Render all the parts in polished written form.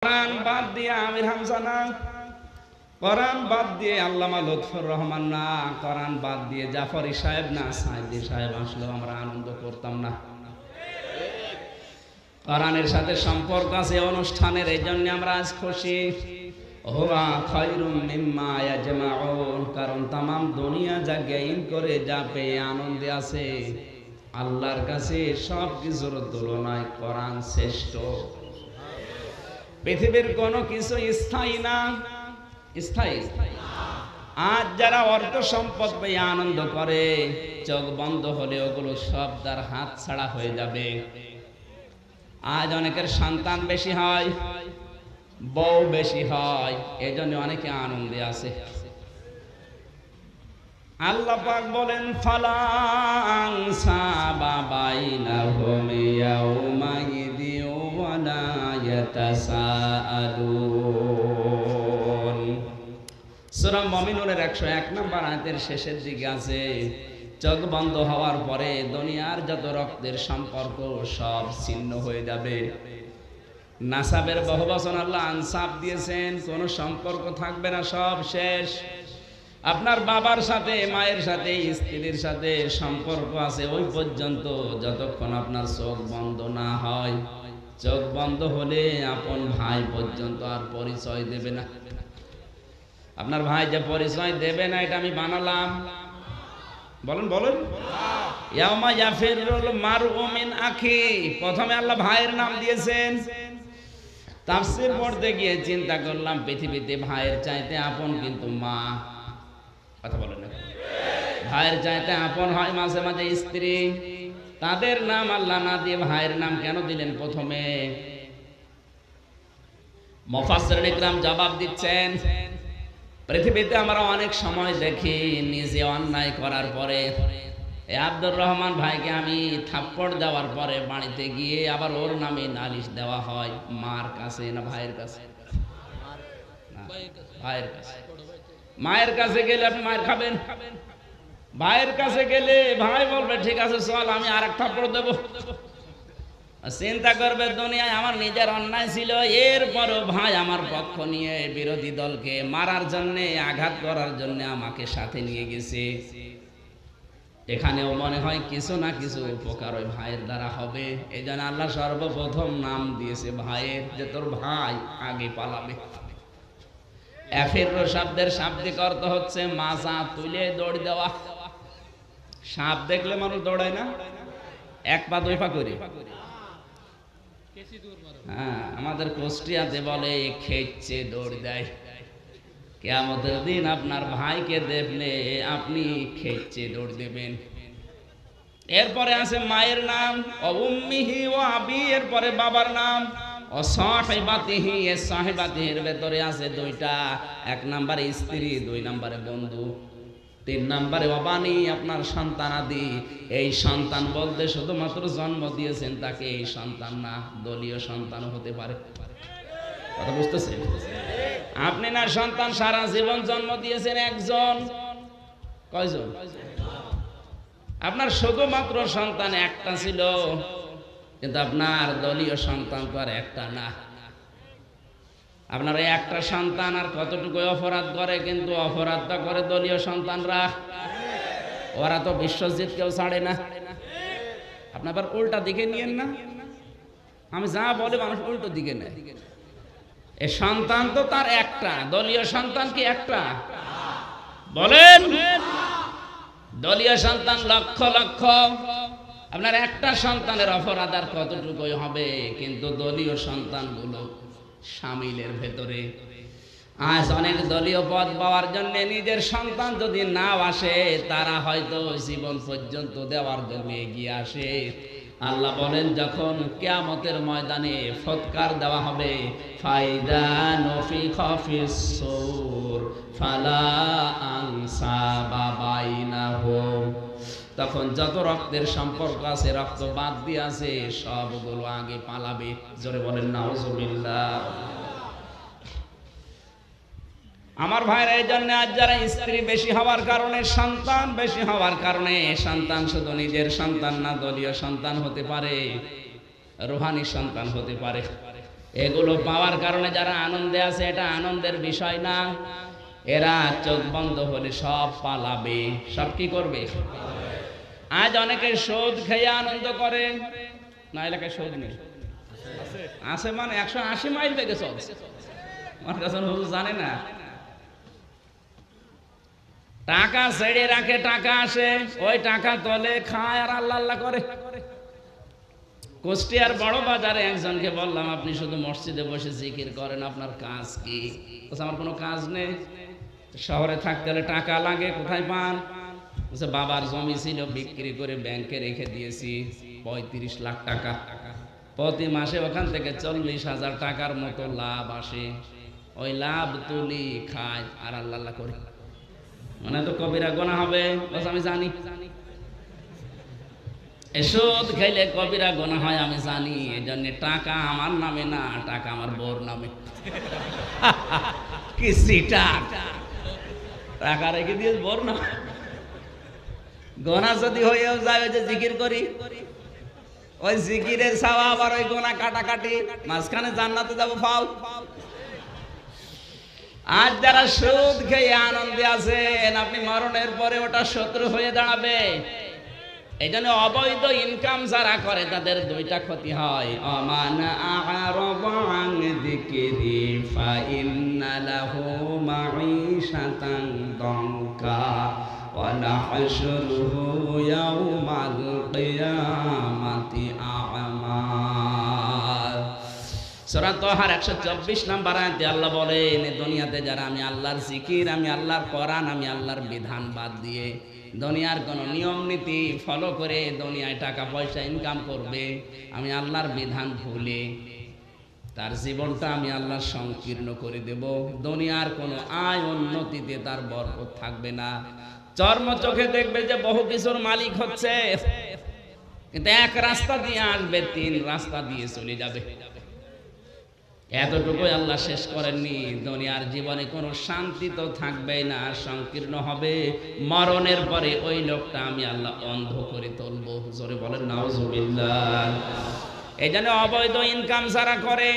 কোরআন বাদ দিয়ে আমির হামজা না, কোরআন বাদ দিয়ে আল্লামা লুৎফর রহমান না, কোরআন বাদ দিয়ে জাফরি সাহেব না, সাইদি সাহেব আসলেও আমরা আনন্দ করতাম না। কোরআনের সাথে সম্পর্ক আছে অনুষ্ঠানের, এই জন্য আমরা আজ খুশি। হুয়া খায়রুম মিম্মা ইয়াজমাউন, কারণ তামাম দুনিয়া যা গেইন করে, যা পেয়ে আনন্দে আছে, আল্লাহর কাছে সব কিছুর তুলনায় কোরআন শ্রেষ্ঠ। পৃথিবীর কোনো কিছু স্থায়ী না, স্থায়ী। আজ যারা অর্থ সম্পদ পেয়ে আনন্দ করে, চোখ বন্ধ হলে ওগুলো সব তার হাত ছাড়া হয়ে যাবে। আজ অনেকের সন্তান বেশি হয়, বউ বেশি হয়, এজন্য অনেকে আনন্দে আছে। আল্লাহ পাক বলেন ফালা আনসাবা বাইনাহুম ইয়াউমাইযি ওয়ালা ইয়াতাসাআলুন। সূরা মুমিনুনের 101 নম্বর আয়াতের শেষের দিকে আছে, চোখ বন্ধ হওয়ার পরে দুনিয়ার যত রক্তের সম্পর্ক সব ছিন্ন হয়ে যাবে। নাসাবের বহু বচন আল্লাহ আনসাব দিয়েছেন, কোনো সম্পর্ক থাকবে না, সব শেষ। আপনার বাবার সাথে, মায়ের সাথে, স্ত্রীর সাথে সম্পর্ক আছে ওই পর্যন্ত যতক্ষণ আপনার চোখ বন্ধ না হয়। চোখ বন্ধ হলে আপন ভাই পর্যন্ত আর পরিচয় দেবে না। আপনার ভাই যে পরিচয় দেবে না, এটা আমি বানালাম? বলেন বলেন। ইয়াউমা ইয়াফিরুল মারউ মিন আখি, প্রথমে আল্লাহ ভাইয়ের নাম দিয়েছেন। তাফসীর পড়তে গিয়ে চিন্তা করলাম, পৃথিবীতে ভাইয়ের চাইতে আপন কিন্তু মা। কথা বলেন না? ভাইয়ের চাইতে আপন হয় মাঝে মাঝে স্ত্রী। তাদের নাম আল্লাহ না দিয়ে ভাইয়ের নাম কেন দিলেন প্রথমে? মুফাসসিরিন ইকরাম জবাব দিচ্ছেন, পৃথিবীতে আমরা অনেক সময় দেখি নিজে অন্যায় করার পরে, আব্দুর রহমান ভাইকে আমি থাপ্পড় দেওয়ার পরে বাড়িতে গিয়ে আবার ওর নামে নালিশ দেওয়া হয়। মার কাছে না ভাইয়ের কাছে? ভাইয়ের কাছে। মায়ের কাছে গেলে আপনি মায়ের খাবেন, ভাইয়ের কাছে গেলে ভাই বলবে ঠিক আছে চল আমি আর এক থাপ্পড় দেবো। চিন্তা করবে দুনিয়ায় আমার নিজের অন্যায় ছিল, এরপরও ভাই আমার পক্ষ নিয়ে বিরোধী দলকে মারার জন্য, আঘাত করার জন্য আমাকে সাথে নিয়ে গেছে। এখানেও মনে হয় কিছু না কিছু উপকার ওই ভাইয়ের দ্বারা হবে। এই জন্য আল্লাহ সর্বপ্রথম নাম দিয়েছে ভাইয়ের, যে তোর ভাই আগে পালাবে। এফিরু শব্দের শাব্দিক অর্থ হচ্ছে মাজা তুলে দৌড় দেওয়া। সাপ দেখলে মানুষ দৌড়ায় না, এক পা দুই পা করে। হ্যাঁ, আমাদের কুষ্টিয়াতে বলে খেচ্ছে দৌড় দেয়। কিয়ামতের দিন আপনার ভাইকে দেখলে আপনি খেচ্ছে দৌড় দেবেন। এরপরে আছে মায়ের নাম, উম্মিহি ওয়া আবি, এরপরে বাবার নাম, ও সাহিবাতিহি। এ সাহিবাতিহির ভেতরে আছে দুইটা, এক নম্বরে স্ত্রী, দুই নম্বরে বন্ধু, তিন নম্বরে অবানি, আপনার সন্তানাদি। এই সন্তান বলতে শুধুমাত্র জন্ম দিয়েছেন তাকে এই সন্তান না, দলীয় সন্তান হতে পারে। কথা বুঝতেছেন? আপনি না সন্তান সারা জীবন জন্ম দিয়েছেন একজন, কয়জন? আপনার শুধুমাত্র সন্তান একটা ছিল, কিন্তু আপনার দলীয় সন্তান তো আর একটা না। আপনার একটা সন্তান আর কতটুকু অপরাধ করে, কিন্তু অপরাধটা করে দলীয় সন্তানরা। ওরা তো বিশ্বজিৎ কেউ ছাড়ে না। আপনি আবার উল্টা দিকে নিয়েন না, আমি যা বলে মানুষ উল্টো দিকে নেয়। এ সন্তান তো তার একটা, দলীয় সন্তান কি একটা? বলেন। দলীয় সন্তান লক্ষ লক্ষ। আপনার একটা সন্তানের অপরাধ আর কতটুকুই হবে, কিন্তু দলীয় সন্তানগুলো শামিলের ভেতরে। আজ অনেক দলীয় পদ পাওয়ার জন্য নিজের সন্তান যদি নাও আসে, তারা হয়তো জীবন পর্যন্ত দেওয়ার জন্য এগিয়ে আসে। আল্লাহ বলেন যখন কিয়ামতের ময়দানে ফৎকার দেওয়া হবে, ফাইদা নফিখা ফিস সূর ফালা আনসাবা বাইনাহুম, তখন যত রক্তের সম্পর্ক আছে, রক্ত বাদ দিয়ে আছে, সবগুলো আগে পালাবে। জোরে বলেন নাউজুবিল্লাহ। আমার ভাইরা, এই জন্য আজ যারা স্ত্রী বেশি হওয়ার কারণে, সন্তান বেশি হওয়ার কারণে, সন্তান শুধু নিজের সন্তান না, দলীয় সন্তান হতে পারে, রুহানি সন্তান হতে পারে। এগুলো পাওয়ার কারণে যারা আনন্দে আছে, এটা আনন্দের বিষয় না। এরা চোখ বন্ধ হলে সব পালাবে। সব কি করবে? আজ অনেকে সুদ খেয়ে আনন্দ করে না। এলাকায় সুদ নেই আছে মানে 180 মাইল থেকে চলছে। আমার কাছে হুজুর জানে না। টাকা ছেড়ে রাখে, টাকা আসে, ওই টাকা তোলে, খায় আর আল্লাহ আল্লাহ করে। কুষ্টিয়ার বড় বাজারে একজনকে বললাম, আপনি শুধু মসজিদে বসে জিকির করেন, আপনার কাজ কি? আমার কোনো কাজ নেই। শহরে থাকতে হলে টাকা লাগে, কোথায় পান? বাবার জমি ছিল, বিক্রি করে ব্যাংকে রেখে দিয়েছি 35 লাখ টাকা। প্রতি মাসে ওখান থেকে 40,000 টাকার মতো লাভ আসে। ওই লাভ তুলি, খায় আর আল্লাহ আল্লাহ করে। মানে তো কবিরা গুনাহ হবে, আমি জানি। সুদ খাইলে কবিরা গুনাহ হয় আমি জানি। এই জন্য টাকা আমার নামে না, টাকা আমার বউর নামে। কি সিটার! টাকা রেখে দিয়ে বউর নামে। গুনাহ যদি হয়েও যায়, ওই যে জিকির করি, ওই জিকিরের সওয়াব আর ওই গুনাহ কাটাকাটি, মাঝখানে জান্নাতে যাবো ফাউ। আজ যারা সুদ খেয়ে আনন্দে আছেন, আপনি মরণের পরে ওটা শত্রু হয়ে দাঁড়াবে। এই জন্য অবৈধ ইনকাম যারা করে তাদের দুইটা ক্ষতি হয়। আমান আ'রাদা আন যিকরি ফাইন্না লাহু মাঈশাতান দানকা ওয়া নাহশুরুহু ইয়াওমাল কিয়ামাতি আ'মা। সূরা তাহার 124 নম্বর আয়াতে আল্লাহ বলেন, দুনিয়াতে যারা আমি আল্লাহর জিকির, আমি আল্লাহর কোরআন, আমি আল্লাহর বিধান বাদ দিয়ে দুনিয়ার কোনো নিয়ম নীতি ফলো করে দুনিয়ায় টাকা পয়সা ইনকাম করবে, আমি আল্লাহর বিধান ভুলে, তার জীবনটা আমি আল্লাহ সংকীর্ণ করে দেব। দুনিয়ার কোনো আয় উন্নতিতে তার বরকত থাকবে না। চর্ম চোখে দেখবে যে বহু কিছুর মালিক হচ্ছে, কিন্তু এক রাস্তা দিয়ে আসবে, 3 রাস্তা দিয়ে চলে যাবে। এতটুকুই আল্লাহ শেষ করেননি। দুনিয়ার জীবনে কোনো শান্তি তো থাকবেই না, সংকীর্ণ হবে। মরণের পরে ওই লোকটা আমি আল্লাহ অন্ধ করে তুলবো। জোরে বলেন নাউজুবিল্লাহ। এই জন্য অবৈধ ইনকাম যারা করে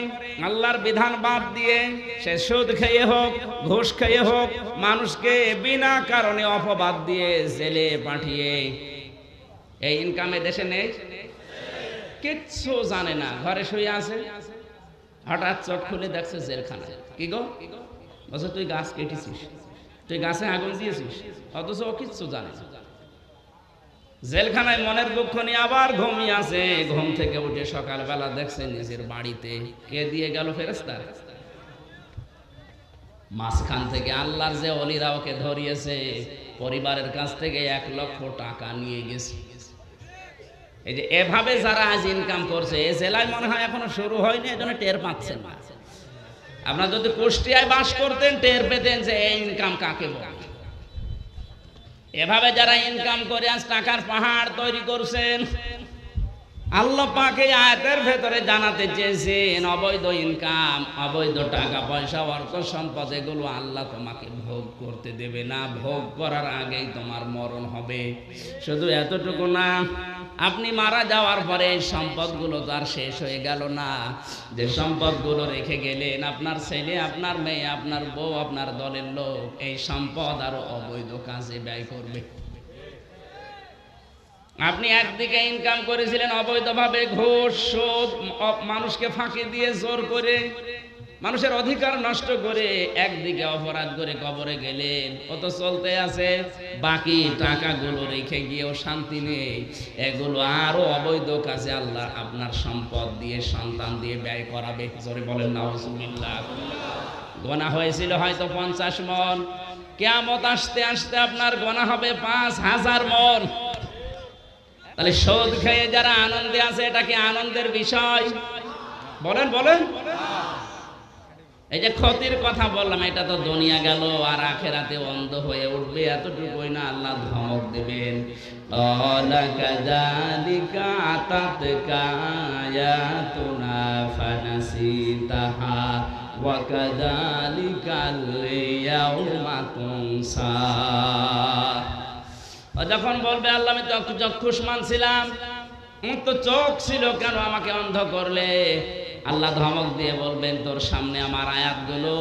আল্লাহর বিধান বাদ দিয়ে, সে সুদ খেয়ে হোক, ঘুষ খেয়ে হোক, মানুষকে বিনা কারণে অপবাদ দিয়ে জেলে পাঠিয়ে, এই ইনকামে দেশে নেই, কিচ্ছু জানে না, ঘরে শুয়ে আছে। হঠাৎ চোখ খুলে দেখছে জেলখানা। কি গো? বলছে তুই গাছ কেটেছিস, তুই গাছে আগুন দিয়েছিস, অথচ ও কিচ্ছু জানে না। জেলখানায় মনের দুঃখ নিয়ে আবার ঘুমিয়ে আছে। ঘুম থেকে উঠে সকালবেলা দেখছে নিজের বাড়িতে কে দিয়ে গেল? ফেরেশতা। মাঝখান থেকে আল্লাহর যে ওলিরা ওকে ধরিয়েছে, পরিবারের কাছ থেকে 1 লক্ষ টাকা নিয়ে গেছে। এই যে এভাবে যারা আজ ইনকাম করছে, এ জেলায় মনে হয় এখনো শুরু হয়নি, এজন্য টের পাচ্ছেন না। আপনারা যদি কুষ্টিয়ায় বাস করতেন, টের পেতেন যে এই ইনকাম কাকে বলে। এভাবে যারা ইনকাম করে আজ টাকার পাহাড় তৈরি করছেন, আল্লাহ পাক এই আয়াতের ভেতরে জানাতে চেয়েছেন, অবৈধ ইনকাম, অবৈধ টাকা পয়সা, অর্থ সম্পদ, এগুলো আল্লাহ তোমাকে ভোগ করতে দেবে না। ভোগ করার আগেই তোমার মরণ হবে। শুধু এতটুকু না, আপনি মারা যাওয়ার পরে এই সম্পদগুলো তো আর শেষ হয়ে গেল না। যে সম্পদগুলো রেখে গেলেন, আপনার ছেলে, আপনার মেয়ে, আপনার বউ, আপনার দলের লোক, এই সম্পদ আরো অবৈধ কাজে ব্যয় করবে। আপনি একদিকে ইনকাম করেছিলেন অবৈধভাবে, ঘুষ, সুদ, মানুষকে ফাঁকি দিয়ে জোর করে, মানুষের অধিকার নষ্ট করে, একদিকে অপরাধ করে কবরে গেলেন। ও তো চলতে আছে, বাকি টাকাগুলো রেখে গিয়েও শান্তি নেই। এগুলো আরো অবৈধ কাজে আল্লাহ আপনার সম্পদ দিয়ে, সন্তান দিয়ে ব্যয় করাবে। জোরে বলেন নাউজুবিল্লাহ। গোনা হয়েছিল হয়তো 50 মণ, কিয়ামত আসতে আসতে আপনার গোনা হবে 5000 মণ। তাহলে সুদ খেয়ে যারা আনন্দে আছে, এটা কি আনন্দের বিষয়? বলেন বলেন। এই যে ক্ষতির কথা বললাম, এটা তো দুনিয়া গেল, আর আখিরাতে অন্ধ হয়ে উঠবে। এতটুকুই না, আল্লাহ ধমক দেবেন, ক্বালা কাযালিকা আতাতকা আয়াতুনা ফানাসিতাহা ওয়া কাযালিকাল ইয়াউমা তুনসা। যখন বলবে আল্লাহ আমি চক্ষুষ্মান ছিলাম, আমার তো চোখ ছিল, কেন আমাকে অন্ধ করলে? আল্লাহ ধমক দিয়ে বলবেন, তোর সামনে আমার আয়াতগুলো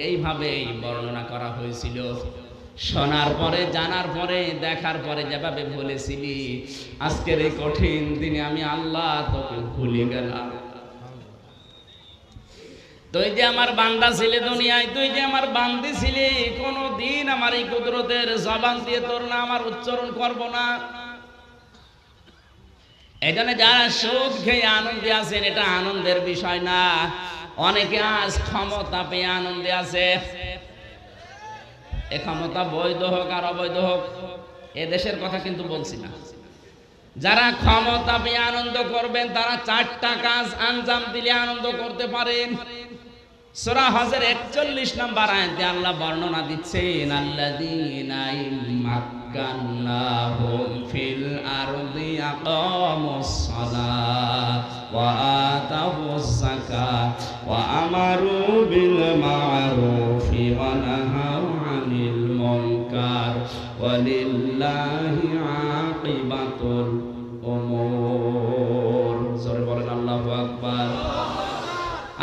এইভাবেই বর্ণনা করা হয়েছিল, শোনার পরে, জানার পরে, দেখার পরে যেভাবে বলেছিলি, আজকের এই কঠিন দিনে আমি আল্লাহ তোকে ভুলে গেলাম। তুই যে আমার বান্দা ছিলে দুনিয়ায়, তুই যে আমার বান্দি ছিলি, কোনদিন আমার এই কুদরতের জবান দিয়ে তোর না আমার উচ্চারণ করব না। এখানে যারা সুদ খেয়ে আনন্দে আছেন, এটা আনন্দের বিষয় না। অনেকে আজ ক্ষমতা পেয়ে আনন্দে আছে। এ ক্ষমতা বৈধ হোক আর অবৈধ হোক, এ দেশের কথা কিন্তু বলছি না। যারা ক্ষমতা পেয়ে আনন্দ করবেন, তারা 4টা কাজ আঞ্জাম দিলে আনন্দ করতে পারেন। সূরা হজের 41 নম্বর আয়াতে আল্লাহ বর্ণনা দিচ্ছেন, আল্লাযীনা মাক্কান্নাহুম ফিল আরদি আকামুস সালাত ওয়া আতাউস যাকাত ওয়া আমারু বিল মা'রুফি ওয়া নাহাউ আনিল মুনকার ওয়ালিল্লাহি আকিবাতুল উমুর। জোরে বলেন আল্লাহু আকবার।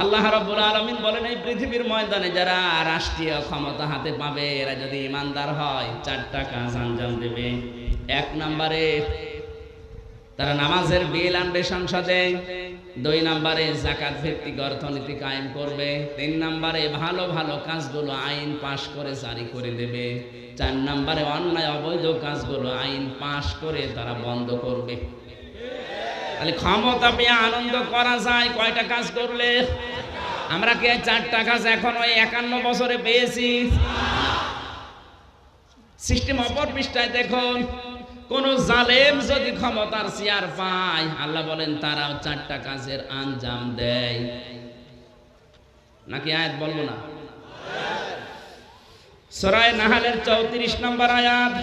আল্লাহ রাব্বুল আলামিন বলেন, এই পৃথিবীর ময়দানে যারা রাষ্ট্রীয় ক্ষমতা হাতে পাবে, এরা যদি ইমানদার হয়, 4টা কাজ আঞ্জাম দেবে। 1 নম্বরে তারা নামাজের বিল আনবে সংসদে। 2 নম্বরে যাকাত ভিত্তিক অর্থনীতি কায়েম করবে। 3 নম্বরে ভালো ভালো কাজগুলো আইন পাশ করে জারি করে দেবে। 4 নম্বরে অন্যায় অবৈধ কাজগুলো আইন পাশ করে তারা বন্ধ করবে। তাহলে ক্ষমতা পেয়ে আনন্দ করা যায় কয়টা কাজ করলে? আমরা কি 4টা কাজ এখন ওই 51 বছরে পেয়েছি? সিস্টেম অপর পৃষ্ঠায় দেখুন, কোন জালেম যদি ক্ষমতার চেয়ার পায়, আল্লাহ বলেন তারাও 4টা কাজের আঞ্জাম দেয়। নাকি আয়াত বলবো না? সূরা নাহলের 34 নম্বর আয়াত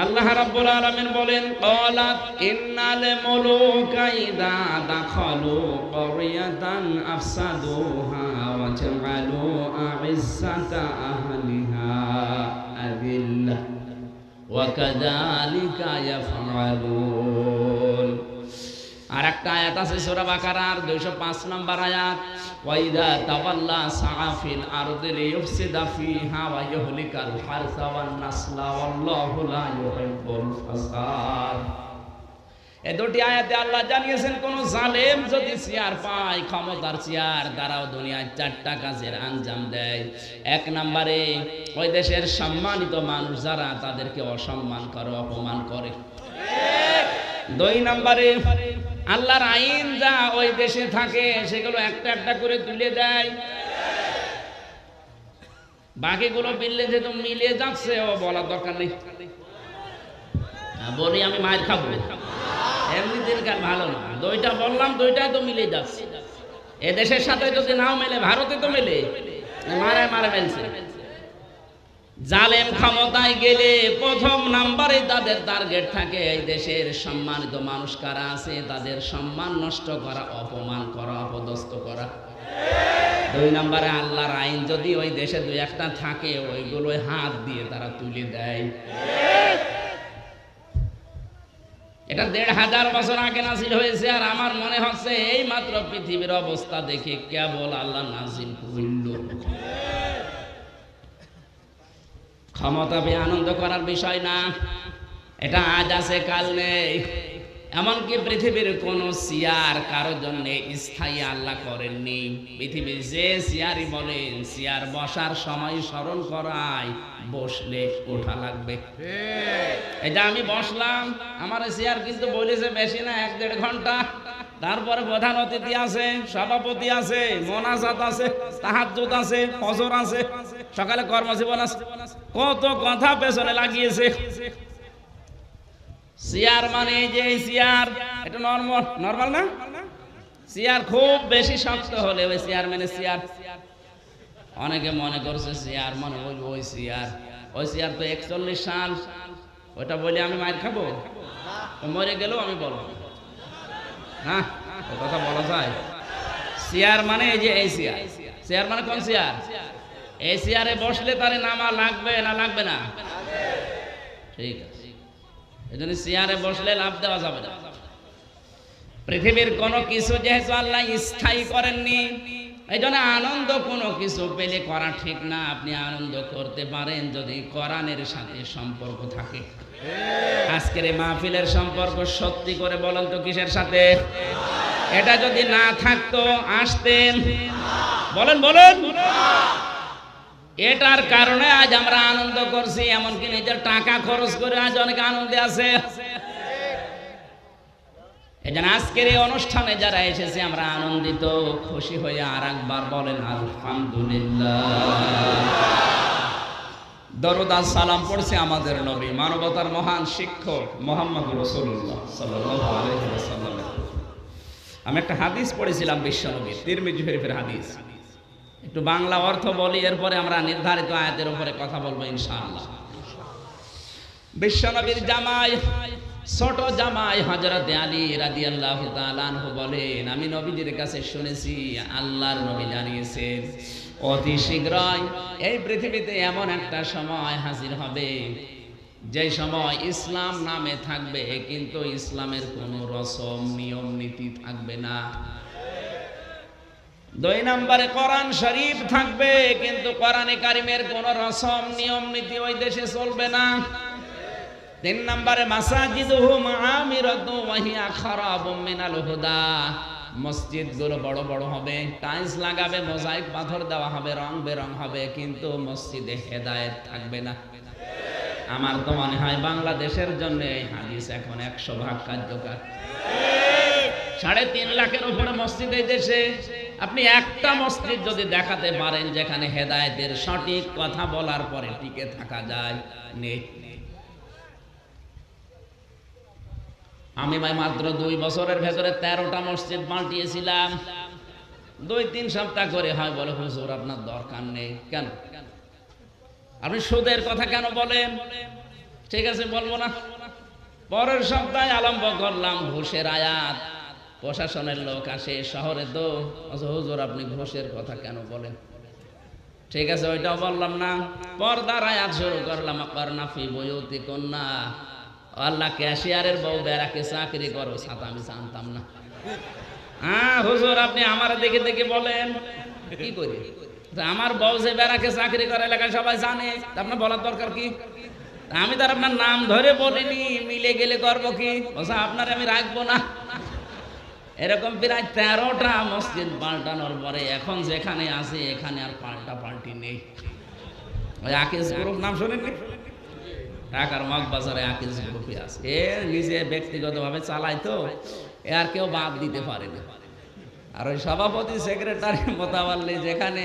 আল্লাহ রাব্বুল আলামিন বলেন, ক্বালাত ইন্নাল মুলুকা ইযা দাখালু ক্বরিয়াতান আফসাদুহা ওয়া জাআলু আ'iজ্জাতা আহলিহা আযিল্লা ওয়া কাযালিকা ইয়াফআলুন। আর একটা আয়াত আছে সূরা বাকারার 205 নম্বর আয়াত, ওয়া ইযা তাওয়াল্লা সাআ ফিল আরদি লিইফসিদা ফিহা ওয়া ইহলিকাল হারসা ওয়ান নাসলা ওয়াল্লাহু লা ইউহিব্বুল ফাসাদ। এই দুটি আয়াতে আল্লাহ জানিয়েছেন, কোন জালেম যদি চেয়ার পায়, ক্ষমতার চেয়ার, তারাও দুনিয়ায় 4টা কাজের আঞ্জাম দেয়। 1 নম্বরে ওই দেশের সম্মানিত মানুষ যারা, তাদেরকে অসম্মান করে, অপমান করে। 2 নম্বরে আল্লাহর আইন যা ওই দেশে থাকে, সেগুলো একটা একটা করে তুলে দেয়। বাকিগুলো বিললে যেহেতু মিলিয়ে যাচ্ছে, ও বলার দরকার নেই। বলি আমি মায়ের খাবো, এমনি দিনকাল ভালো না। 2টা বললাম, 2টাই তো মিলে যাচ্ছে। এ দেশের সাথে যদি নাও মেলে, ভারতে তো মেলে, মারে মারে মেলছে। জালেম ক্ষমতায় গেলে 1ম নম্বরে তাদের টার্গেট থাকে এই দেশের সম্মানিত মানুষ কারা আছে, তাদের সম্মান নষ্ট করা, অপমান করা, অপদস্থ করা। 2 নম্বরে আল্লাহর আইন যদি ওই দেশে 2-1টা থাকে, ওইগুলোই হাত দিয়ে তারা তুলে দেয়। এটা 1500 বছর আগে নাজিল হয়েছে, আর আমার মনে হচ্ছে এই মাত্র পৃথিবীর অবস্থা দেখে কেবল আল্লাহ নাজিল করল। ক্ষমতা পেয়ে আনন্দ করার বিষয় না, এটা আজ আছে কাল নেই। এমনকি পৃথিবীর কোন চেয়ার কারোর জন্য স্থায়ী আল্লাহ করেননি। পৃথিবীর যে চেয়ারই বলেন, চেয়ার বসার সময় স্মরণ করায়, বসলে ওঠা লাগবে। এটা আমি বসলাম, আমার চেয়ার কিন্তু বলেছে বেশি না 1-1.5 ঘন্টা। তারপরে প্রধান অতিথি আছে, সভাপতি আছে, মোনাজাত আছে, তাহাজ্জুদ আছে, ফজর আছে, সকালে কর্মজীবন আছে, কত কথা পেছনে লাগিয়েছে। চেয়ার মানে যে চেয়ার, এটা নরমাল না? চেয়ার খুব বেশি শক্ত হলে ওই চেয়ারম্যানের চেয়ার। অনেকে মনে করছে চেয়ার মানে ওই চেয়ার, ওই চেয়ার তো 41 সাল। ওটা বলে আমি মার খাবো? মরে গেলেও আমি বলবো না, ও কথা বলা যায়? চেয়ার মানে এই যে এই চেয়ার। চেয়ার মানে কোন চেয়ার? এই চেয়ারে বসলে তারে নামা লাগবে না লাগবে না? ঠিক আছে, এই জন্য চেয়ারে বসলে লাভ দেওয়া যাবে না। পৃথিবীর কোনো কিছু যেহেতু আল্লাহ স্থায়ী করেননি, এই জন্য আনন্দ কোনো কিছু পেলে করা ঠিক না। আপনি আনন্দ করতে পারেন যদি কোরআনের সাথে সম্পর্ক থাকে। আজকের এই মাহফিলের সম্পর্ক সত্যি করে বলেন তো কিসের সাথে? এটা যদি না থাকতো আসতেন? বলেন বলেন। এটার কারণে আজ আমরা আনন্দ করছি, এমনকি নিজের টাকা খরচ করে আজ অনেক আনন্দে আছে। এজন্য আজকের এই অনুষ্ঠানে যারা এসেছে আমরা আনন্দিত, খুশি হয়ে আর একবার বলেন আলহামদুলিল্লাহ। দরুদ আর সালাম পড়ছে আমাদের নবী, মানবতার মহান শিক্ষক মুহাম্মদ রাসূলুল্লাহ সাল্লাল্লাহু আলাইহি ওয়াসাল্লাম। আমি একটা হাদিস পড়েছিলাম বিশ্বনবীর, তিরমিজি শরীফের হাদিস। একটু বাংলা অর্থ বলি, এরপরে আমরা নির্ধারিত আয়াতের উপরে কথা বলবো ইনশাআল্লাহ। বিশ্বনবীর জামাই, ছোট জামাই হযরত আলী রাদিয়াল্লাহু তাআলা আনহু বলেন, আমি নবীজির কাছে শুনেছি আল্লাহর নবী জানিয়েছেন অতি শীঘ্রই এই পৃথিবীতে এমন একটা সময় হাজির হবে যে সময় ইসলাম নামে থাকবে কিন্তু ইসলামের কোনো রসম নিয়ম নীতি থাকবে না। 2 নম্বরে কোরআন শরীফ থাকবে কিন্তু কোরআনে কারিমের কোনো রসম নিয়ম নীতি ওই দেশে চলবে না। 3 নম্বরে মাসাজিদুহুম আমিরাতু ওয়া হিয়া খারাবুম মিনাল হুদা, মসজিদগুলো বড় বড় হবে, টাইলস লাগাবে, মোজাইক পাথর দেওয়া হবে, রং বেরং হবে, কিন্তু মসজিদে হেদায়েত থাকবে না। আমার তো মনে হয় বাংলাদেশের জন্য এই হাদিস এখন 100% কার্যকর। 3.5 লাখের উপরে মসজিদ এই দেশে, আপনি একটা মসজিদ যদি দেখাতে পারেন যেখানে হেদায়েতের সঠিক কথা বলার পরে টিকে থাকা যায়, নেই। আমি ভাই মাত্র 2 বছরের ভেতরে 13টা মসজিদ পাল্টিয়েছিলাম। 2-3 সপ্তাহ করে হয় বলে হুজুর আপনার দরকার নেই। কেন? আপনি সুদের কথা কেন বলেন? ঠিক আছে বলবো না। পরের সপ্তাহে আরম্ভ করলাম ঘুষের আয়াত। প্রশাসনের লোক আসে শহরে, তো হুজুর আপনি ঘুষের কথা কেন বলেন? ঠিক আছে ওইটাও বললাম না। পর্দার আয়াত শুরু করলাম, করনা ফি বুয়ুতিকুন্না, আল্লাহ ক্যাশিয়ারের বউ বেড়াকে চাকরি করো, ছাতা আমি জানতাম না। হুজুর আপনি আমার দেখে দেখে বলেন কি করি? আমার বউ যে বেড়াকে চাকরি করে এলাকায় সবাই জানে, আপনার বলার দরকার কি? আমি তার আপনার নাম ধরে বলিনি, মিলে গেলে করবো কি? আপনার আমি রাখবো না। এরকম প্রায় 13টা মসজিদ পাল্টানোর পরে এখন যেখানে আছে এখানে আর পাল্টা পাল্টি নেই। ওই আকিজ গ্রুপ নাম শোনেননি? ঢাকার মগবাজারে আকিজ গ্রুপে আছে। এ নিজে ব্যক্তিগতভাবে চালায়, তো এ আর কেউ বাদ দিতে পারে না। আর ওই সভাপতি সেক্রেটারি মোতাবাল্লি যেখানে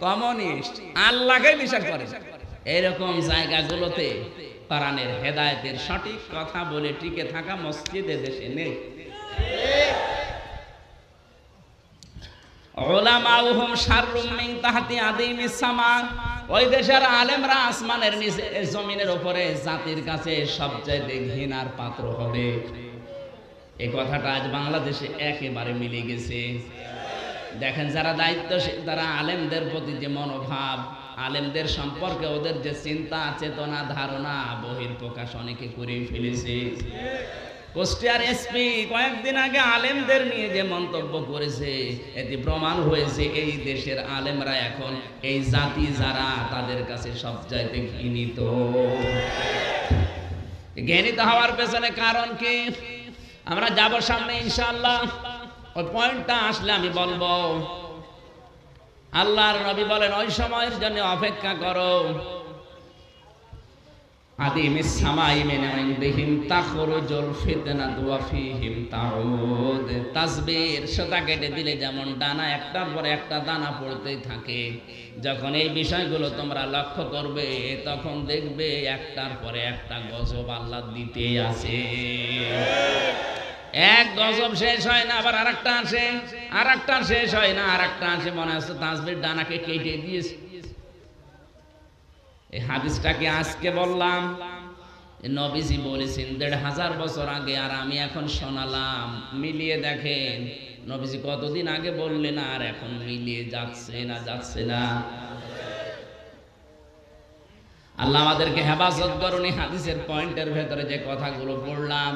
কমিউনিস্ট, আল্লাহকে বিশ্বাস করে, এইরকম জায়গাগুলোতে কোরআনের হেদায়েতের সঠিক কথা বলে টিকে থাকা মসজিদে দেশে নেই। উলামাউহুম শাররুম মিন তাহতি আদিমিস সামা, ওই দেশের আলেমরা আসমানের নিচে জমিনের উপরে জাতির কাছে সবচেয়ে ঘৃণার পাত্র হবে। এই কথাটা আজ বাংলাদেশে একেবারে মিলে গেছে। দেখেন যারা দায়িত্বশীল তারা আলেমদের প্রতি যে মনোভাব, আলেমদের সম্পর্কে ওদের যে চিন্তা চেতনা ধারণা বহিঃপ্রকাশ অনেকে করে ফেলেছে। কুষ্টিয়ার এসপি কয়েকদিন আগে আলেমদের নিয়ে যে মন্তব্য করেছে, এতে প্রমাণ হয়েছে এই দেশের আলেমরা এখন এই জাতি যারা তাদের কাছে সবচাইতে ঘৃণিত। ঘৃণিত হওয়ার পেছনে কারণ কি আমরা যাব সামনে ইনশাআল্লাহ। ওই পয়েন্টটা আসলে আমি বলবো। আল্লাহর নবী বলেন ওই সময়ের জন্য অপেক্ষা করো। আদিমিস সামাই মিন ইনদিহিম তাখরুজুল ফিতনাতু ওয়া ফীহিম তাউদ। তাসবির সুতা কেটে দিলে যেমন দানা একটার পর একটা দানা পড়তেই থাকে, যখন এই বিষয়গুলো তোমরা লক্ষ্য করবে তখন দেখবে একটার পরে একটা গজব আল্লাহ দিতে আছে। এক গজব শেষ হয় না, আবার আরেকটা আসে, আরেকটা শেষ হয় না, আরেকটা আসে, মনে হচ্ছে তাসবির দানাকে কেটে দিয়েছে। এই হাদিসটাকে আজকে বললাম, নবীজি বলেছেন 1500 বছর আগে, আর আমি এখন শোনালাম। মিলিয়ে দেখেন নবীজি কতদিন আগে বললেন আর এখন মিলিয়ে যাচ্ছে না যাচ্ছে না। আল্লাহ আমাদেরকে হেফাজত করুন। হাদিসের পয়েন্টের ভেতরে যে কথাগুলো পড়লাম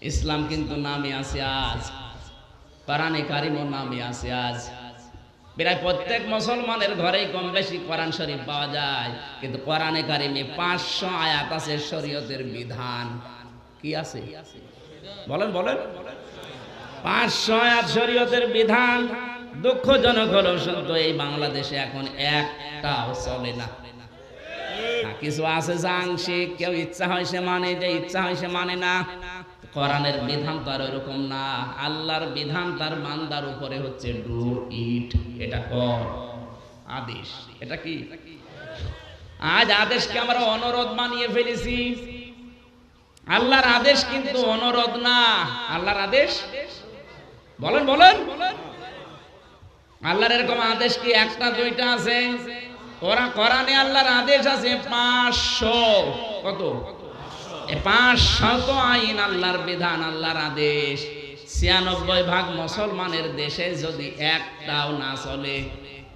ইসলাম কিন্তু নামে আছে আজ, কোরআনে কারিমও নামে আছে আজ। প্রায় প্রত্যেক মুসলমানের ঘরেই কম বেশি কোরআন শরীফ পাওয়া যায়, কিন্তু কোরআনে কারিমে 500 আয়াত আছে শরীয়তের বিধান। কি আছে বলেন বলেন? 500 আয়াত শরীয়তের বিধান। দুঃখজনক হলো সত্য, এই বাংলাদেশে এখন একটাও চলে না। কিছু আছে যে আংশিক, কেউ ইচ্ছা হয় সে মানে, যে ইচ্ছা হয় সে মানে না। কোরআনের বিধান তো আর ওরকম না। আল্লাহর বিধান তার বান্দার উপরে হচ্ছে ডু ইট, এটা কর, আদেশ। এটা কি? আজ আদেশকে আমরা অনুরোধ বানিয়ে ফেলেছি। আল্লাহর আদেশ কিন্তু অনুরোধ না, আল্লাহর আদেশ। বলেন বলেন? আল্লাহর এরকম আদেশ কি একটা দুইটা আছে? কোরআনে আল্লাহর আদেশ আছে 500। কত? 500 আইন, আল্লাহর বিধান, আল্লাহর আদেশ। 96% মুসলমানের দেশে যদি একটাও না চলে,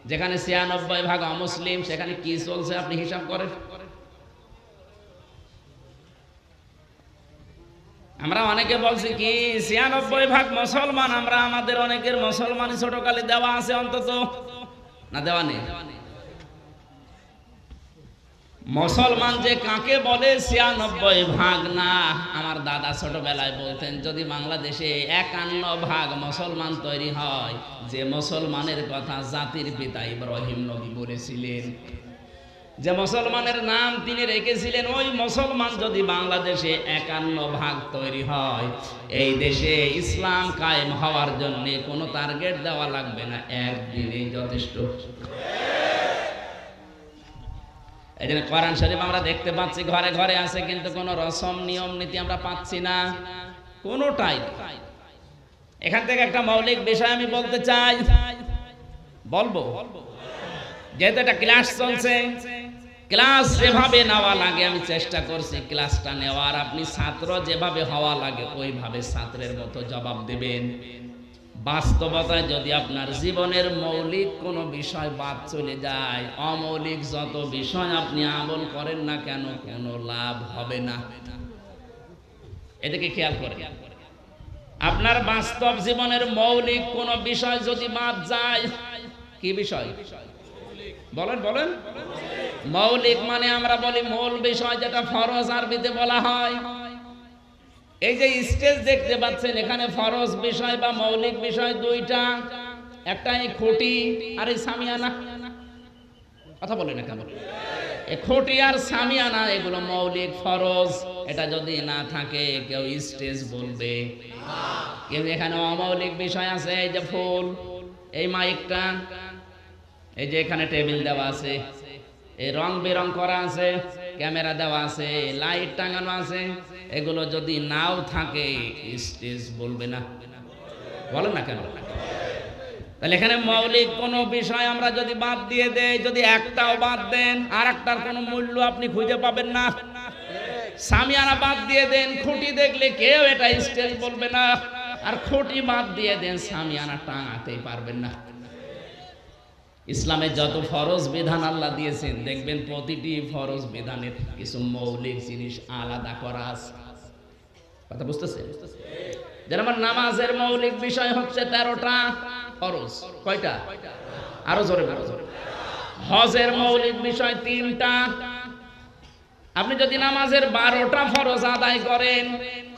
যেখানে 96% অমুসলিম, সেখানে কি চলছে আপনি হিসাব করেন। আমরা অনেকে বলছি কি 96% মুসলমান, আমরা আমাদের অনেকের মুসলমানি ছোটকালে দেওয়া আছে অন্তত, না দেওয়া নেই? মুসলমান যে কাকে বলে 96% না। আমার দাদা ছোটবেলায় বলতেন, যদি বাংলাদেশে 51% মুসলমান তৈরি হয়, যে মুসলমানের কথা জাতির পিতা ইব্রাহিম নবী বলেছিলেন, যে মুসলমানের নাম তিনি রেখেছিলেন, ওই মুসলমান যদি বাংলাদেশে 51% তৈরি হয়, এই দেশে ইসলাম কায়েম হওয়ার জন্য কোনো টার্গেট দেওয়া লাগবে না, একদিনেই যথেষ্ট। এই জন্য কোরআন শরীফ আমরা দেখতে পাচ্ছি ঘরে ঘরে আছে, কিন্তু কোনো রসম নিয়ম নীতি আমরা পাচ্ছি না, কোনোটাই। এখান থেকে একটা মৌলিক বিষয় আমি বলতে চাই, বলবো, যেহেতু একটা ক্লাস চলছে, ক্লাস যেভাবে নেওয়া লাগে আমি চেষ্টা করছি ক্লাসটা নেওয়ার। আপনি ছাত্র যেভাবে হওয়া লাগে ওইভাবে ছাত্রের মতো জবাব দেবেন। বাস্তবতায় যদি আপনার জীবনের মৌলিক কোনো বিষয় বাদ চলে যায়, অমৌলিক যত বিষয় আপনি আমল করেন না কেন, কোনো লাভ হবে না। এদিকে খেয়াল করেন, আপনার বাস্তব জীবনের মৌলিক কোনো বিষয় যদি বাদ যায়, কি বিষয় বলেন বলেন? মৌলিক মানে আমরা বলি মূল বিষয়, যেটা ফরজ আরবিতে বলা হয়। এই যে স্টেজ দেখতে পাচ্ছেন, এখানে ফরজ বিষয় বা মৌলিক বিষয় দুইটা, একটা এই খুঁটি আর এই সামিয়ানা। কথা বলে না কেন? এই খুঁটি আর সামিয়ানা এগুলো মৌলিক ফরজ। এটা যদি না থাকে কেউ স্টেজ বলবে। কিন্তু এখানে অমৌলিক বিষয় আছে, এই যে ফুল, এই মাইকটা, এই যে এখানে টেবিল দেওয়া আছে, এই রং বেরং করা আছে, ক্যামেরা দেওয়া আছে, লাইট টাঙানো আছে, এগুলো যদি নাও থাকে স্টেজ বলবে না। বলেন না কেন? তাহলে এখানে মৌলিক কোনো বিষয় আমরা যদি বাদ দিয়ে দেই, যদি একটাও বাদ দেন, আর একটার কোনো মূল্য আপনি খুঁজে পাবেন না। সামিয়ানা বাদ দিয়ে দেন, খুঁটি দেখলে কেউ এটা স্টেজ বলবে না। আর খুঁটি বাদ দিয়ে দেন, সামিয়ানা টাঙাতেই পারবেন না। ইসলামে যত ফরজ বিধান আল্লাহ দিয়েছেন, দেখবেন প্রতিটি ফরজ বিধানের কিছু মৌলিক জিনিস আলাদা করা আছে। কথা বুঝতেছেন? যেমন নামাজের মৌলিক বিষয় হচ্ছে 13টা ফরজ। কয়টা? আরো জোরে বলুন। হজের মৌলিক বিষয় 3টা। আপনি যদি নামাজের 12টা ফরজ আদায় করেন,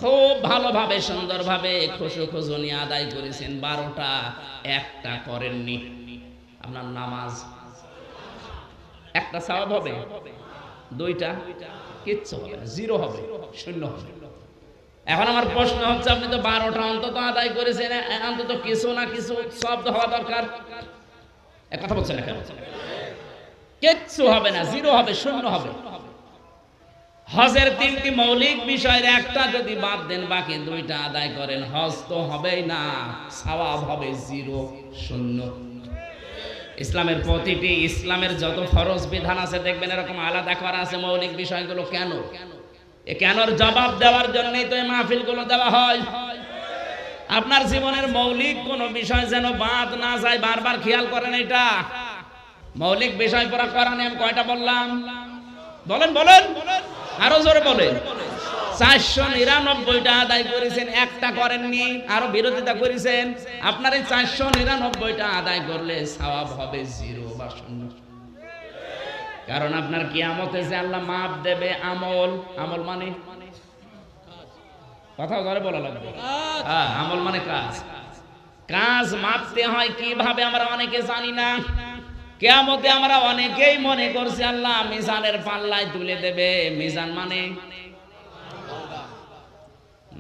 খুব ভালোভাবে সুন্দরভাবে খুশু খুশু নিয়ে আদায় করেছেন, 12টা, একটা করেননি, আপনার নামাজ একটা সওয়াব হবে, 2টা কিচ্ছু হবে না, 0 হবে, 0 হবে। এখন আমার প্রশ্ন হচ্ছে, আপনি তো 12টা অন্তত আদায় করেছেন, অন্তত কিছু না কিছু শব্দ হওয়া দরকার। এক কথা বলছেন না কেন? কিচ্ছু হবে না, 0 হবে, 0 হবে। হজের 3টি মৌলিক বিষয়ের একটা যদি বাদ দেন, বাকি 2টা আদায় করেন, হজ তো হবেই না, সওয়াব হবে 0, 0। ইসলামের প্রতিটি, ইসলামের যত ফরজ বিধান আছে দেখবেন এরকম আলাদা করা আছে মৌলিক বিষয়গুলো। কেন? এ কেনর জবাব দেওয়ার জন্যই তো এই মাহফিলগুলো দেওয়া হয়। আপনার জীবনের মৌলিক কোন বিষয় যেন বাদ না যায়, বারবার খেয়াল করেন। এটা মৌলিক বিষয় পুরা কোরআনে আমি কয়টা বললাম? বলেন বলেন, আরো জোরে বলেন। 499টা আদায় করেছেন, একটা করেননি, আরো বিরোধিতা করেছেন। আপনার এই 499টা আদায় করলে সওয়াব হবে 0 বা 0। কারণ আপনার কিয়ামতে যে আল্লাহ মাপ দেবে আমল, আমল মানে কথা ধরে বলা লাগবে, আমল মানে কাজ। কাজ মাপতে হয় কিভাবে আমরা অনেকে জানি না। কিয়ামতে আমরা অনেকেই মনে করছি আল্লাহ মিজানের পাল্লায় তুলে দেবে। মিজান মানে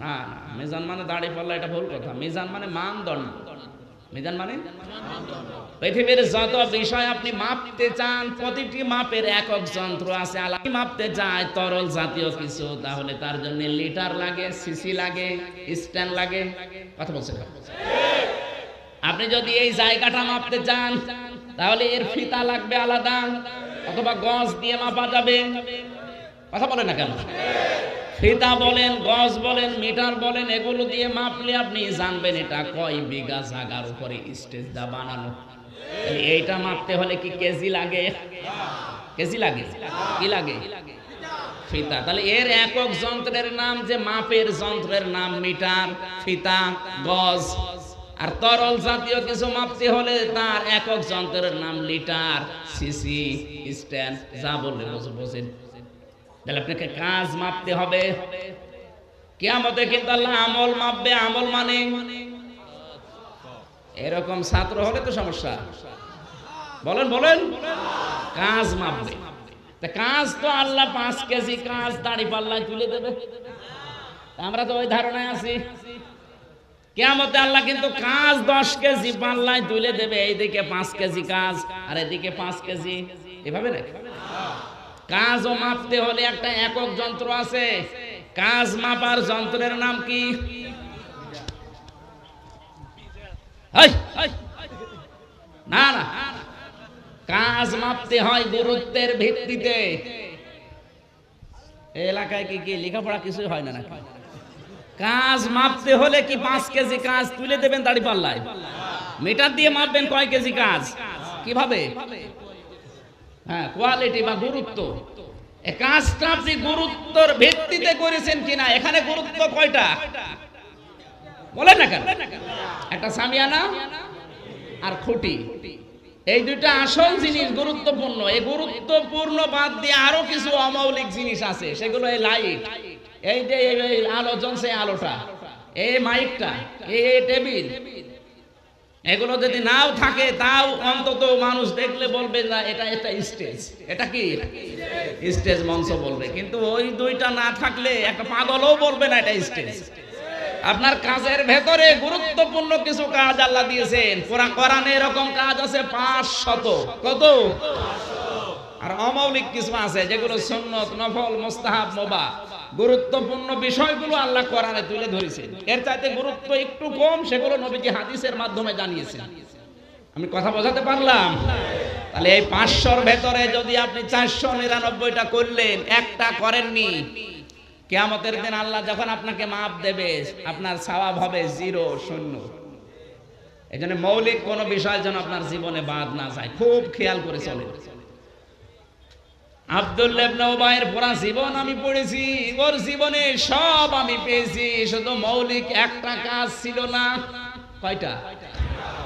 না, মিজান মানে দাড়ি পাল্লা, এটা ভুল কথা। মিজান মানে মানদণ্ড। মিজান মানে পৃথিবীর যত বিষয় আপনি মাপতে চান, প্রতিটি মাপের একক যন্ত্র আছে। আল্লাহ মাপতে চায় তরল জাতীয় কিছু, তাহলে তার জন্য লিটার লাগে, সিসি লাগে, স্ট্যান্ড লাগে। কথা বলছেন? আপনি যদি এই জায়গাটা মাপতে চান তাহলে এর ফিতা লাগবে আলাদা, অথবা গজ দিয়ে মাপা যাবে। কথা বলেন না কেন? ফিতা বলেন, গজ বলেন, মিটার বলেন, এগুলো দিয়ে মাপলে আপনি জানবেন এটা কয় বিঘা জায়গার উপরে স্টেজ দা বানানো। এইটা মাপতে হলে কি কেজি লাগে? কেজি লাগে, কি লাগে? ফিতা। তাহলে এর একক যন্ত্রের নাম, যে মাপের যন্ত্রের নাম মিটার, ফিতা, গজ। আর তরল জাতীয় কিছু মাপতে হলে তার একক যন্ত্রের নাম লিটার, সিসি, স্ট্যান্ড, যা বললে বোঝেন। তাহলে আপনাকে কাজ মাপতে হবে। কিয়ামতে কিন্তু আল্লাহ আমল মাপবে। আমল মানে এরকম ছাত্র হলে তো সমস্যা। বলেন বলেন, কাজ মাপবে। তা কাজ তো আল্লাহ 5 কেজি কাজ দাড়ি পাল্লায় তুলে দেবে। আমরা তো ওই ধারণায় আছি। কিয়ামতে আল্লাহ কিন্তু কাজ 10 কেজি পাল্লায় তুলে দেবে। এইদিকে 5 কেজি কাজ আর এদিকে 5 কেজি, এভাবে নাকি? কাজও মাপতে হলে একটা একক যন্ত্র আছে। কাজ মাপার যন্ত্রের নাম কি? না না, কাজ মাপতে হয় গুরুত্বের ভিত্তিতে। এলাকায় কি কি লেখাপড়া কিছু হয় না নাকি? কাজ মাপতে হলে কি 5 কেজি কাজ তুলে দেবেন দাড়ি পাল্লায়? মিটার দিয়ে মাপবেন কয় কেজি কাজ, কিভাবে? হ্যাঁ, কোয়ালিটি বা গুরুত্ব। এই কাজটা আপনি গুরুত্বের ভিত্তিতে করেছেন কিনা। এখানে গুরুত্ব কয়টা বলেন না কেন? একটা সামিয়ানা আর খুঁটি, এই দুইটা আসল জিনিস গুরুত্বপূর্ণ। এই গুরুত্বপূর্ণ বাদ দিয়ে আরো কিছু অমৌলিক জিনিস আছে, সেগুলো এই লাইট, এই যে আলো জ্বলছে, আলোটা, এই মাইকটা, এই টেবিল, এগুলো যদি নাও থাকে তাও অন্তত মানুষ দেখলে বলবে না এটা একটা স্টেজ। এটা কি স্টেজ, মঞ্চ বলবে। কিন্তু ওই দুইটা না থাকলে একটা পাগলও বলবে না এটা স্টেজ। আপনার কাজের ভেতরে গুরুত্বপূর্ণ কিছু কাজ আল্লাহ দিয়েছেন। কোরআনে এরকম কাজ আছে 500। কত? আর অমৌলিক কিছু আছে যেগুলো সুন্নত, নফল, মুস্তাহাব, মুবাহ। গুরুত্বপূর্ণ বিষয়গুলো আল্লাহ কোরআনে তুলে ধরেছেন। এর চাইতে গুরুত্ব একটু কম, সেগুলো নবীজি হাদিসের মাধ্যমে জানিয়েছেন। আমি কথা বোঝাতে পারলাম? তাহলে এই 500-র ভেতরে যদি আপনি 499টা করলেন, একটা করেননি, কিয়ামতের দিন আল্লাহ যখন আপনাকে মাপ দেবে আপনার সওয়াব হবে 0, 0। এজন্য মৌলিক কোন বিষয় যেন আপনার জীবনে বাদ না যায়, খুব খেয়াল করে চলেন। আব্দুল্লাহ ইবনে উবাইয়ের পুরা জীবন আমি পড়েছি, ওর জীবনে সব আমি পেয়েছি, শুধু মৌলিক একটা কাজ ছিল না। কয়টা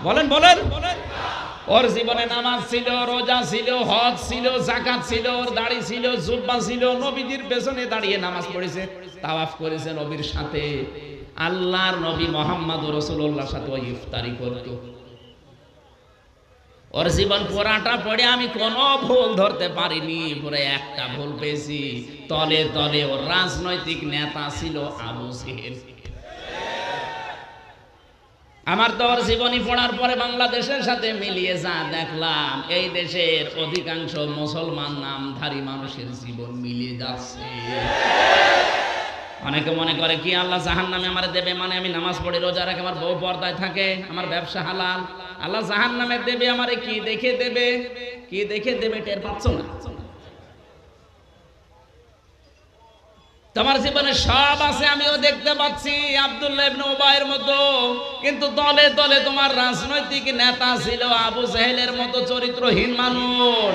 বলেন বলেন? ওর জীবনে নামাজ ছিল, রোজা ছিল, হজ ছিল, যাকাত ছিল, ওর দাড়ি ছিল, জুব্বা ছিল, নবীজির পেছনে দাঁড়িয়ে নামাজ পড়েছে, তাওয়াফ করেছে নবীর সাথে, আল্লাহর নবী মুহাম্মদ রাসূলুল্লাহর সাথে ইফতারি করত। ওর জীবন পুরাটা পড়ে আমি কোনো ভুল ধরতে পারিনি, পুরো একটা ভুল পেয়েছি। তলে তলে ওর রাজনৈতিক নেতা ছিল আবু জেহেল। আমার তো ওর জীবনী পড়ার পরে বাংলাদেশের সাথে মিলিয়ে যা দেখলাম, এই দেশের অধিকাংশ মুসলমান নামধারী মানুষের জীবন মিলিয়ে যাচ্ছে। অনেকে মনে করে কি আল্লাহ জাহান্নামে আমারে দেবে, মানে আমি নামাজ পড়ি, রোজা রাখি, আমার বউ পর্দায় থাকে, আমার ব্যবসা হালাল, আল্লাহ জাহান্নামে দেবে আমারে কি দেখে দেবে? কি দেখে দেবে টের পাচ্ছ না? তোমার জীবনে সব আছে, আমিও দেখতে পাচ্ছি আব্দুল্লাহ ইবনে উবাইয়ের মতো, কিন্তু দলে দলে তোমার রাজনৈতিক নেতা ছিল আবু জেহেলের মতো চরিত্রহীন মানুষ।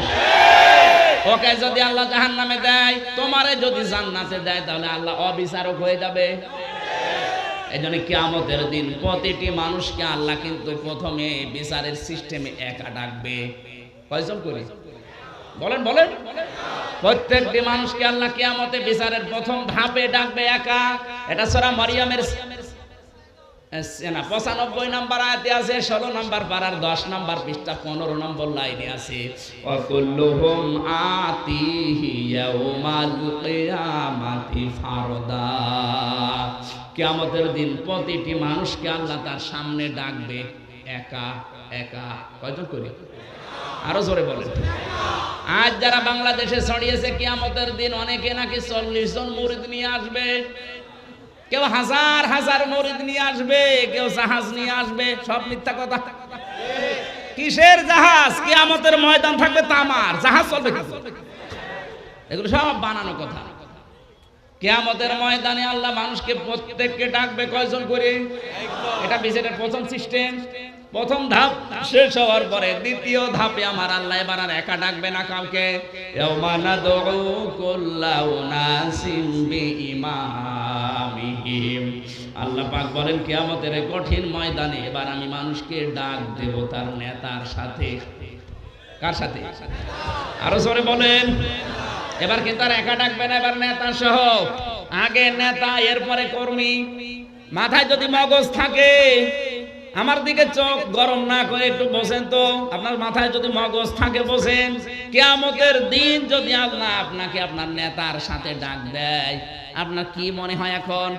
ওকে যদি আল্লাহ জাহান্নামে দেয়, তোমারে যদি জান্নাতে দেয়, তাহলে আল্লাহ অবিচারক হয়ে যাবে। এইজন্য কিয়ামতের দিন প্রতিটি মানুষকে আল্লাহ কিন্তু প্রথমে বিচারের সিস্টেমে একা ডাকবে। কয়জন করে বলেন বলেন? প্রত্যেকটি মানুষকে আল্লাহ কিয়ামতে বিচারের প্রথম ধাপে ডাকবে একা। এটা সূরা মারিয়ামের 95 নম্বর আয়াতে আছে, 16 নম্বর পারার 10 নম্বর পৃষ্ঠা 15 নম্বর লাইনে আছে, ওয়াকুল্লুহুম আতিহি ইয়াউমাল কিয়ামাতি ফারদা। কিয়ামতের দিন প্রতিটি মানুষকে আল্লাহ তার সামনে ডাকবে একা একা। কয়জন করে? আরো জোরে বলেন। আজ যারা বাংলাদেশে ছড়িয়েছে কিয়ামতের দিন অনেকে নাকি 40 জন মুরিদ নিয়ে আসবে, কেউ হাজার হাজার মুরিদ নিয়ে আসবে, কেউ জাহাজ নিয়ে আসবে। সব মিথ্যা কথা। কিসের জাহাজ? কিয়ামতের ময়দান থাকবে তামার, জাহাজ চলবে কি? এগুলো সব বানানো কথা। কিয়ামতের ময়দানে আল্লাহ মানুষকে প্রত্যেককে ডাকবে কয়জন করে? এটা বিচারের প্রথম সিস্টেম। প্রথম ধাপ শেষ হওয়ার পরে দ্বিতীয় ধাপে আমার আল্লাহ এবার আর একা ডাকবে না কাউকে। ইয়াউমা নাদউ কুল্লা উনাসিম বিইমামিহিম। আল্লাহ পাক বলেন কিয়ামতের কঠিন ময়দানে এবার আমি মানুষকে ডাক দেব তার নেতার সাথে। কার সাথে? আরো জোরে বলেন। এবার কিন্তু আর একা ডাকবে না, এবার নেতা সহ। আগে নেতা, এরপরে কর্মী। মাথায় যদি মগজ থাকে, আমার দিকে চোখ গরম না করে একটু বসেন তো। আপনার মাথায় যদি মগজ থাকে বসেন। কিয়ামতের দিন যদি আল্লাহ আপনাকে আপনার নেতার সাথে ডাক দেয়, আপনার কি মনে হয় এখন?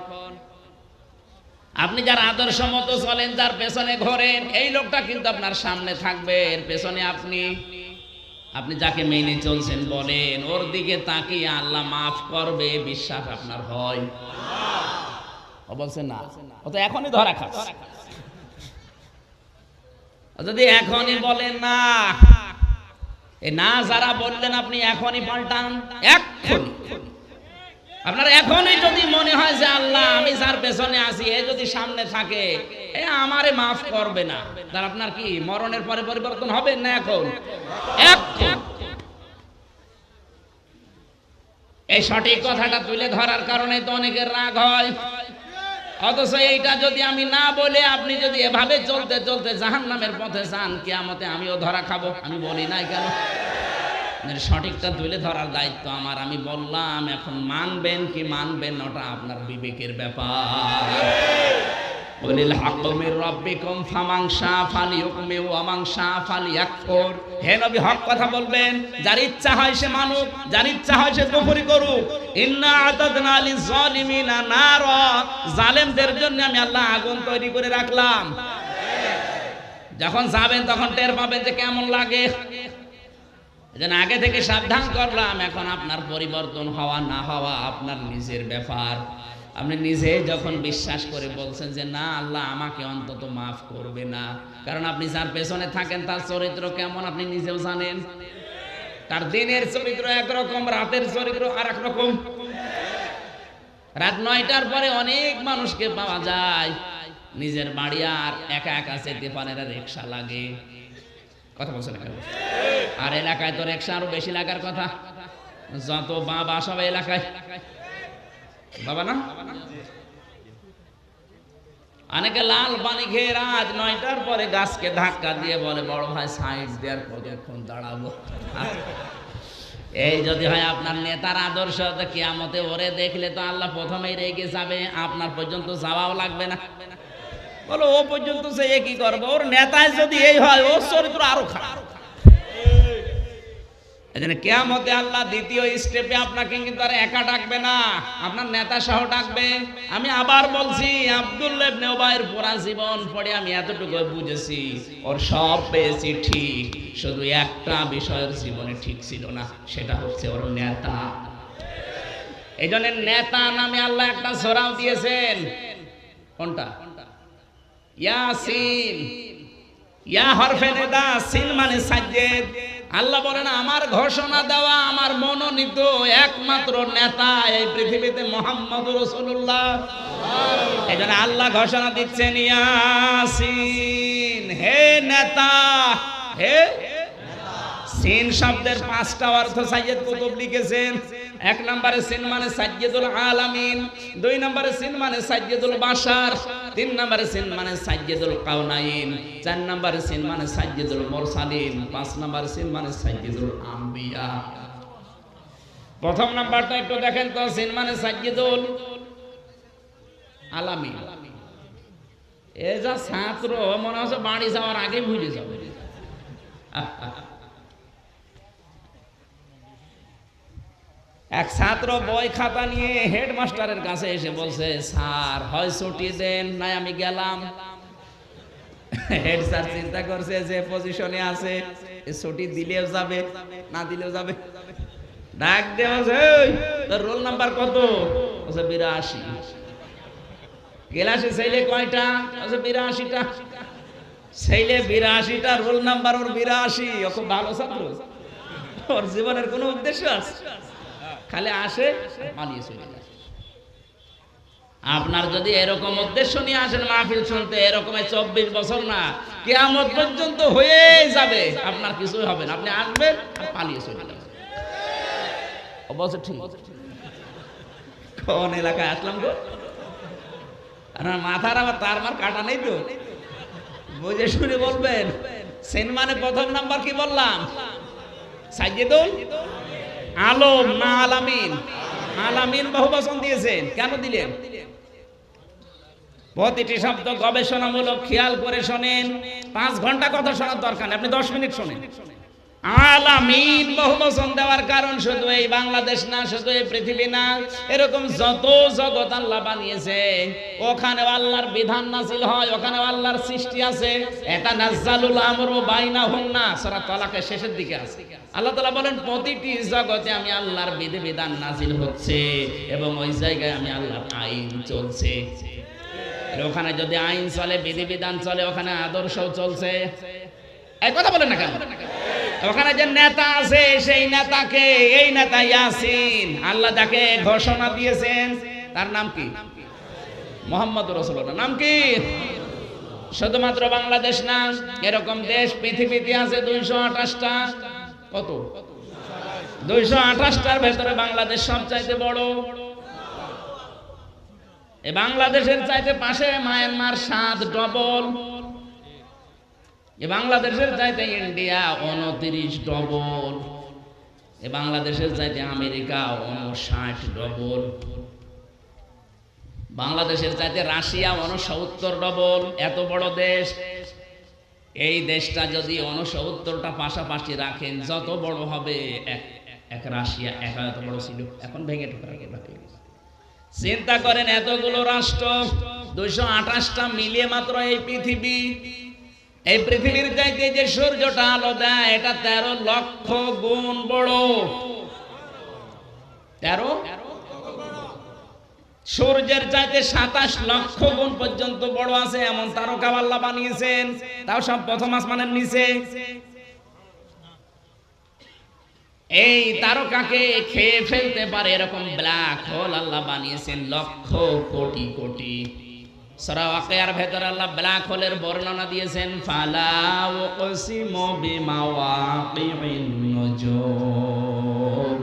আপনি যার আদর্শ মতো চলেন, যার পেছনে ঘোরেন, এই লোকটা কিন্তু আপনার সামনে থাকবে, এর পেছনে আপনি যাকে মেনে চলছেন বলেন, ওর দিকে তাকিয়ে আল্লাহ মাফ করবে, বিশ্বাস আপনার হয়? ও বলছে না, ও তো এখনই ধরা খাচ্ছে। যদি এখনই বলেন না, এই না যারা বললেন আপনি এখনই পাল্টান। এখনই আপনার এখনই যদি মনে হয় যে আল্লাহ আমি যার পেছনে আছি, এ যদি সামনে থাকে, এ আমারে মাফ করবে না, তার আপনার কি মরণের পরে পরিবর্তন হবে না? এখন এই সঠিক কথাটা তুলে ধরার কারণে তো অনেকের রাগ হয়। অথচ এইটা যদি আমি না বলে আপনি যদি এভাবে চলতে চলতে জাহান্নামের পথে যান, কিয়ামতে আমিও ধরা খাবো। আমি বলি নাই কেন? সঠিকটা তুলে ধরার দায়িত্ব আমার। আমি বললাম, এখন মানবেন কি মানবেন ওটা আপনার বিবেকের ব্যাপার। ওয়ালিল হাক্কু মির রাব্বিকুম ফামান শাআ ফালিয়ুমিন ওয়া মান শাআ ফালিয়াকফুর। হে নবী, হক কথা বলবেন। যার ইচ্ছা হয় সে মানুক, যার ইচ্ছা হয় সে কুফরি করুক। ইন্না আতাদনা লিজ জালিমিনা নারা। জালেমদের জন্য আমি আল্লাহ আগুন তৈরি করে রাখলাম। যখন যাবেন তখন টের পাবেন যে কেমন লাগে। এজন্য আগে থেকে সাবধান করলাম। এখন আপনার পরিবর্তন হওয়া না হওয়া আপনার নিজের ব্যাপার। আপনি নিজে যখন বিশ্বাস করে বলছেন যে না, আল্লাহ আমাকে অন্তত মাফ করবে না, কারণ আপনি যার পেছনে থাকেন তার চরিত্র কেমন আপনি নিজেও জানেন। তার দিনের চরিত্র একরকম, রাতের চরিত্র আর এক রকম। রাত 9টার পরে অনেক মানুষকে পাওয়া যায় নিজের বাড়ি আর একা একা যেতে পারে না, রিক্সা লাগে। কথা বলছে না? আর এলাকায় তো রিক্সা আরো বেশি লাগার কথা। যত বাবা সব এলাকায় বাবা না, অনেকে লাল পানি খেয়ে রাত 9টার পরে গাছকে ধাক্কা দিয়ে বলে, বড় ভাই সাইড দেওয়ার কতক্ষণ দাঁড়াবো। এই যদি হয় আপনার নেতার আদর্শ, তো কিয়ামতে ওরে দেখলে তো আল্লাহ প্রথমেই রেগে যাবে, আপনার পর্যন্ত যাওয়াও লাগবে না। বলো ও পর্যন্ত সে কি করবে? ওর নেতায় যদি এই হয়, ওর চরিত্র আরো খারাপ। এজন্য কিয়ামতে আল্লাহ দ্বিতীয় স্টেপে আপনাকে কিন্তু আর একা ডাকবে না, আপনার নেতা সহ ডাকবে। আমি আবার বলছি, আব্দুল্লাহ ইবনে উবাইয়ের পুরা জীবন পড়ে আমি এতটুকু বুঝেছি, ওর সব পেয়েছি ঠিক, শুধু একটা বিষয়ের জীবনে ঠিক ছিল না, সেটা হচ্ছে ওর নেতা। এই জন্য নেতা নামে আল্লাহ একটা সূরাও দিয়েছেন। কোনটা? ইয়াসিন। ইয়া হরফে নিদা, সিন মানে সাজ্জেদ। আল্লাহ বলেন আমার ঘোষণা দেওয়া, আমার মনোনীত একমাত্র নেতা এই পৃথিবীতে মুহাম্মদ রাসূলুল্লাহ। এজন্য আল্লাহ ঘোষণা দিচ্ছেন, ইয়াসিন, হে নেতা, হে সিন শব্দের 5টা অর্থ সাইয়্যিদ কুতুব লিখেছেন। 1 নম্বরে সিন মানে সাইয়্যিদুল আলামিন, 2 নম্বরে সিন মানে সাইয়্যিদুল বাশার, 3 নম্বরে সিন মানে সাইয়্যিদুল কাউনাইন, 4 নম্বরে সিন মানে সাইয়্যিদুল মুরসালিন, 5 নম্বরে সিন মানে সাইয়্যিদুল আম্বিয়া। প্রথম নাম্বারটা একটু দেখেন তো, সিন মানে সাইয়্যিদুল আলামিন। এই যা ছাত্র মনে হচ্ছে বাড়ি যাওয়ার আগে ভুলে যাবে। এক ছাত্র বই খাতা নিয়ে হেডমাস্টারের কাছে এসে বলছে, স্যার হয় ছুটি দেন নাই আমি গেলাম। হেড স্যার চিন্তা করছে যে পজিশনে আছে ছুটি দিলেও যাবে না দিলেও যাবে। ডাক দিয়ে বলছে, তোর রোল নাম্বার কত? বলছে 82। ক্লাসে ছেলে কয়টা? বলছে 82টা। ছেলে 82টা, রোল নাম্বার ওর 82। ও খুব ভালো ছাত্র, ওর জীবনের কোনো উদ্দেশ্য আছে? খালি আসে পালিয়ে চলে যায়। আপনার যদি এরকম উদ্দেশ্য নিয়ে আসেন মাহফিল শুনতে, এরকম 24 বছর না, কিয়ামত পর্যন্ত হয়ে যাবে, আপনার কিছুই হবে না। আপনি আসবেন আর পালিয়ে চলে যাবেন। অবশ্য ঠিক। কোন এলাকায় আসলাম গো? আপনার মাথার আবার তার মার কাটা নেই তো, বুঝে শুনে বলবেন। সেন মানে প্রথম নাম্বার কি বললাম? সাইয়্যিদুল আলম না আলামিন? আলামিন বহু বচন দিয়েছেন, কেন দিলেন? প্রতিটি শব্দ গবেষণামূলক, খেয়াল করে শোনেন। 5 ঘন্টা কথা শোনার দরকার নেই, আপনি 10 মিনিট শোনেন। আলামিন বহু বচন দেওয়ার কারণ শুধু এই বাংলাদেশ না, শুধু এই পৃথিবী না, এরকম যত জগৎ আল্লাহ বানিয়েছে ওখানে আল্লাহর বিধান নাযিল হয়, ওখানে আল্লাহর সৃষ্টি আছে। এটা নাযালুল আমরু বাইনাহুন্না, সূরা তালাকের শেষের দিকে আছে। আল্লাহ তাআলা বলেন প্রতিটি জগতে আমি আল্লাহর বিধিবিধান নাযিল হচ্ছে এবং ওই জায়গায় আমি আল্লাহর আইন চলছে। ওখানে যদি আইন চলে, বিধিবিধান চলে, ওখানে আদর্শও চলছে। এই কথা বলেন না কেন? ওখানে যে নেতা আছে সেই নেতাকে, এই নেতা ইয়াসিন, আল্লাহ যাকে ঘোষণা দিয়েছেন তার নাম কি? মুহাম্মদুর রাসূলুল্লাহ। নাম কি? শুধুমাত্র বাংলাদেশ না, এরকম দেশ পৃথিবীতে আছে 228টা। কত? 228টার ভেতরে বাংলাদেশ সবচাইতে বড়। এই বাংলাদেশের চাইতে পাশে মায়ানমার 7 ডবল। এই বাংলাদেশের চাইতে ইন্ডিয়া 29 ডবল। এই বাংলাদেশের চাইতে আমেরিকা 59 ডবল। বাংলাদেশের চাইতে রাশিয়া 69 ডবল। এত বড় দেশ। এই দেশটা যদি 69টা পাশাপাশি রাখেন, যত বড় হবে এক রাশিয়া একা এত বড় ছিল, এখন ভেঙে ঠোকরা হয়ে গেছে। চিন্তা করেন এতগুলো রাষ্ট্র, 228টা মিলিয়ে মাত্র এই পৃথিবী। এই পৃথিবীর চাইতে যে সূর্যটা আলো দেয় এটা 13 লক্ষ গুণ বড়। 13 সূর্যের চাইতে 27 লক্ষ গুণ পর্যন্ত বড় আছে এমন তারকা আল্লাহ বানিয়েছেন, তাও সব প্রথম আসমানের নিচে। এই তারকাকে খেয়ে ফেলতে পারে এরকম ব্ল্যাক হোল আল্লাহ বানিয়েছেন লক্ষ কোটি কোটি। সূরা ওয়াকিয়ার ভেতর আল্লাহ ব্ল্যাক হোলের বর্ণনা দিয়েছেন, ফালা উকসিমু বিমাওয়াকিন নুজুম।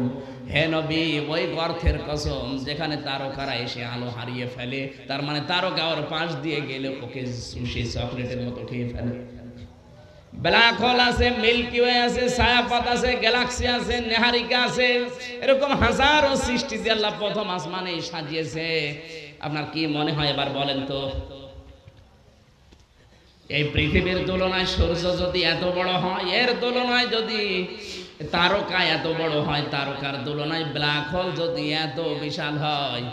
হে নবী, ওই গর্তের কসম যেখানে তারকারা এসে আলো হারিয়ে ফেলে, তার মানে তারকা ওর পাশ দিয়ে গেলে ওকে সুশি চকলেটের মতো খেয়ে ফেলে। ব্ল্যাক হোল আছে, মিল্কি ওয়ে আছে, ছায়াপথ আছে, গ্যালাক্সি আছে, নেহারিকা আছে, এরকম হাজারো সৃষ্টি দিয়ে আল্লাহ প্রথম আসমানে সাজিয়েছে। আপনার কি মনে হয় এবার বলেন তো, এই পৃথিবীর তুলনায় সূর্য যদি এত বড় হয়, এর তুলনায় যদি তারকা এত বড় হয়, তারকার তুলনায় ব্ল্যাক হোল যদি এত বিশাল হয়,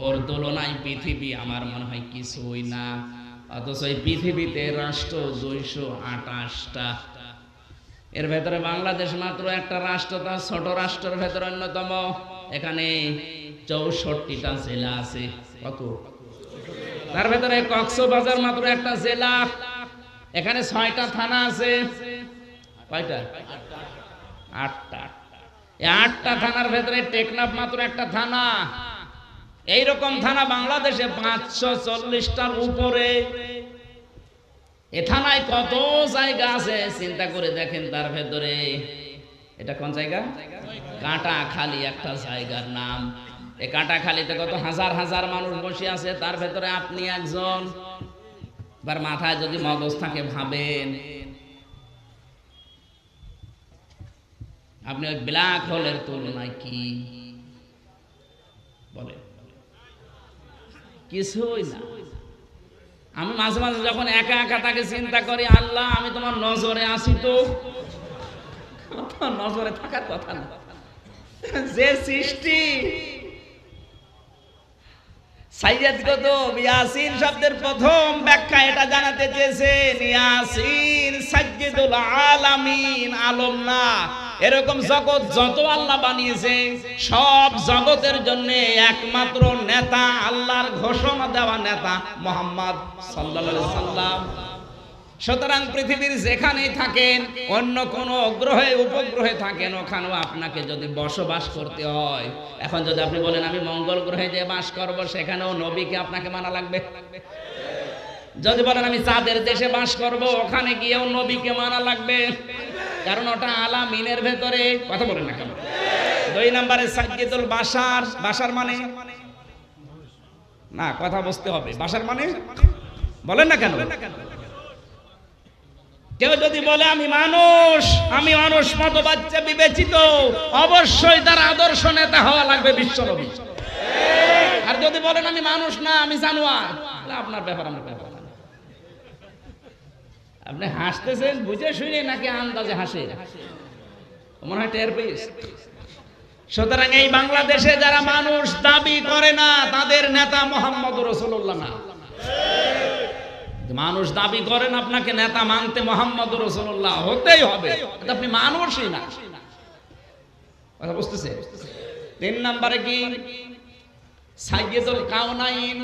ওর তুলনায় পৃথিবী আমার মনে হয় কিছুই না। অথচ এই পৃথিবীতে রাষ্ট্র 228টা। এর ভেতরে বাংলাদেশ মাত্র একটা রাষ্ট্র, তার ছোট রাষ্ট্রের ভেতরে অন্যতম। এখানে 64টা জেলা আছে। কত? তার ভেতরে কক্সবাজার মাত্র একটা জেলা। এখানে 6টা থানা আছে। কয়টা? 8টা। এই 8টা থানার ভেতরে টেকনাফ মাত্র একটা থানা। এইরকম থানা বাংলাদেশে 540টার উপরে। এ থানায় কত জায়গা আছে চিন্তা করে দেখেন, তার ভেতরে এটা কোন জায়গা? কাঁটাখালী একটা জায়গার নাম। এই কাঁটাখালীতে কত হাজার হাজার মানুষ বসে আছে, তার ভেতরে আপনি একজন। এবার মাথায় যদি মগজ থাকে ভাবেন, আপনি ওই ব্ল্যাক হোলের তুলনায় কি বলেন? কিছুই না। আমি মাঝে মাঝে যখন একা একা তাকে চিন্তা করি, আল্লাহ আমি তোমার নজরে আসি, তো নজরে থাকার কথা না। যে সৃষ্টি, সাইয়্যিদ কুতুব ইয়াসিন শব্দের প্রথম ব্যাখ্যা এটা জানাতে চেয়েছেন, ইয়াসিন সাইয়্যিদুল আলামিন, আলম না। এরকম জগৎ যত আল্লাহ বানিয়েছে সব জগতের জন্য একমাত্র নেতা, আল্লাহর ঘোষণা দেওয়া নেতা মুহাম্মদ সাল্লাল্লাহু আলাইহি সাল্লাম। সুতরাং পৃথিবীর যেখানেই থাকেন, অন্য কোন গ্রহে উপগ্রহে থাকেন, ওখানেও আপনাকে যদি বসবাস করতে হয়, এখন যদি আপনি বলেন আমি মঙ্গল গ্রহে যে বাস করব, সেখানেও নবীকে আপনাকে মানা লাগবে। যদি বলেন আমি চাঁদের দেশে বাস করব, ওখানে গিয়েও নবীকে মানা লাগবে, কারণ ওটা আলামিনের ভেতরে। কথা বলেন না কেন? 2 নম্বরে সাইয়্যিদুল বাশার। বাশার মানে না, কথা বুঝতে হবে। বাশার মানে বলেন না কেন? কেউ যদি বলে আমি মানুষ মতবাচ্চা বিবেচিত, অবশ্যই তার আদর্শ নেতা হওয়া লাগবে বিশ্বনবী। আর যদি বলেন আমি মানুষ না, আমি জানোয়ার, আপনার ব্যাপার আমার ব্যাপার। আপনি হাসতেছেন বুঝে শুনে নাকি আন্দাজে হাসে? মনে হয় টের পেয়েছে। সুতরাং এই বাংলাদেশে যারা মানুষ দাবি করে না, তাদের নেতা মুহাম্মদুর রাসূলুল্লাহ না। মানুষ দাবি করেন, আপনাকে নেতা মানতে মুহাম্মদুর রাসূলুল্লাহ হতেই হবে, আপনি মানুষই না। কথা বুঝতেছে? 3 নম্বরে কি? সাইয়্যিদুল কাউনাইন।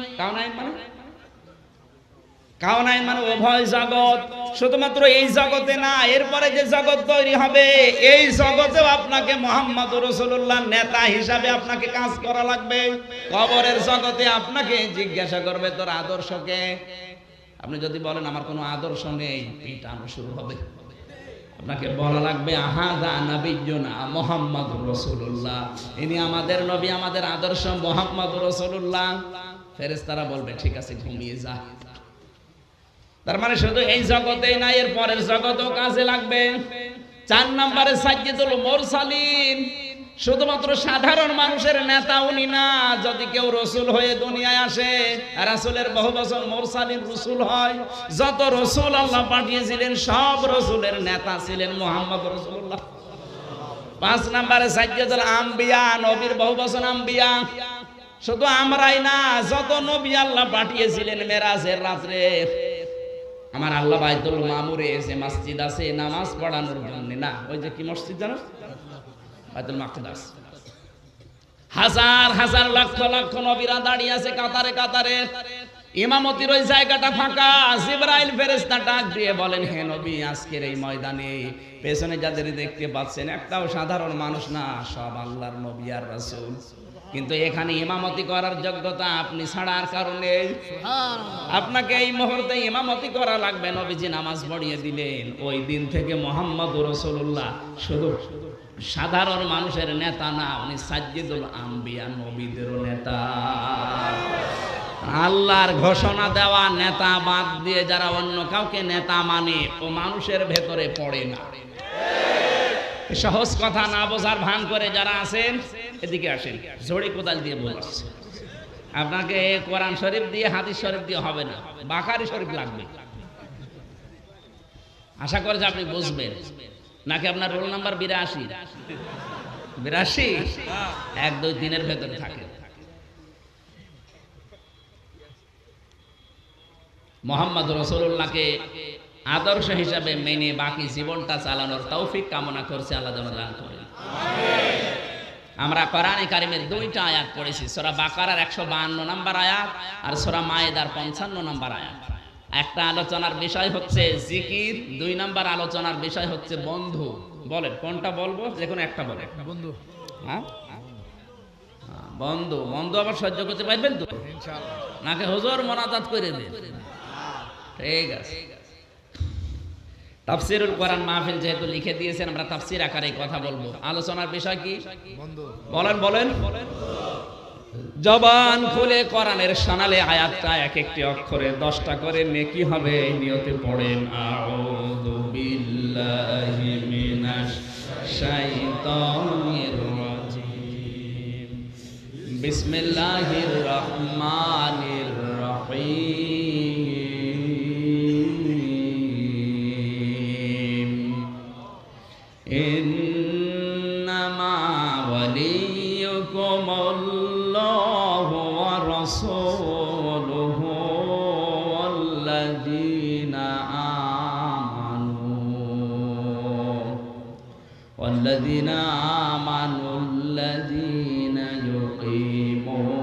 কাউনাইন মানে উভয় জগৎ। শুধুমাত্র এই জগতে না, এরপরে যে জগৎ তৈরি হবে, এই জগতেও আপনাকে মুহাম্মদুর রাসূলুল্লাহ নেতা হিসাবে আপনাকে কাজ করা লাগবে। কবরের জগতে আপনাকে জিজ্ঞাসা করবে তোর আদর্শকে। আপনি যদি বলেন আমার কোনো আদর্শ নেই, পিটানো শুরু হবে। আপনাকে বলা লাগবে আহাদা নাবিয়্যুনা মুহাম্মাদুর রাসূলুল্লাহ, ইনি আমাদের নবী, আমাদের আদর্শ মুহাম্মাদুর রাসূলুল্লাহ। ফেরেশতারা বলবে ঠিক আছে, ঘুমিয়ে যা। তার মানে শুধু এই জগতেই না, এর পরের জগতেও কাজে লাগবে। 4 নম্বরে সাইয়্যিদুল মুরসালিন। শুধুমাত্র সাধারণ মানুষের নেতা উনি না। যদি কেউ রসুল হয়ে দুনিয়ায় আসে, রাসূলের বহু বচন মুরসালিন, রসুল হয়। যত রসুল আল্লাহ পাঠিয়েছিলেন সব রসুলের নেতা ছিলেন মুহাম্মদ রাসূলুল্লাহ। 5 নম্বরে সাইয়্যিদুল আম্বিয়া। নবীর বহু বচন আম্বিয়া। শুধু আমরাই না, যত নবী আল্লাহ পাঠিয়েছিলেন মেরাজের রাত্রে, আমার আল্লাহ বাইতুল মামুরে যে মসজিদ আছে নামাজ পড়ানোর জন্য, না ওই যে কি মসজিদ জানো? বাইতুল মাকদাস। হাজার হাজার লক্ষ লক্ষ নবীরা দাঁড়িয়ে আছে কাতারে কাতারে। ইমামতির ওই জায়গাটা ফাঁকা। জিবরাইল ফেরেশতা ডাক দিয়ে বলেন, হে নবী, আজকের এই ময়দানে পেছনে যাদের দেখতে পাচ্ছেন একটাও সাধারণ মানুষ না, সব আল্লাহর নবী আর রাসূল। কিন্তু এখানে ইমামতি করার যোগ্যতা আপনি ছাড়ার কারণে আপনাকে এই মুহূর্তে ইমামতি করা লাগবে। নবীজি নামাজ পড়িয়ে দিলেন। ওই দিন থেকে মুহাম্মদুর রাসূলুল্লাহ শুধু সাধারণ মানুষের নেতা না, উনি সাইয়্যিদুল আম্বিয়া, নবীদেরও নেতা। আল্লাহর ঘোষণা দেওয়া নেতা বাদ দিয়ে যারা অন্য কাউকে নেতা মানে, ও মানুষের ভেতরে পড়ে না। সহজ কথা না বোঝার ভান করে যারা আছেন, এদিকে আসেন, ঝড়ি কোদাল দিয়ে বলছে। আপনাকে কোরআন শরীফ দিয়ে হাদিস শরীফ দিয়ে হবে না, বাকারি শরীফ লাগবে। আশা করে যে আপনি বুঝবেন। নাকি আপনার রোল নাম্বার 82? 1, 2, 3 ভেতরে থাকে। মুহাম্মদুর রাসূলুল্লাহকে আদর্শ হিসাবে মেনে বাকি জীবনটা চালানোর তৌফিক কামনা করছে, আল্লাহ যেন দান করেন। আমরা কোরআনে কারিমের 2টা আয়াত পড়েছি, সূরা বাকারার 152 নম্বর আয়াত আর সূরা মায়েদার 55 নম্বর আয়াত। একটা আলোচনার বিষয় হচ্ছে জিকির, 2 নম্বর আলোচনার বিষয় হচ্ছে বন্ধু। বলেন কোনটা বলবো? যে কোনো একটা বলেন। বন্ধু। হ্যাঁ, বন্ধু। বন্ধু আবার সহ্য করতে পারবেন তো ইনশাআল্লাহ? নাকি হুজুর মোনাজাত করে দেন? ঠিক আছে। তাফসিরুল কোরআন মাহফিল যেহেতু লিখে দিয়েছেন, আমরা তাফসির আকারে কথা বলবো। আলোচনার বিষয় কি বলেন বলেন? জবান খুলে কোরআনের শোনালে আয়াতটা এক একটি অক্ষরে 10টা করে নেকি হবে, এই নিয়তে পড়েন আউযু বিল্লাহি মিনাশ শাইতানির রাজিম, বিসমিল্লাহির রহমানির রহিম, ইন্নামা ওয়ালিয়ুকুমুল্লাহু ওয়া রাসূলুহু ওয়াল্লাযীনা আমানু আল্লাযীনা ইউকিমুনাস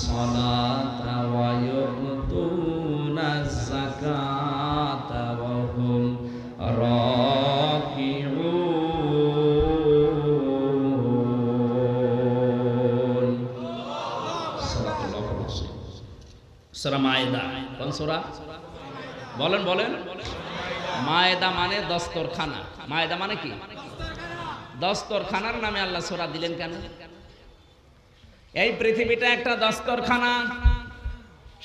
সালাতা ওয়া ইউতুনাজ যাকাতা ওয়া হুম রাকিউন। সূরা মায়েদা। কোন সূরা? বলেন বলেন। মায়েদা মানে দস্তরখানা। মায়েদা মানে কি? দস্তরখানার নামে আল্লাহ সূরা দিলেন কেন? এই পৃথিবীটা একটা দস্তরখানা,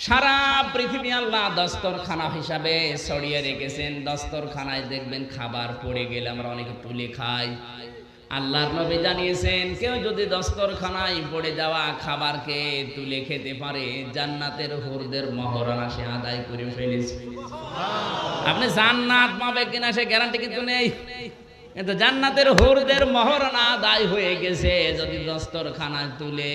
সারা পৃথিবী আল্লাহ দস্তরখানা হিসাবে ছড়িয়ে রেখেছেন। দস্তরখানায় দেখবেন খাবার পড়ে গেলে আমরা অনেকে তুলে খাই। আল্লাহর নবী জানিয়েছেন, কেউ যদি দস্তরখানায় পড়ে যাওয়া খাবারকে তুলে খেতে পারে, জান্নাতের হুরদের মহরানা সে আদায় করে ফেলেছে। আপনি জান্নাত পাবে কিনা সে গ্যারান্টি কিন্তু নেই, কিন্তু জান্নাতের হুরদের মহরানা আদায় হয়ে গেছে। যদি দস্তরখানায় তুলে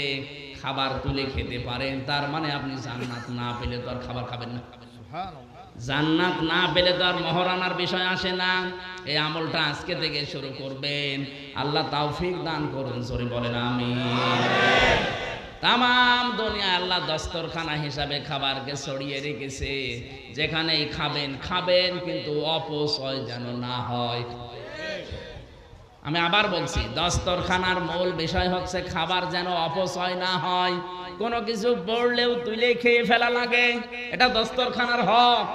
খাবার তুলে খেতে পারেন, তার মানে আপনি জান্নাত না পেলে তো আর খাবার খাবেন না। জান্নাত না পেলে তো আর মহরানার বিষয় আসে না। এই আমলটা আজকে থেকে শুরু করবেন। আল্লাহ তৌফিক দান করুন, জোরে বলেন আমিন। তামাম দুনিয়ায় আল্লাহ দস্তরখানা হিসাবে খাবারকে ছড়িয়ে রেখেছে। যেখানেই খাবেন খাবেন, কিন্তু অপচয় যেন না হয়। আমি আবার বলছি, দস্তরখানার মূল বিষয় হচ্ছে খাবার যেন অপচয় না হয়। কোনো কিছু পড়লেও তুলে খেয়ে ফেলা লাগে, এটা দস্তরখানার হক।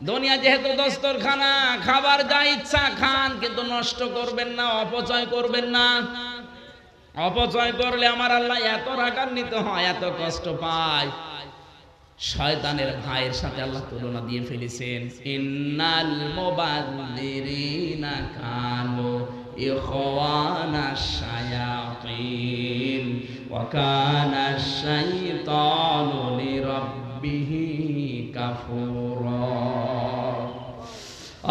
দুনিয়া যেহেতু দস্তরখানা, খাবার যা ইচ্ছা খান, কিন্তু নষ্ট করবেন না, অপচয় করবেন না। অপচয় করলে আমার আল্লাহ এত রাগান্বিত হয়, এত কষ্ট পায়। শয়তানের ভাইয়ের সাথে আল্লাহ তুলনা দিয়ে ফেলেছেন, ইন্নাল মুবাযযিরিনা কানু ইখওয়ানাশ শায়াতিন ওয়া কানাশ শাইতানু লিরাব্বিহি কাফুরা।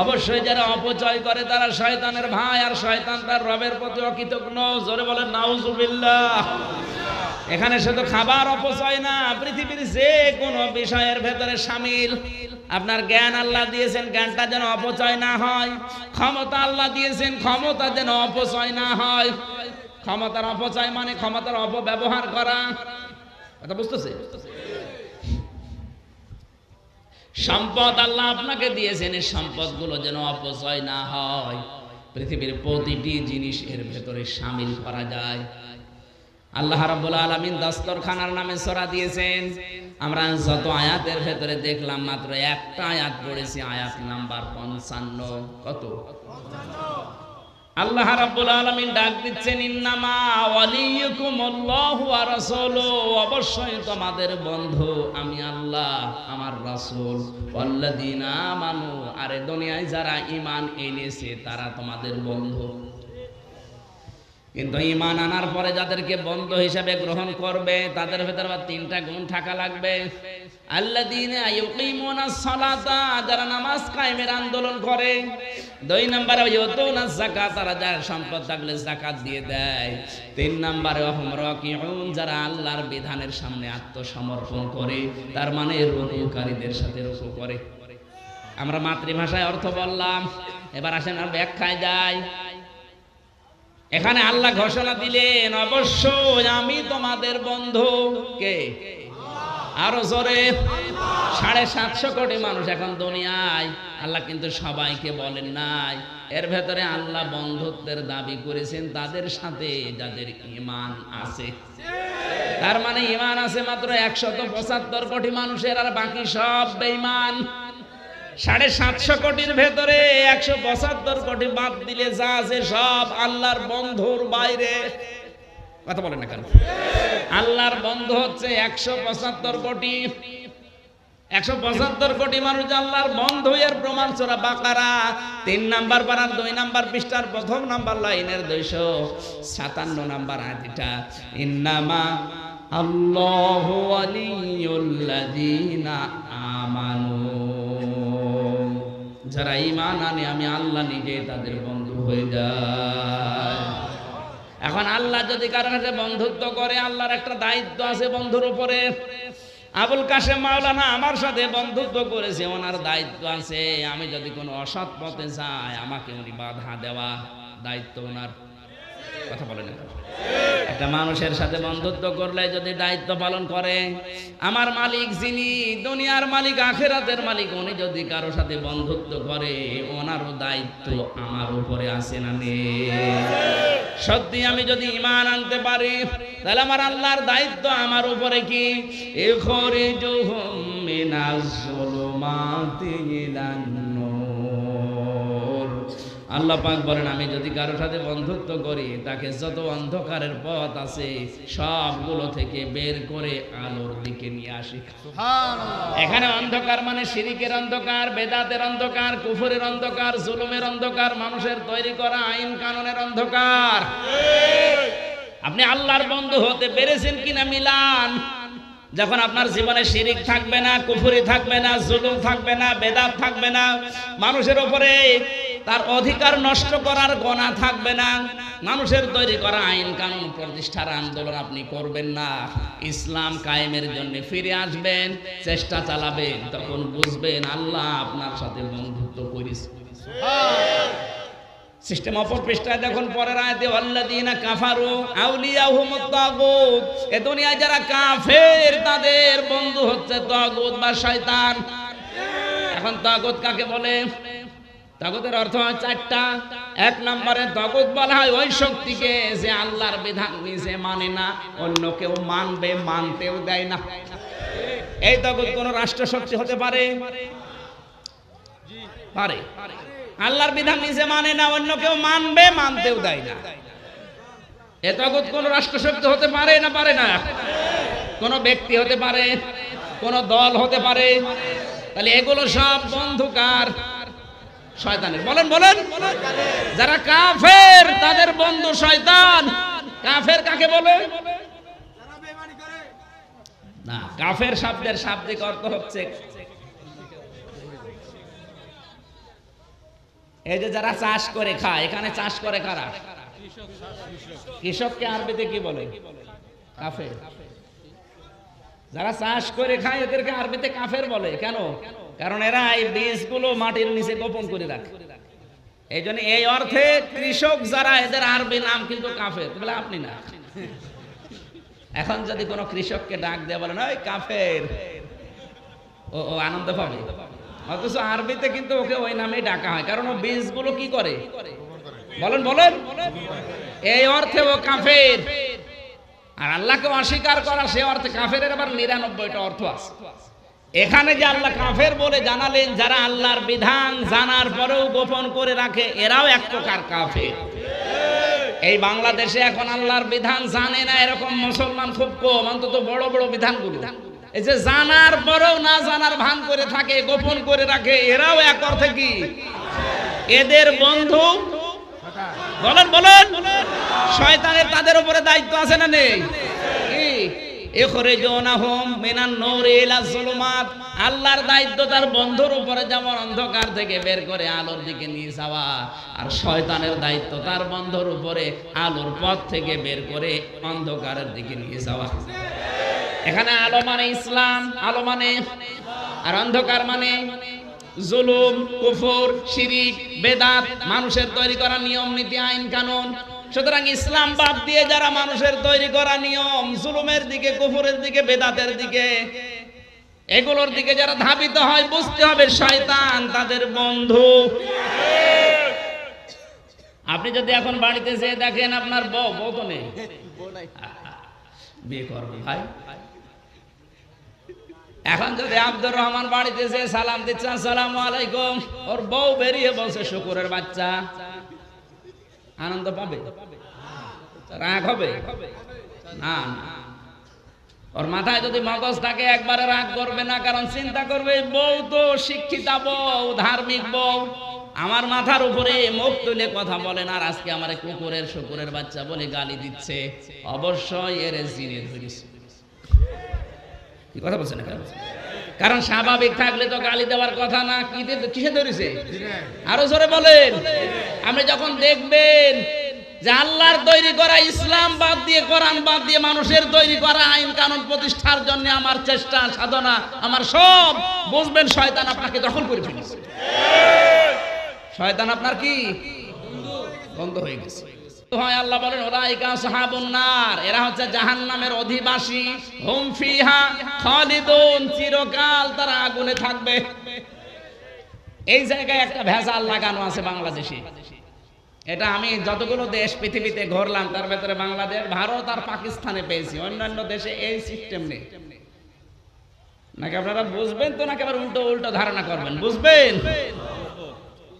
অবশ্যই যারা অপচয় করে তারা শয়তানের ভাই, আর শয়তান তার রবের প্রতি অকৃতজ্ঞ। জোরে বলেন নাউজুবিল্লাহ। এখানে শুধু খাবার অপচয় না, পৃথিবীর যে কোনো বিষয়ের ভেতরে শামিল। আপনার জ্ঞান আল্লাহ দিয়েছেন, জ্ঞানটা যেন অপচয় না হয়। ক্ষমতা আল্লাহ দিয়েছেন, ক্ষমতা যেন অপচয় না হয়। ক্ষমতার অপচয় মানে ক্ষমতার অপব্যবহার করা, কথা বুঝতেছে? সম্পদ আল্লাহ আপনাকে দিয়েছেন, এই সম্পদগুলো যেন অপচয় না হয়। পৃথিবীর প্রতিটি জিনিস এর ভেতরে শামিল করা যায়। আল্লাহ রাব্বুল আলামিন দস্তরখানার নামে সূরা দিয়েছেন। আমরা যত আয়াতের ভেতরে দেখলাম, মাত্র একটা আয়াত পড়েছি, আয়াত নাম্বার 55। কত? আল্লাহ রাব্বুল আলামিন ডাক দিচ্ছেন, ইন্নামা ওয়ালিয়ুকুমুল্লাহু ওয়া রাসূলুহু, অবশ্যই তোমাদের বন্ধু আমি আল্লাহ, আমার রাসূল। ওয়াল্লাযীনা আমানু, আরে দুনিয়ায় যারা ঈমান এনেছে তারা তোমাদের বন্ধু। কিন্তু ঈমান আনার পরে যাদেরকে বন্ধু হিসেবে গ্রহণ করবে, তাদের ভেতর আবার 3টা গুণ থাকা লাগবে। আল্লাযীনা ইউকিমুনাস সালাতা, যারা নামাজ কায়েমের আন্দোলন করে। 2 নম্বরে ইউতুনাজ যাকাত, তারা যার সম্পদ থাকলে যাকাত দিয়ে দেয়। 3 নম্বরে হুম রাকিউন, যারা আল্লাহর বিধানের সামনে আত্মসমর্পণ করে, তার মানে রুকুকারীদের সাথে রুকু করে। আমরা মাতৃভাষায় অর্থ বললাম, এবার আসেন আর ব্যাখ্যায় যাই। এখানে আল্লাহ ঘোষণা দিলেন, অবশ্যই আমি তোমাদের বন্ধু। কে? আরো জোরে। 750 কোটি মানুষ এখন দুনিয়ায়। আল্লাহ কিন্তু সবাইকে বলেন নাই। এর ভেতরে আল্লাহ বন্ধুত্বের দাবি করেছেন তাদের সাথে যাদের ঈমান আছে। তার মানে ঈমান আছে মাত্র 175 কোটি মানুষের, আর বাকি সব বেঈমান। 750 কোটির ভেতরে 175 কোটি বাদ দিলে যা আছে সব আল্লাহর বন্ধুর বাইরে। কথা বলেন না কেন? আল্লাহর বন্ধু হচ্ছে 175 কোটি। 175 কোটি মানুষ আল্লাহর বন্ধু, এর প্রমাণ সূরা বাকারা 3 নাম্বার পারার 2 নাম্বার পৃষ্ঠার 1ম নাম্বার লাইনের 257 নাম্বার আয়াতটা, ইন্নামা আল্লাহু ওয়ালিয়ুল্লাযিনা আমানু, যারা ঈমান আনে আমি আল্লাহ নিজে তাদের বন্ধু হয়ে যায়। এখন আল্লাহ যদি কারোর সাথে বন্ধুত্ব করে, আল্লাহর একটা দায়িত্ব আছে বন্ধুর উপরে। আবুল কাশেম মাওলানা আমার সাথে বন্ধুত্ব করেছে, ওনার দায়িত্ব আছে আমি যদি কোনো অসৎ পথে যাই আমাকে উনি বাধা দেওয়া, দায়িত্ব ওনার। কথা বলেন না? একটা মানুষের সাথে বন্ধুত্ব করলে যদি দায়িত্ব পালন করে, আমার মালিক যিনি দুনিয়ার মালিক আখিরাতের মালিক, উনি যদি কারো সাথে বন্ধুত্ব করে ওনারও দায়িত্ব আমার উপরে আছে না নেই? সত্যি আমি যদি ঈমান আনতে পারি তাহলে আমার আল্লাহর দায়িত্ব আমার উপরে কি, ইখরিজুহুম মিনাজ যুলুমাতি ইলান নূর। আল্লাহ পাক বলেন আমি যদি কারোর সাথে বন্ধুত্ব করি তাকে যত অন্ধকারের পথ আছে সবগুলো থেকে বের করে আলোর দিকে নিয়ে আসি। সুবহানাল্লাহ। এখানে অন্ধকার মানে শিরিকের অন্ধকার, বেদাতের অন্ধকার, কুফরের অন্ধকার, জুলুমের অন্ধকার, মানুষের তৈরি করা আইন কানুনের অন্ধকার। আপনি আল্লাহর বন্ধু হতে পেরেছেন কিনা মিলান। যখন আপনার জীবনে শিরিক থাকবে না, কুফরি থাকবে না, জুলুম থাকবে না, বেদাত থাকবে না, মানুষের উপরে তার অধিকার নষ্ট করার গোনা থাকবে না, মানুষের তৈরি করা আইন কানুন প্রতিষ্ঠার আন্দোলন আপনি করবেন না, ইসলাম কায়েমের জন্য ফিরে আসবেন, চেষ্টা চালাবেন, তখন বুঝবেন আল্লাহ আপনার সাথে বন্ধুত্ব করেছে। সিস্টেম অপর পৃষ্ঠায় দেখুন পরের আয়াতে, আল্লাযীনা কাফারু আউলিয়াহুমুত তাগুত, এ দুনিয়ায় যারা কাফের তাদের বন্ধু হচ্ছে তাগুত বা শয়তান। এখন তাগুত কাকে বলে? তাগুতের অর্থ হয় 4টা। 1 নম্বরে তাগুত বলা হয় ওই শক্তিকে যে আল্লাহর বিধান নিজে মানে না, অন্য কেউ মানবে, মানতেও দেয় না। এই তাগুত কোন রাষ্ট্র শক্তি হতে পারে? পারে। আল্লাহর বিধান নিজে মানে না, অন্য কেউ মানবে, মানতেও দেয় না। এ তাগুত কোন রাষ্ট্র শক্তি হতে পারে না? পারে না। কোন ব্যক্তি হতে পারে, কোন দল হতে পারে। তাহলে এগুলো সব বন্ধুকার? শয়তানের। বলেন বলেন। যারা কাফের তাদের বন্ধু শয়তান। কাফের কাকে বলে? না, কাফের শব্দের শাব্দিক অর্থ হচ্ছে এই যে যারা চাষ করে খায়। এখানে চাষ করে কারা? কৃষককে আরবিতে কি বলে? কাফের। যারা চাষ করে খায় এদেরকে আরবিতে কাফের বলে। কেন? কারণ এরা এই বীজগুলো মাটির নিচে গোপন করে রাখে। এই জন্য এই অর্থে কৃষক যারা, এদের আরবি নাম কিন্তু কাফের। বলে আপনি না। এখন যদি কোনো কৃষককে ডাক দিয়ে বলেন ওই কাফের, ও আনন্দ পাবে। অথচ আরবিতে কিন্তু ওকে ওই নামেই ডাকা হয়, কারণ ও বীজগুলো কি করে? বলেন বলেন। এই অর্থে ও কাফের। আর আল্লাহকে অস্বীকার করা সে অর্থে কাফের। আবার 99টা অর্থ আছে। এখানে যে আল্লাহ কাফের বলে জানালেন, যারা আল্লাহর বিধান জানার পরেও গোপন করে রাখে, এরাও এক প্রকার কাফের। এই বাংলাদেশে এখন আল্লাহর বিধান জানে না এরকম মুসলমান খুব কম, অন্তত বড় বড় বিধানগুলো। এই যে জানার পরেও না জানার ভান করে থাকে, গোপন করে রাখে, এরাও এক অর্থে কি? এদের বন্ধু। বলেন বলেন। শয়তানের তাদের উপরে দায়িত্ব আছে না নেই? কি? ইখরিজুনাহুম মিনান নূরি ইলাজ যুলুমাত। আল্লাহর দায়িত্ব তার বন্ধুর উপরে যেমন অন্ধকার থেকে বের করে আলোর দিকে নিয়ে যাওয়া, আর শয়তানের দায়িত্ব তার বন্ধুর উপরে আলোর পথ থেকে বের করে অন্ধকারের দিকে নিয়ে যাওয়া। এখানে আলো মানে ইসলাম, আলো মানে, আর অন্ধকার মানে জুলুম, কুফর, শিরিক, বেদাত, মানুষের তৈরি করা নিয়ম নীতি, আইন কানুন। সুতরাং ইসলাম বাদ দিয়ে যারা মানুষের তৈরি করা নিয়ম, জুলুমের দিকে, কুফরের দিকে, বেদাতের দিকে, এগুলোর দিকে যারা ধাবিত হয়, বুঝতে হবে শয়তান তাদের বন্ধু। আপনি যদি এখন বাড়িতে যেয়ে দেখেন আপনার বউ তো নেই, বিয়ে করবো ভাই, এখন যদি আব্দুর রহমান বাড়িতে যে সালাম দিচ্ছে আসসালামু আলাইকুম, ওর বউ বেরিয়ে বলছে শুকুরের বাচ্চা, আনন্দ পাবে? রাগ হবে না। ওর মাথায় যদি মগজ থাকে একবারে রাগ করবে না, কারণ চিন্তা করবে বউ তো শিক্ষিতা বউ, ধার্মিক বউ, আমার মাথার উপরে মুখ তুলে কথা বলেন, আর আজকে আমার কুকুরের শুকুরের বাচ্চা বলে গালি দিচ্ছে, অবশ্যই এর জিনে ধরেছে। কি কথা বলছেন? কারণ স্বাভাবিক থাকলে তো গালি দেওয়ার কথা না, কিসে ধরেছে? আরো জোরে বলেন। আপনি যখন দেখবেন যে আল্লাহর তৈরি করা ইসলাম বাদ দিয়ে, কোরআন বাদ দিয়ে মানুষের তৈরি করা আইন কানুন প্রতিষ্ঠার জন্য আমার চেষ্টা সাধনা, আমার সব, বুঝবেন শয়তান আপনাকে দখল করে ফেলেছে। শয়তান আপনার কি বন্ধ হয়ে গেছে। হয় আল্লাহ বলেন উলাইকা আসহাবুন নার, এরা হচ্ছে জাহান্নামের অধিবাসী, হুম ফিহা খালিদুন, চিরকাল তারা আগুনে থাকবে। এই জায়গায় একটা ভেজাল লাগানো আছে বাংলাদেশে। এটা আমি যতগুলো দেশ পৃথিবীতে ঘুরলাম তার ভেতরে বাংলাদেশ, ভারত আর পাকিস্তানে পেয়েছি, অন্যান্য দেশে এই সিস্টেম নেই। নাকি আপনারা বুঝবেন তো, নাকি আবার উল্টো উল্টো ধারণা করবেন? বুঝবেন।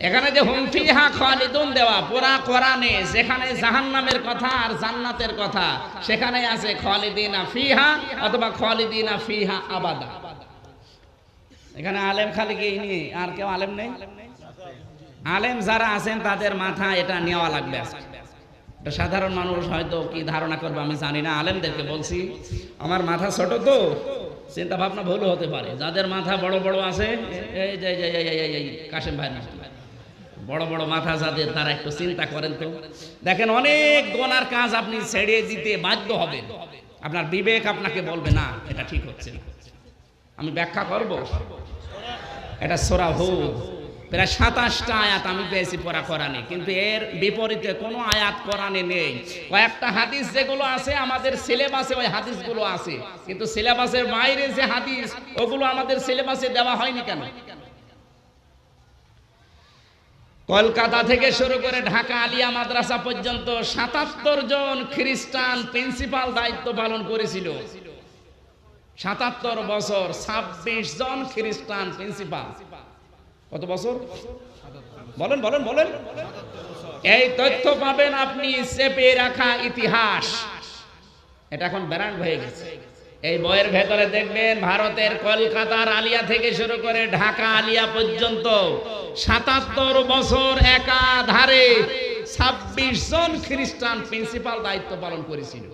এখানে যে হুম ফিহা খালিদুন দেওয়া পুরা কোরআনে, যেখানে জাহান্নামের কথা আর জান্নাতের কথা, সেখানে আছে খালিদিনা ফিহা অথবা খালিদিনা ফিহা আবাদা। এখানে আলেম খালি কি নিয়ে, আর কেউ আলেম নেই? আলেম যারা আছেন তাদের মাথা এটা নেওয়া লাগবে। এটা সাধারণ মানুষ হয়তো কি ধারণা করবে আমি জানি না, আলেমদেরকে বলছি, আমার মাথা ছোট তো চিন্তা ভাবনা ভুল হতে পারে। যাদের মাথা বড় বড় আছে, এই যে কাশেম ভাই বড় বড় মাথা যাদের, তারা একটু চিন্তা করেন তো। দেখেন অনেক গোনার কাজ আপনি ছেড়ে দিতে বাধ্য হবেন, আপনার বিবেক আপনাকে বলবে না এটা ঠিক হচ্ছে না। আমি ব্যাখ্যা করব। এটা সূরা হুদ, প্রায় 27টা আয়াত আমি পেয়েছি পড়া কোরআনে, কিন্তু এর বিপরীতে কোনো আয়াত কোরআনে নেই। কয়েকটা হাদিস যেগুলো আছে আমাদের সিলেবাসে, ওই হাদিসগুলো আছে, কিন্তু সিলেবাসের বাইরে যে হাদিস, ওগুলো আমাদের সিলেবাসে দেওয়া হয়নি কেন? কলকাতা থেকে শুরু করে ঢাকা আলিয়া মাদ্রাসা পর্যন্ত 77 জন খ্রিস্টান প্রিন্সিপাল দায়িত্ব পালন করেছিল। 77 বছর 26 জন খ্রিস্টান প্রিন্সিপাল। কত বছর বলেন বলেন বলেন? এই তথ্য পাবেন আপনি চেপে রাখা ইতিহাস, এটা এখন ব্র্যান্ড হয়ে গেছে। এই বইয়ের ভেতরে দেখবেন ভারতের কলকাতার আলিয়া থেকে শুরু করে ঢাকা আলিয়া পর্যন্ত 77 বছর একাধারে 26 জন খ্রিস্টান প্রিন্সিপাল দায়িত্ব পালন করেছিল।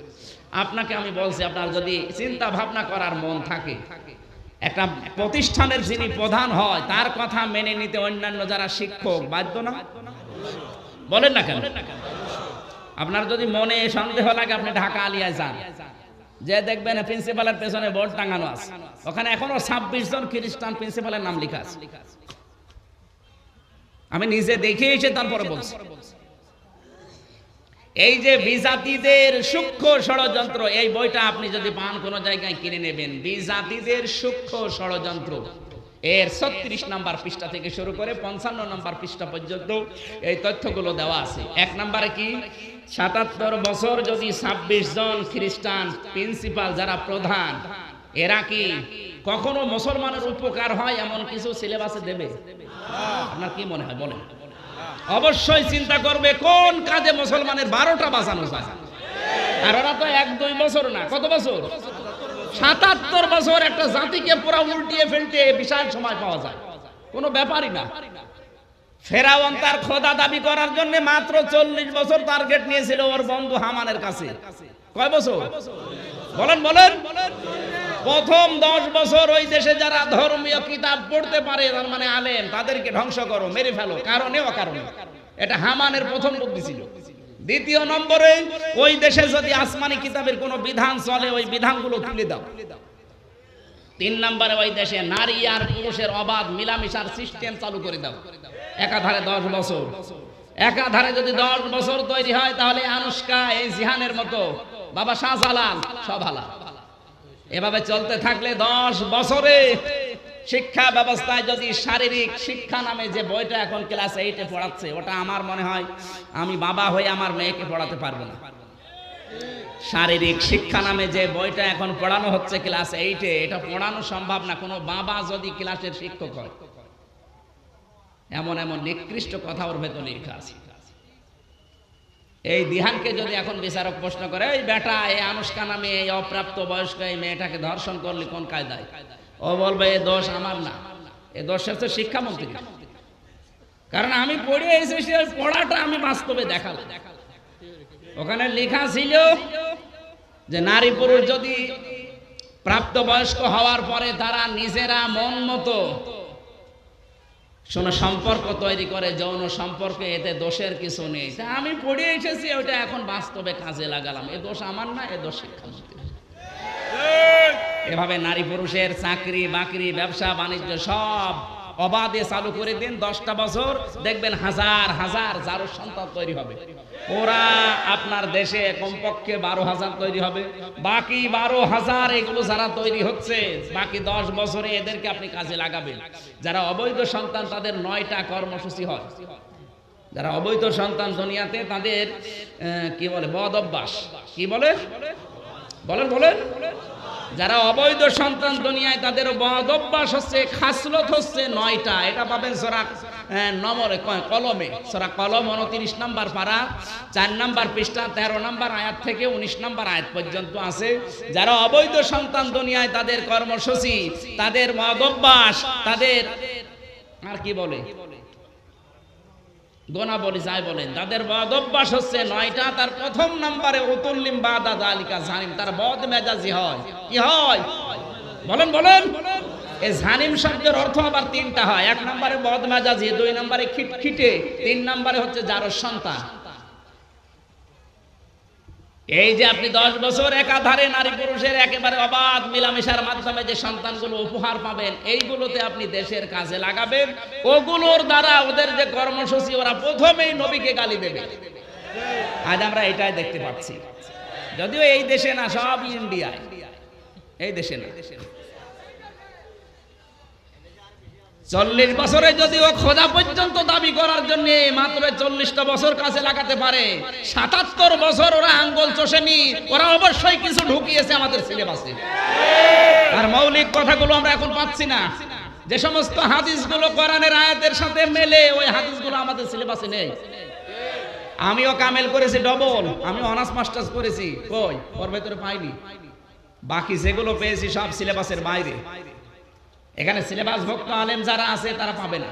আপনাকে আমি বলছি, আপনার যদি চিন্তা ভাবনা করার মন থাকে, একটা প্রতিষ্ঠানের যিনি প্রধান হয় তার কথা মেনে নিতে অন্যান্য যারা শিক্ষক বাধ্য না? বলেন না কেন? আপনার যদি মনে সন্দেহ লাগে আপনি ঢাকা আলিয়ায় যান, যে দেখবেন প্রিন্সিপালের পেছনে বোর্ড টাঙানো আছে, ওখানে এখনো 26 জন খ্রিস্টান প্রিন্সিপালের নাম লেখা আছে। আমি নিজে দেখে এসে তারপরে বলছি। এই যে বিজাতিদের সূক্ষ্ম ষড়যন্ত্র, এই বইটা আপনি যদি পান কোনো জায়গায় কিনে নেবেন, বিজাতিদের সূক্ষ্ম ষড়যন্ত্র, এর 36 নম্বর পৃষ্ঠা থেকে শুরু করে 55 নম্বর পৃষ্ঠা পর্যন্ত এই তথ্যগুলো দেওয়া আছে। এক নম্বরে কি, 77 বছর যদি 26 জন খ্রিস্টান প্রিন্সিপাল যারা প্রধান, এরা কি কখনো মুসলমানের উপকার হয় এমন কিছু সিলেবাসে দেবে? আপনার কি মনে হয় বলেন? অবশ্যই চিন্তা করবে কোন কাজে মুসলমানের 12টা বাঁচানো যায়। আর ওরা তো 1-2 বছর না, কত বছর? 77 বছর একটা জাতিকে পুরো উল্টিয়ে ফেলতে বিশাল সময় পাওয়া যায়, কোনো ব্যাপারই না। ফেরাউন তার খোদা দাবি করার জন্য মাত্র 40 বছর টার্গেট নিয়েছিল ওর বন্ধু হামানের কাছে। কয় বছর বলেন বলেন? প্রথম 10 বছর ওই দেশে যারা ধর্মীয় কিতাব পড়তে পারে, তার মানে আলেম, তাদেরকে ধ্বংস করো, মেরে ফেলো, কারণে অকারণে। এটা হামানের প্রথম বুদ্ধি ছিল। দ্বিতীয় নম্বরে, ওই দেশে যদি আসমানি কিতাবের কোনো বিধান চলে, ওই বিধানগুলো তুলে দাও। 3 নম্বরে, ওই দেশে নারী আর পুরুষের অবাধ মিলামিশার সিস্টেম চালু করে দাও। একাধারে 10 বছর। একাধারে যদি 10 বছর তৈরি হয়, তাহলে আনুষ্কা, এই জিহানের মতো, বাবা শাহজালাল, সব হালাল। এভাবে চলতে থাকলে 10 বছরে শিক্ষা ব্যবস্থায় যদি শারীরিক শিক্ষা নামে যে বইটা এখন ক্লাস 8-এ পড়াচ্ছে, ওটা আমার মনে হয় আমি বাবা হয়ে আমার মেয়েকে পড়াতে পারবো না। শারীরিক শিক্ষা নামে যে বইটা এখন পড়ানো হচ্ছে ক্লাস 8-এ, এটা পড়ানো সম্ভব না কোনো বাবা যদি ক্লাসের শিক্ষক হয়। এমন এমন নিকৃষ্ট কথা ওর ভেতরে লেখা আছে। এই দিহানকে যদি এখন বিচারক প্রশ্ন করে, এই বেটা এই আনুষ্কা নামে এই অপ্রাপ্ত বয়স্ক এই মেয়েটাকে ধর্ষণ করলি কোন কায়দায়, ও বলবে এ দোষ আমার না, এ দোষ হচ্ছে শিক্ষামন্ত্রী। কারণ আমি পড়ে এসেছি, পড়াটা আমি বাস্তবে দেখালাম। ওখানে লেখা ছিল যে নারী পুরুষ যদি প্রাপ্তবয়স্ক হওয়ার পরে তারা নিজেরা মন মতো সম্পর্ক তৈরি করে, যৌন সম্পর্কে, এতে দোষের কিছু নেই। তা আমি পড়ে এসেছি, ওইটা এখন বাস্তবে কাজে লাগালাম, এ দোষ আমার না, এ দোষ শিক্ষামন্ত্রী। এভাবে নারী পুরুষের চাকরি বাকরি ব্যবসা বাণিজ্য সব অবাধে চালু করে দিন, 10টা বছর দেখবেন হাজার হাজার যারো সন্তান তৈরি হবে। ওরা আপনার দেশে কমপক্ষে 12,000 তৈরি হবে। বাকি 12,000 এগুলো যারা তৈরি হচ্ছে, বাকি 10 বছরে এদেরকে আপনি কাজে লাগাবেন। যারা অবৈধ সন্তান তাদের 9টা কর্মসূচি হয়। যারা অবৈধ সন্তান দুনিয়াতে তাদের কি বলে বদ অভ্যাস, কি বলে বলেন বলেন, যারা অবৈধ সন্তান দুনিয়ায় তাদের বদ অভ্যাস হচ্ছে, খাসলত হচ্ছে 9টা। এটা পাবেন সূরা নম্বরে কলমে, সূরা কলম 29 নম্বর পারা 4 নম্বর পৃষ্ঠা 13 নম্বর আয়াত থেকে 19 নম্বর আয়াত পর্যন্ত আছে। যারা অবৈধ সন্তান দুনিয়ায় তাদের কর্মসূচি, তাদের বদ অভ্যাস, তাদের আর কি বলে গোনা বলি যাই বলেন, তাদের বদ অভ্যাস হচ্ছে 9টা। তার প্রথম নম্বরে উতুল্লিম বাদা যালিকা জানিম, তার বদ মেজাজি হয়। কি হয় বলেন বলেন? এই জানিম শব্দের অর্থ আবার 3টা হয়। 1 নম্বরে বদ মেজাজি, 2 নম্বরে খিটখিটে, 3 নম্বরে হচ্ছে যারো সন্তান। এই যে আপনি 10 বছর একাধারে নারী পুরুষের একেবারে অবাধ মিলামেশার মাধ্যমে যে সন্তানগুলো উপহার পাবেন, এইগুলোতে আপনি দেশের কাজে লাগাবেন। ওগুলোর দ্বারা ওদের যে কর্মসূচি, ওরা প্রথমেই নবীকে গালি দেবে। আজ আমরা এটাই দেখতে পাচ্ছি, যদিও এই দেশে না, সব ইন্ডিয়ায়, এই দেশে না। 40 বছরে যদি ও খোদা পর্যন্ত দাবি করার জন্য মাত্র 40টা বছর কাছে লাগাতে পারে, 77 বছর ওরা আঙ্গুল চষেনি, ওরা অবশ্যই কিছু ঢুকিয়েছে আমাদের সিলেবাসে। আর মৌলিক কথাগুলো আমরা এখন পাচ্ছি না। যে সমস্ত হাদিসগুলো কোরআনের আয়াতের সাথে মেলে, ওই হাদিসগুলো আমাদের সিলেবাসে নেই। আমিও কামেল করেছি ডবল, আমি অনার্স মাস্টার্স করেছি, কই ওর ভেতরে পাইনি। বাকি যেগুলো পেয়েছি সব সিলেবাসের বাইরে। এখানে সিলেবাস ভুক্ত আলেম যারা আছে তারা পাবে না।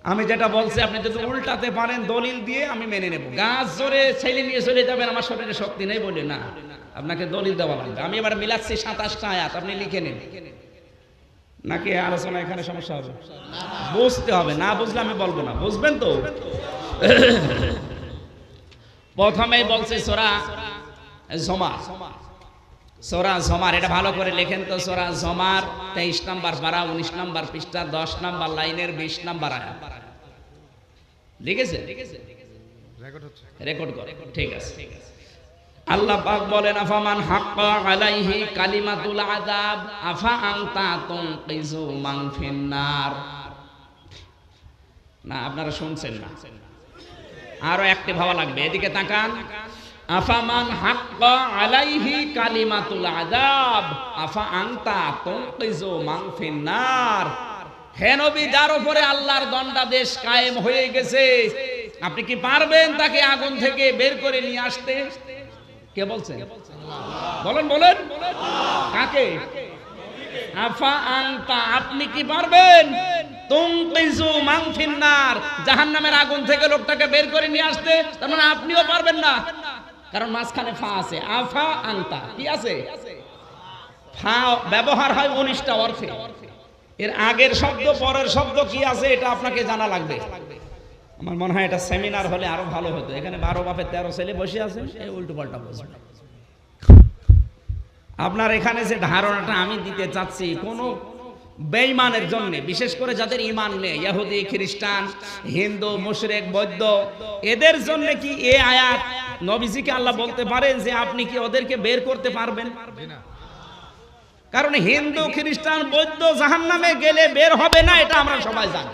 আমি যেটা বলছি আপনি যদি উল্টাতে পারেন দলিল দিয়ে, আমি মেনে নেব। গাছ জোরে ছেলে নিয়ে চলে যাবেন, আমার শরীরে শক্তি নেই বলে না, আপনাকে দলিল দেওয়া লাগবে। আমি এবার মিলাচ্ছি 27টা আয়াত, আপনি লিখে নিন। নাকি আলোচনা এখানে সমস্যা হবে? বুঝতে হবে, না বুঝলে আমি বলবো না, বুঝবেন তো? প্রথমেই বলছে সূরা জুমার, সূরা জুমার, এটা ভালো করে লেখেন তো। সূরা জুমার 23 নম্বর পারা 19 নম্বর পৃষ্ঠা 10 নম্বর লাইনের 20 নম্বর আয়াত। লিখেছে? রেকর্ড করে, ঠিক আছে। আল্লাহ পাক বলেন, আফামান হাক্কা আলাইহি কালিমাতুল আযাব আফা আনতা তুনকিযু মান ফিন্নার। না, আপনারা শুনছেন না, আরো একটি ভাবা লাগবে। এদিকে তাকান। আফামান হাক্কা আলাইহি কালিমাতুল আযাব আফা আনতা তুনকিযু মান ফিন্নার। হে নবী, যার উপরে আল্লাহর দণ্ডাদেশ কায়েম হয়ে গেছে, আপনি কি পারবেন তাকে আগুন থেকে বের করে নিয়ে আসতে? কে বলছেন? বলেন বলেন, কাকে? আফা আনতা, আপনি কি পারবেন? তুনকিযু মান ফিন্নার, জাহান্নামের আগুন থেকে লোকটাকে বের করে নিয়ে আসতে? তার মানে আপনিও পারবেন না, কারণ মাঝখানে ফা আছে। আফা আনতা কি আছে? ফা ব্যবহার হয় 19টা অর্থে। এর আগের শব্দ পরের শব্দ কি আছে এটা আপনাকে জানা লাগবে। আমার মনে হয় এটা সেমিনার হলে আরো ভালো হতো। এখানে 12 বাপের 13 ছেলে বসে আছে, এই উল্টো পাল্টা বলছে। আপনার এখানে যে ধারণাটা আমি দিতে চাচ্ছি, কোন বেঈমানের জন্য, বিশেষ করে যাদের ঈমান নেই, ইহুদি খ্রিস্টান হিন্দু মুশরিক বৌদ্ধ, এদের জন্য কি এই আয়াত নবীজিকে আল্লাহ বলতে পারেন যে আপনি কি ওদেরকে বের করতে পারবেন? কারণ হিন্দু খ্রিস্টান বৌদ্ধ জাহান্নামে গেলে বের হবে না, এটা আমরা সবাই জানি।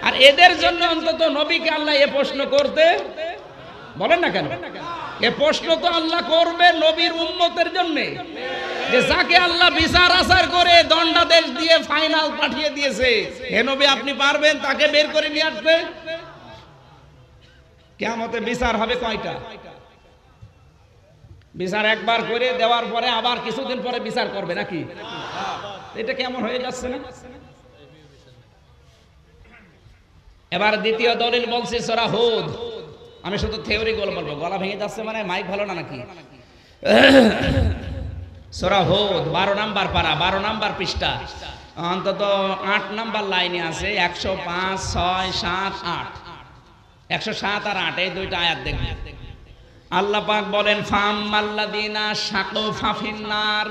আর এদের জন্য অন্তত নবীকে আল্লাহ এ প্রশ্ন করতে বলেন না কেন? এ প্রশ্ন তো আল্লাহ করবে নবীর উম্মতের জন্য, যে যাকে আল্লাহ বিচার আচার করে দণ্ডাদেশ দিয়ে ফাইনাল পাঠিয়ে দিয়েছে, হে নবী আপনি পারবেন তাকে বের করে নিয়ে আসতে? কিয়ামতে বিচার হবে কয়টা? বিচার একবার করে দেওয়ার পরে আবার কিছুদিন পরে বিচার করবে নাকি? এটা কেমন হয়ে যাচ্ছে না? এবার দ্বিতীয় দলিল বলছি সূরা হুদ। আমি শুধু থিওরি গুলো বলবো, গলা ভেঙে যাচ্ছে মানে মাইক ভালো না নাকি? সূরা হুদ 12 নাম্বার পারা, 12 নাম্বার পৃষ্ঠা, অন্তত 8 নাম্বার লাইনে আছে 105, 6, 7, 8, 107 আর 8 এই দুইটা আয়াত দেখবেন। আল্লাহ পাক বলেন ফাম্মাল্লাযিনা শাকু ফাফিন্নার,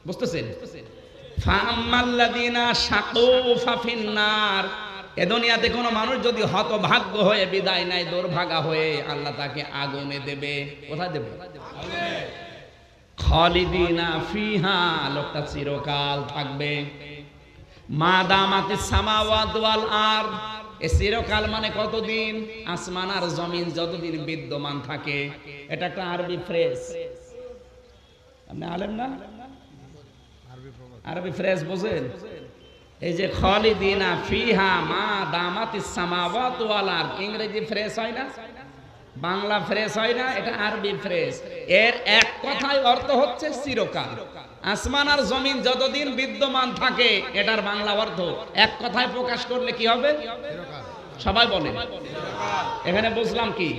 বুঝতেছেন? ফাম্মাল্লাযিনা শাকু ফাফিন্নার, এ দুনিয়াতে কোনো মানুষ যদি হতভাগ্য হয়ে বিদায় নেয়, দুর্ভাগা হয়ে, আল্লাহ তাকে আগুনে দেবে। কোথায় দেবে? খালিদিনা ফিহা, লোকটা চিরকাল থাকবে। মা দামাতিস সামাওয়াতু ওয়াল আরদ, এই চিরকাল মানে কতদিন? আসমান আর জমিন যতদিন বিদ্যমান থাকে। এটা একটা আরবি ফ্রেজ। আপনি আলেম না? আরবি ফ্রেজ বোঝেন? এই যে খালিদিনা ফিহা মা দামাতিস সামাওয়াতু ওয়াল আরদ, ইংরেজি ফ্রেজ হয় না, বাংলা ফ্রেজ হয় না, এটা আরবি ফ্রেজ। এর এক কথায় অর্থ হচ্ছে চিরকাল। আসমান আর জমিন যতদিন বিদ্যমান থাকে, এটার বাংলা অর্থ এক কথায় প্রকাশ করলে কি হবে? সবাই বলে। এখানে বুঝলাম কি,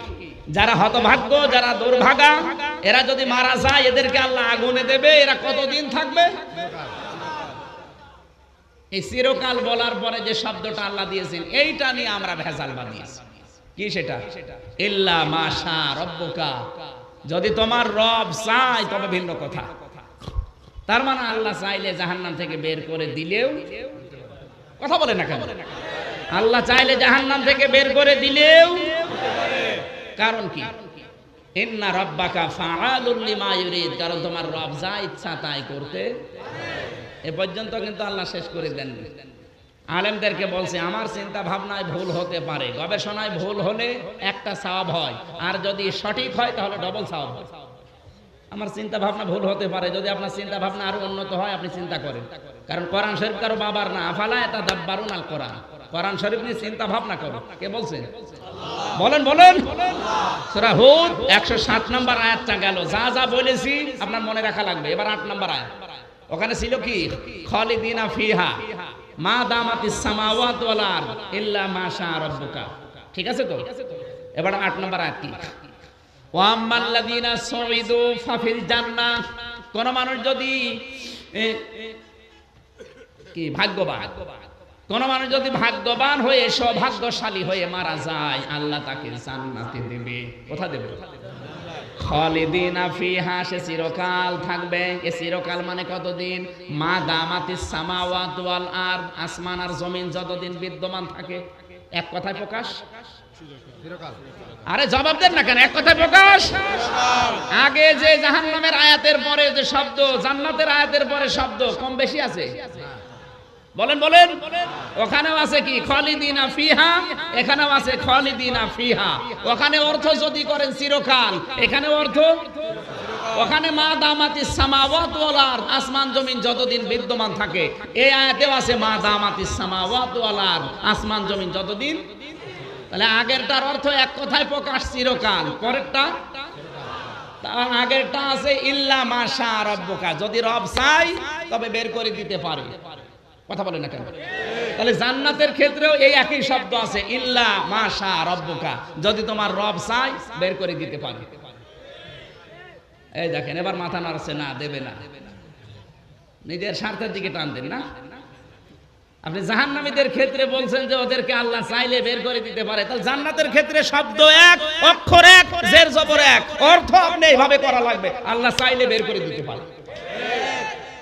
যারা হতভাগ্য, যারা দুর্ভাগা, এরা যদি মারা যায়, এদেরকে আল্লাহ আগুনে দেবে। এরা কতদিন থাকবে? এই চিরকাল বলার পরে যে শব্দটা আল্লাহ দিয়েছেন, এইটা নিয়ে আমরা ভেজাল বানিয়েছি। কি সেটা? ইল্লা মাশা রব্বুকা, যদি তোমার রব চায় তবে ভিন্ন কথা। তার মানে আল্লাহ চাইলে জাহান্নাম থেকে বের করে দিলেও, কথা বলে না কেন? আল্লাহ চাইলে জাহান্নাম থেকে বের করে দিলেও, কারণ কি? ইন্না রাব্বাকা ফাআলুল লিমা ইউরিদ, কারণ তোমার রব যা ইচ্ছা তাই করতে। এ পর্যন্ত কিন্তু আল্লাহ শেষ করে দেন। আলেমদেরকে বলছে আমার চিন্তা ভাবনায় ভুল হতে পারে, গবেষণায় ভুল হলে একটা সওয়াব হয়, আর যদি সঠিক হয় তাহলে ডবল সওয়াব হয়। আমার চিন্তা ভাবনা ভুল হতে পারে, যদি আপনার চিন্তা ভাবনা আরো উন্নত হয় আপনি চিন্তা করেন। কারণ কোরআন শরীফ কারো বাবার না, আফালা ইয়াতাদাব্বারুন আল কোরআন, কোরআন শরীফ নিয়ে চিন্তা ভাবনা করো। কে বলছেন? বলেন বলেন। সূরা হুদ 107 নম্বর আয়াতটা গেল। যা যা বলেছি আপনার মনে রাখা লাগবে। এবার 8 নম্বর আয়াত, ওখানে ছিল কি? খালিদিনা ফিহা মা দামাতিস সামাওয়াতু ওয়াল আরদ ইল্লা মা শা রাব্বুকা। ঠিক আছে তো? এবার 8 নম্বর আয়াত কি? ওয়া আম্মাল্লাযিনা সুইদু ফাফিল জান্নাহ, কোন মানুষ যদি কি ভাগ্যবান, কোন মানুষ যদি ভাগ্যবান হয়ে সৌভাগ্যশালী হয়ে মারা যায়, আল্লাহ তাকে জান্নাতে দেবে। কোথায় দেবে? খালিদিনা ফিহা, সে চিরকাল থাকবে। এ চিরকাল মানে কতদিন? মা দামাতিস সামাওয়াতু ওয়াল আরদ, আসমান আর জমিন যতদিন বিদ্যমান থাকে। এক কথায় প্রকাশ? আরে জবাব দেন না কেন? এক কথায় প্রকাশ। আগে যে জাহান্নামের আয়াতের পরে যে শব্দ, জান্নাতের আয়াতের পরে শব্দ কম বেশি আছে? বলেন বলেন। ওখানেও আছে কি? খালিদিনা ফিহা, এখানেও আছে খালিদিনা ফিহা। ওখানে অর্থ যদি করেন চিরকাল, এখানে অর্থ, ওখানে মা দামাতিস সামাওয়াতু ওয়াল আরদ, আসমান জমিন যতদিন বিদ্যমান থাকে। এই আয়াতেও আছে মা দামাতিস সামাওয়াতু ওয়াল আরদ, আসমান জমিন যতদিন। তাহলে আগেরটার অর্থ এক কথায় প্রকাশ চিরকাল, পরেরটা আগেরটা আছে ইল্লা মা শা রাব্বুকা, যদি রব চায় তবে বের করে দিতে পারে। কথা বলে না কেন? তাহলে জান্নাতের ক্ষেত্রেও এই একই শব্দ আছে, ইল্লা মা শা রাব্বুকা, যদি তোমার রব চায় বের করে দিতে পারে। এই দেখেন, এবার মাথা নাড়ছে না, দেবে না, নিজের স্বার্থের দিকে টানতেন না। আপনি জাহান্নামীদের ক্ষেত্রে বলছেন যে ওদেরকে আল্লাহ চাইলে বের করে দিতে পারে, তাহলে জান্নাতের ক্ষেত্রে শব্দ এক, অক্ষর এক, জের জবর এক, অর্থ আপনি এইভাবে করা লাগবে, আল্লাহ চাইলে বের করে দিতে পারে।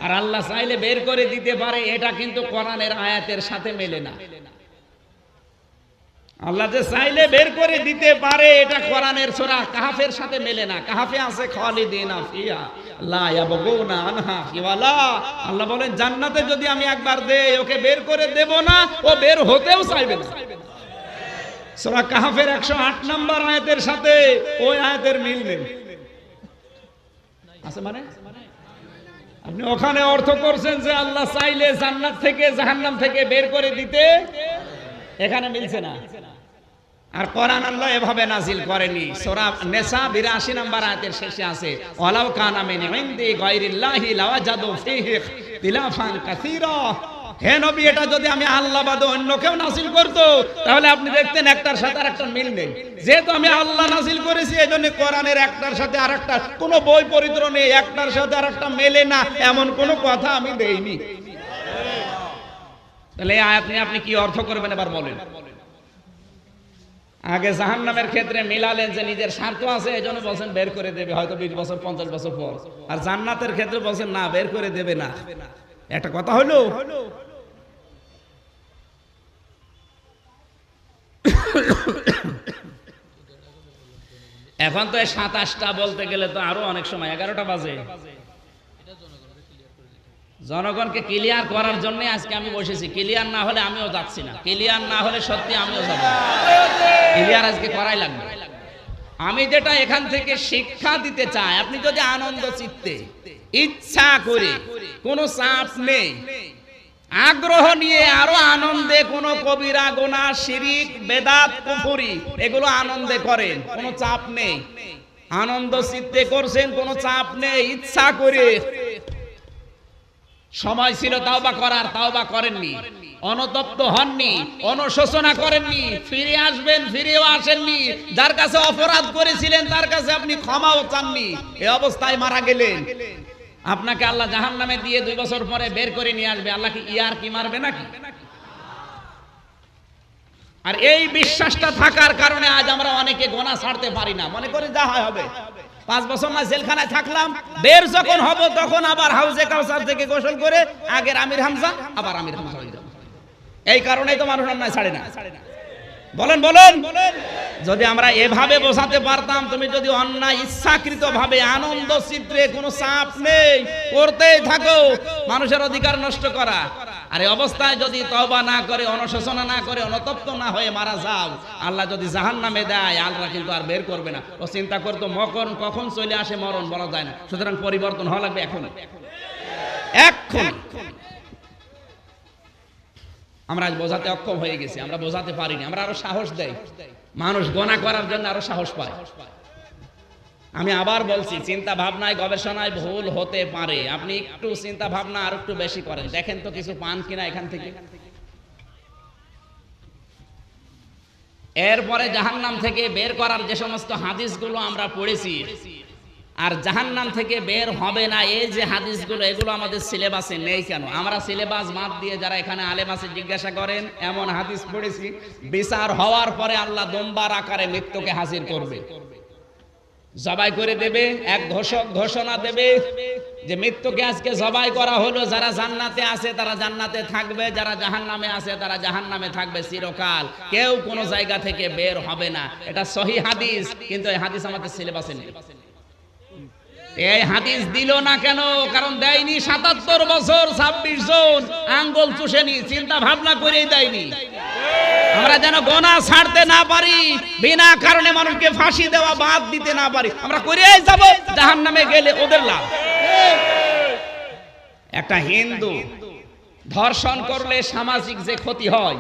আর আল্লাহ চাইলে বের করে দিতে পারে, এটা কিন্তু কোরআনের আয়াতের সাথে মেলে না। আল্লাহ যে চাইলে বের করে দিতে পারে, এটা কোরআনের সূরা কাহফের সাথে মেলে না। কাহফে আছে খালিদিনা ফিহা লা ইয়াবগুনা আনহা হিওয়ালা। আল্লাহ বলেন জান্নাতে যদি আমি একবার দেই, ওকে বের করে দেব না, ও বের হতেও চাইবে না। সূরা কাহফের 108 নম্বর আয়াতের সাথে ওই আয়াতের মিল নেই আছে। মানে আপনি ওখানে অর্থ করছেন যে আল্লাহ চাইলে জান্নাত থেকে জাহান্নাম থেকে বের করে দিতে, এখানে মিলছে না। আর কোরআন আল্লাহ এভাবে নাজিল করেনি। সূরা নিসা 82 নম্বর আয়াতের শেষে আছে ওয়ালাউ কানা মিন ইনদি গায়রিল্লাহি লাওয়াজাদু ফীহি ইখতিলাফান কাসীরা। হে নবী, এটা যদি আমি আল্লাহ বাদে অন্য কেউ নাজিল করতো তাহলে আপনি দেখতেন একটার সাথে আরেকটার মিল নেই। যেহেতু আমি আল্লাহ নাজিল করেছি এইজন্য কোরআনের একটার সাথে আরেকটা কোনো বই পরিত্র নেই, একটার সাথে আরেকটা মেলে না, এমন কোনো কথা আমি দেইনি। তাহলে এই আয়াত নিয়ে আপনি কি অর্থ করবেন এবার বলেন। আগে জাহান্নামের ক্ষেত্রে মিলালেন যে নিজের স্বার্থ আছে এইজন্য বলছেন বের করে দেবে হয়তো 20 বছর 50 বছর পর, আর জান্নাতের ক্ষেত্রে বলছেন না বের করে দেবে না। একটা কথা হলো। এখন তো 27টা বলতে গেলে তো আরো অনেক সময় 11টা বাজে। জনগণকে ক্লিয়ার করার জন্য আজকে আমি বসেছি। ক্লিয়ার না হলে আমিও যাচ্ছি না, ক্লিয়ার না হলে সত্যি আমিও যাব না। ক্লিয়ার আজকে করাই লাগবে। আমি যেটা এখান থেকে শিক্ষা দিতে চাই, আপনি যদি আনন্দ চিত্তে ইচ্ছা করে কোনো চাপ নেই আগ্রহ নিয়ে আরো আনন্দে কোনো কবিরা গুনাহ শিরিক বেদাত কুফরি এগুলো আনন্দে করেন, কোনো চাপ নেই, আনন্দ চিত্তে করছেন, কোনো চাপ নেই, ইচ্ছা করে সময় ছিল তাওবা করার, তাওবা করেননি, অনুতপ্ত হননি, অনুশোচনা করেননি, ফিরে আসবেন ফিরেও আসেননি, যার কাছে অপরাধ করেছিলেন তার কাছে আপনি ক্ষমাও চাননি, এই অবস্থায় মারা গেলেন। আপনাকে আল্লাহ জাহান্নামে দিয়ে 2 বছর পরে বের করে নিয়ে আসবে। আল্লাহ কি ইয়ার কি মারবে নাকি? আর এই বিশ্বাসটা থাকার কারণে আজ আমরা অনেকে গোনা ছাড়তে পারি না, মনে করি যা হয় হবে। 5 বছর না জেলখানায় থাকলাম, বের যখন হব তখন আবার হাউজে কাউসার থেকে গোসল করে আগের আমির হামজা আবার আমির হামজা হয়ে যাব। এই কারণেই তো মানুষ অন্যায় ছাড়ে না। বলেন বলেন, যদি আমরা এভাবে বোঝাতে পারতাম, তুমি যদি অন্যায় ইচ্ছাকৃত ভাবে আনন্দ চিত্রে কোনো চাপ নেই করতেই থাকো, মানুষের অধিকার নষ্ট করা, আর এই অবস্থায় যদি তওবা না করে অনুশোচনা না করে অনুতপ্ত না হয়ে মারা যাও, আল্লাহ যদি জাহান্নামে দেয় আল্লাহ কিন্তু আর বের করবে না। ও চিন্তা করতো মরণ কখন চলে আসে মরণ বলা যায় না, সুতরাং পরিবর্তন হওয়া লাগবে এখন। আমরা আজ বোঝাতে অক্ষম হয়ে গেছি, আমরা বোঝাতে পারিনি, আমরা আরো সাহস দেই, মানুষ গোনা করার জন্য আরো সাহস পায়। আমি আবার বলছি, চিন্তা ভাবনায় গবেষণায় ভুল হতে পারে, আপনি একটু চিন্তা ভাবনা আর একটু বেশি করেন, দেখেন তো কিছু পান কিনা এখান থেকে। এরপরে জাহান্নাম থেকে বের করার যে সমস্ত হাদিসগুলো আমরা পড়েছি, আর জাহান্নাম থেকে বের হবে না এই যে হাদিসগুলো, এগুলো আমাদের সিলেবাসে নেই কেন? আমরা সিলেবাস বাদ দিয়ে যারা এখানে আলেম আছে জিজ্ঞাসা করেন, এমন হাদিস পড়েছি বিচার হওয়ার পরে আল্লাহ দম্বার আকারে মৃত্যুকে হাজির করবে, জবাই করে দেবে, এক ঘোষণা দেবে যে মৃত্যুকে আজকে জবাই করা হলো, যারা জান্নাতে আছে তারা জান্নাতে থাকবে, যারা জাহান্নামে আছে তারা জাহান্নামে থাকবে চিরকাল, কেউ কোনো জায়গা থেকে বের হবে না। এটা সহিহ হাদিস, কিন্তু এই হাদিস আমাদের সিলেবাসে নেই। এই হাদিস দিল না কেন? কারণ দেয়নি 77 বছর 26 জন আঙ্গুল চুষেনি, চিন্তা ভাবনা করেই দেয়নি। আমরা যেন গোনা ছাড়তে না পারি, বিনা কারণে মানুষকে ফাঁসি দেওয়া বাদ দিতে না পারি, আমরা করেই যাব, জাহান্নামে গেলে ওদের লাভ। একটা হিন্দু ধর্ষণ করলে সামাজিক যে ক্ষতি হয়,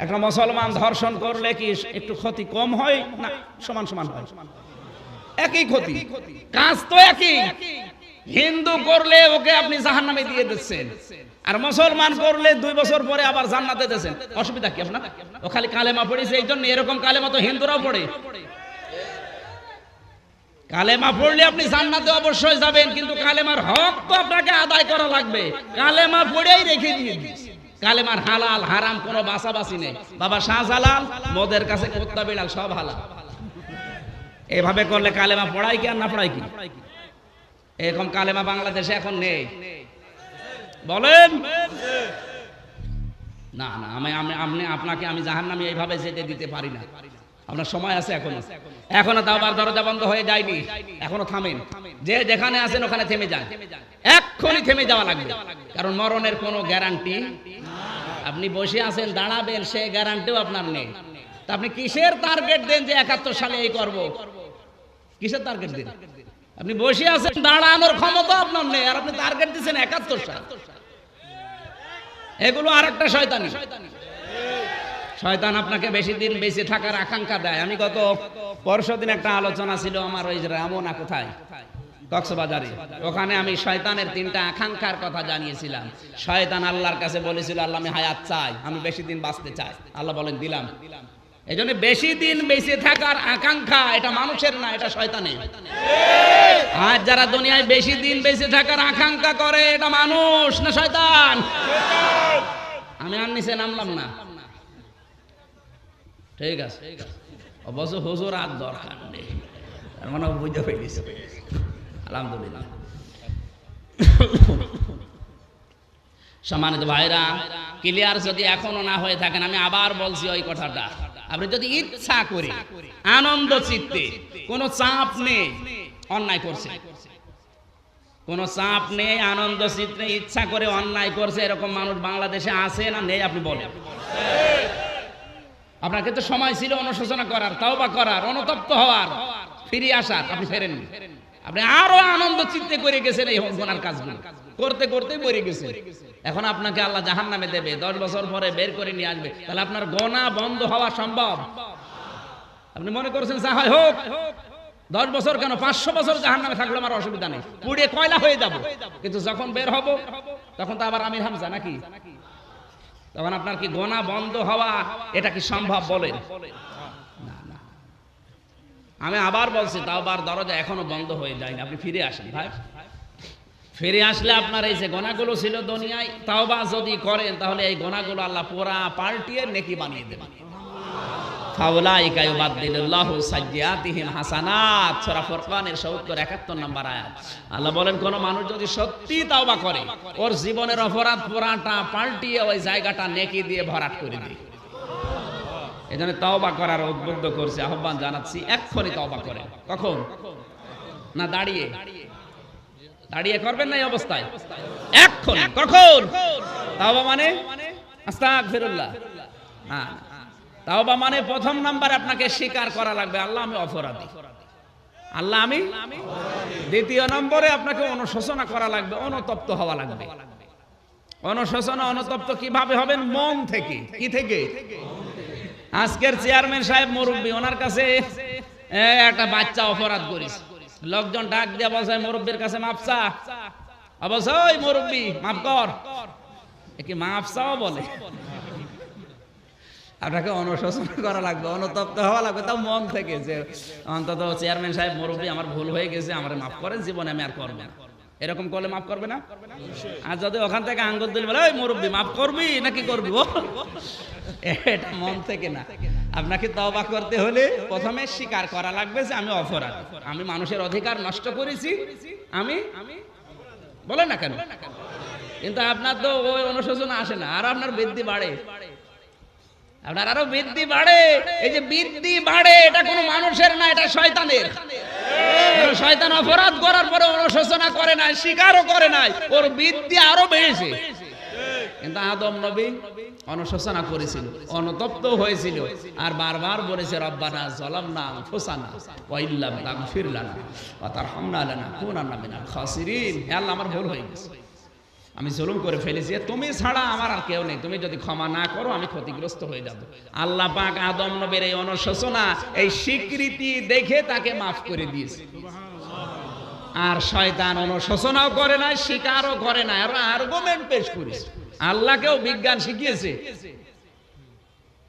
একটা মুসলমান ধর্ষণ করলে কি একটু ক্ষতি কম হয় না সমান সমান হয়? একই ক্ষতি, কাজ তো একই। হিন্দু করলে ওকে আপনি জাহান্নামে দিয়ে দিচ্ছেন, আর মুসলমান করলে 2 বছর পরে আবার জান্নাতে দিচ্ছেন, অসুবিধা কি আপনার? ও খালি কালেমা পড়েছে এই জন্য, এরকম কালেমা তো হিন্দুরাও পড়ে। কালেমা পড়লে আপনি জান্নাতে অবশ্যই যাবেন, কিন্তু কালেমার হক তো আপনাকে আদায় করা লাগবে। কালেমা পড়েই রেখে দিয়ে কালেমার হালাল হারাম কোনো বাছাবাছি নেই। বাবা শাহজালাল মদের কাছে কুত্তা বিড়াল সব হালাল। এভাবে করলে কালেমা পড়াই কি আর না পড়াই কি? এরকম কালেমা বাংলাদেশে এখন নেই, বলেন না না। আমি আপনাকে আমি জাহান্নামে এইভাবে যেতে দিতে পারি না। আপনার সময় আছে এখনো তাওবার দরজা বন্ধ হয়ে যায়নি, এখনো থামেন, যে যেখানে আছেন ওখানে থেমে যান, এক্ষুনি থেমে যাওয়া লাগবে, কারণ মরণের কোনো গ্যারান্টি। আপনি বসে আছেন দাঁড়াবেন সে গ্যারান্টিও আপনার নেই। তা আপনি কিসের টার্গেট দেন যে 71 সালে এই করব? কিসের টার্গেট দেন? আপনি বসে আছেন, দাঁড়ানোর ক্ষমতা আপনার নেই, আর আপনি টার্গেট দিচ্ছেন 71 সাল। এগুলো আরেকটা শয়তানি। শয়তান আপনাকে বেশি দিন বেঁচে থাকার আকাঙ্ক্ষা দেয়। আমি গত পরশুদিন একটা আলোচনা ছিল আমার ওই যে রামনা কোথায়, কক্সবাজারে, ওখানে আমি শয়তানের 3টা আকাঙ্ক্ষার কথা জানিয়েছিলাম। শয়তান আল্লাহর কাছে বলেছিল, আল্লাহ আমি হায়াত চাই, আমি বেশি দিন বাঁচতে চাই। আল্লাহ বলেন দিলাম। এই জন্য বেশি দিন বেঁচে থাকার আকাঙ্ক্ষা এটা মানুষের না, এটা শয়তানের। আর যারা দুনিয়ায় বেশি দিন বেঁচে থাকার আকাঙ্ক্ষা করে এটা মানুষ না শয়তান? আমি আর নিচে নামলাম না, ঠিক আছে? অবশ্য হুজুর আর দরকার নেই, তার মানে বুঝতে পেরেছি। আলহামদুলিল্লাহ। সম্মানিত ভাইরা, ক্লিয়ার যদি এখনো না হয়ে থাকেন, আমি আবার বলছি ওই কথাটা। আপনি যদি ইচ্ছা করে আনন্দ চিত্তে, কোনো চাপ নেই, অন্যায় করছে, কোনো চাপ নেই, আনন্দ চিত্তে ইচ্ছা করে অন্যায় করছে, এরকম মানুষ বাংলাদেশে আছে না নেই? আপনি বলেন। আপনার ক্ষেত্রে সময় ছিল অনুশোচনা করার, তওবা করার, অনুতপ্ত হওয়ার, ফিরে আসার, আপনি ফেরেননি। আপনি আরো আনন্দ চিত্তে করে গেছেন এই গুনার কাজগুলো করতে করতে মরে গেছেন। এখন আপনাকে আল্লাহ জাহান্নামে দেবে, 10 বছর পরে বের করে নিয়ে আসবে। তাহলে আপনার গোনা বন্ধ হওয়া সম্ভব? আপনি মনে করছেন যা হয় হোক, 10 বছর কেন 500 বছর জাহান্নামে থাকলে আমার অসুবিধা নেই, পুড়িয়ে কয়লা হয়ে যাব। কিন্তু যখন বের হব তখন তো আবার আমির হামজা নাকি? তখন আপনার কি গোনা বন্ধ হওয়া এটা কি সম্ভব? বলেন না। না, আমি আবার বলছি, তাওবার দরজা এখনো বন্ধ হয়ে যায়নি। আপনি ফিরে আসেন ভাই। ফিরে আসলে আপনার এই যে গোনাগুলো ছিল দুনিয়ায়, তাওবা যদি করেন তাহলে এই গোনাগুলো আল্লাহ পুরা পাল্টিয়ে নেকি বানিয়ে দেবেন। ফাউলাইকা ইউবাদদিলুল্লাহু সাইয়্যাতিহিম হাসানাত, সূরা ফুরকানের 71 নম্বর আয়াত। আল্লাহ বলেন, কোন মানুষ যদি সত্যি তাওবা করে, ওর জীবনের অপরাধ পুরাটা পাল্টিয়ে ওই জায়গাটা নেকি দিয়ে ভরাট করে দেয়। এজন্য তাওবা করার উদ্বুদ্ধ করছে, আহ্বান জানাচ্ছি, এক্ষুনি তাওবা করেন। কখন? না দাঁড়িয়ে দাঁড়িয়ে করবেন না এই অবস্থায়, এক্ষুনি। কখন? তাওবা মানে আস্তাগফিরুল্লাহ। হ্যাঁ, তাওবা মানে প্রথম নাম্বার আপনাকে স্বীকার করা লাগবে, আল্লাহ আমি অপরাধী, আল্লাহ আমি। দ্বিতীয় নম্বরে আপনাকে অনুশোচনা করা লাগবে, অনুতপ্ত হওয়া লাগবে। অনুশোচনা অনুতপ্ত কিভাবে হবেন? মন থেকে। কি থেকে? আজকের চেয়ারম্যান সাহেব মুরব্বী, ওনার কাছে একটা বাচ্চা অপরাধ করেছে, লোকজন ডাক দিয়ে বলছে মুরব্বীর কাছে মাপ চা। অবশ্য ওই মুরব্বী মাফ কর, একে মাপ চাও বলে। আপনাকে অনুশোচনা করা লাগবে, অনুতপ্ত হওয়া লাগবে, তাও মন থেকে, যে অন্তত চেয়ারম্যান সাহেব মুরব্বী আমার ভুল হয়ে গেছে, আমার মাফ করেন, জীবনে আমি আর করবো না। এরকম করলে মাফ করবে না? আর যদি ওখান থেকে আঙ্গুল দিলে বলে ওই মুরব্বী মাফ করবি নাকি করবি, এটা মন থেকে না। আপনাকে তওবা করতে হলে প্রথমে স্বীকার করা লাগবে যে আমি অপরাধী, আমি মানুষের অধিকার নষ্ট করেছি, আমি বলেন না কেন? কিন্তু আপনার তো ওই অনুশোচনা আসে না, আর আপনার বৃদ্ধি বাড়ে, আপনার আরো বৃদ্ধি বাড়ে। এই যে বৃদ্ধি বাড়ে, এটা কোনো মানুষের না, এটা শয়তানের। শয়তান অপরাধ করার পরে অনুশোচনা করে নাই, স্বীকারও করে নাই, ওর বৃদ্ধি আরো বেড়েছে। কিন্তু আদম নবী অনুশোচনা করেছিল, অনুতপ্ত হয়েছিল, আর বারবার বলেছে রব্বানা যালামনা আনফুসানা ওয়া ইল্লাম তাগফির লানা ওয়া তারহামনা লানাকুনান্না মিনাল খাসিরিন। হে আল্লাহ, আমার ভুল হয়ে গেছে, আমি জুলুম করে ফেলেছি, তুমি ছাড়া আমার আর কেউ নেই, তুমি যদি ক্ষমা না করো আমি ক্ষতিগ্রস্ত হয়ে যাব। আল্লাহ পাক আদম নবীর এই অনুশোচনা, এই স্বীকৃতি দেখে তাকে মাফ করে দিয়েছে। আর শয়তান অনুশোচনাও করে না, স্বীকারও করে না, আর আর্গুমেন্ট পেশ করেছে। আল্লাহকেও বিজ্ঞান শিখিয়েছে